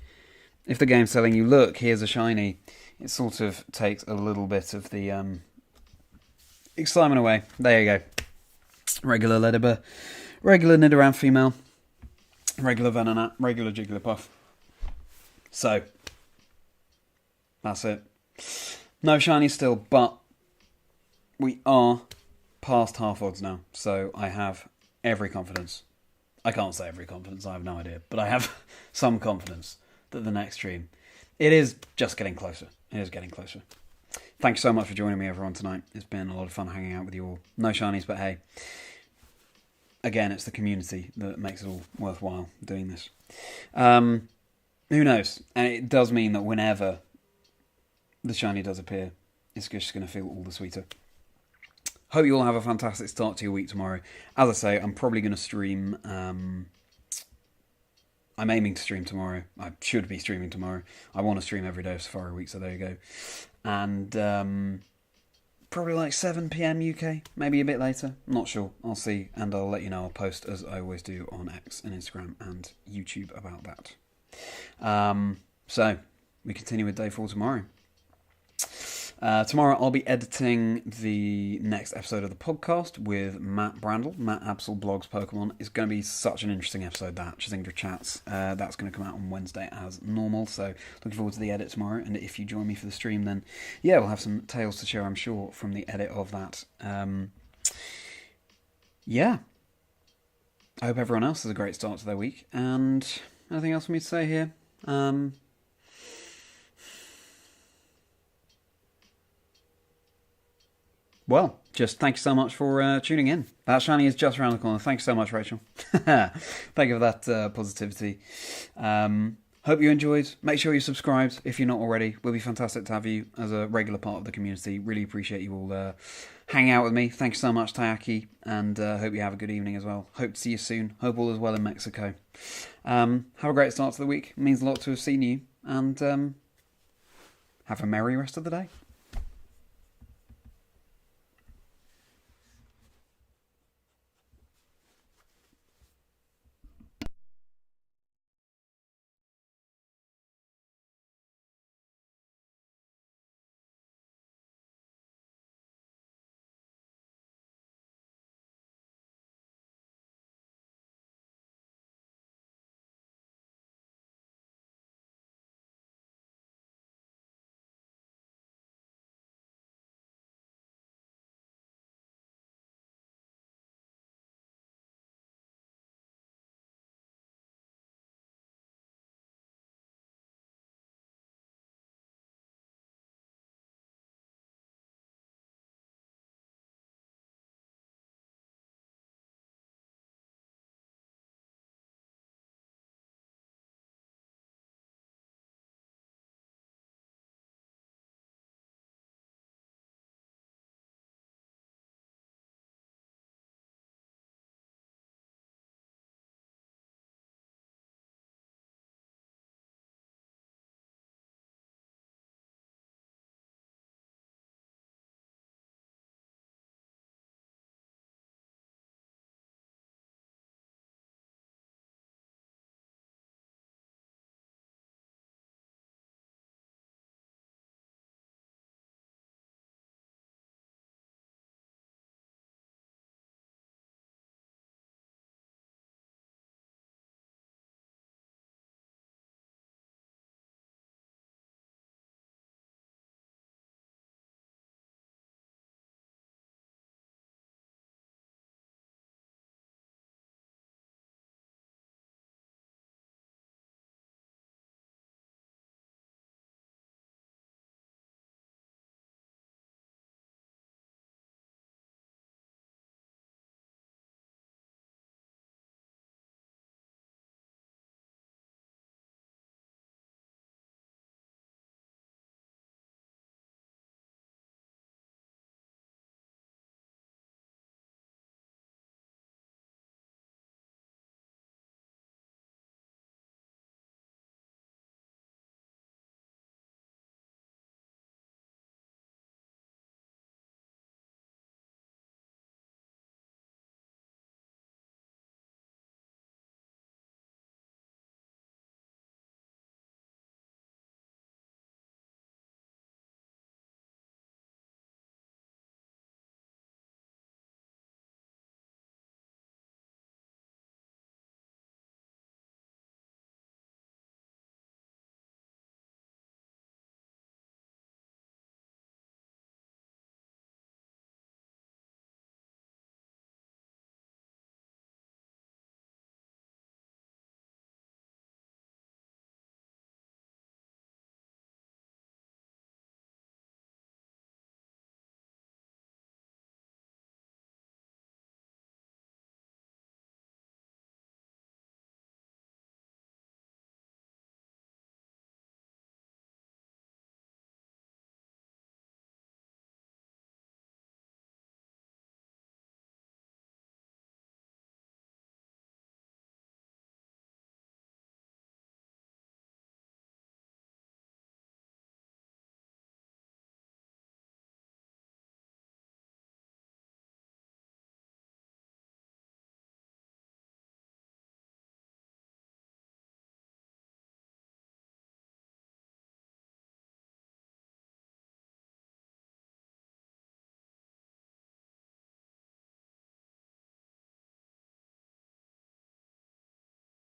If the game's telling you, look, here's a shiny, it sort of takes a little bit of the excitement away. There you go. Regular Ledibur, regular Nidoran female, regular Venonat, regular Jigglypuff. So, that's it. No shiny still, but we are past half odds now, so I have every confidence. I can't say every confidence, I have no idea, but I have some confidence that the next stream, it is just getting closer. It is getting closer. Thanks so much for joining me, everyone, tonight. It's been a lot of fun hanging out with you all. No shinies, but hey, again, it's the community that makes it all worthwhile doing this. Who knows? And it does mean that whenever the shiny does appear, it's just going to feel all the sweeter. Hope you all have a fantastic start to your week tomorrow. As I say, I'm probably going to stream... I'm aiming to stream tomorrow. I should be streaming tomorrow. I want to stream every day of Safari Week, so there you go. And probably like 7 PM UK, maybe a bit later. Not sure. I'll see, and I'll let you know. I'll post, as I always do, on X and Instagram and YouTube about that. So, we continue with day 4 tomorrow. Tomorrow I'll be editing the next episode of the podcast with Matt Brandle. Matt Absol blogs Pokemon. It's going to be such an interesting episode, that Chazingdra chats. That's going to come out on Wednesday as normal, so looking forward to the edit tomorrow. And if you join me for the stream, then yeah, we'll have some tales to share, I'm sure, from the edit of that. Yeah, I hope everyone else has a great start to their week. And anything else for me to say here? Well, just thank you so much for tuning in. That shiny is just around the corner. Thank you so much, Rachel. Thank you for that positivity. Hope you enjoyed. Make sure you subscribed if you're not already. It will be fantastic to have you as a regular part of the community. Really appreciate you all hanging out with me. Thank you so much, Tayaki, and hope you have a good evening as well. Hope to see you soon. Hope all is well in Mexico. Have a great start to the week. It means a lot to have seen you, and have a merry rest of the day.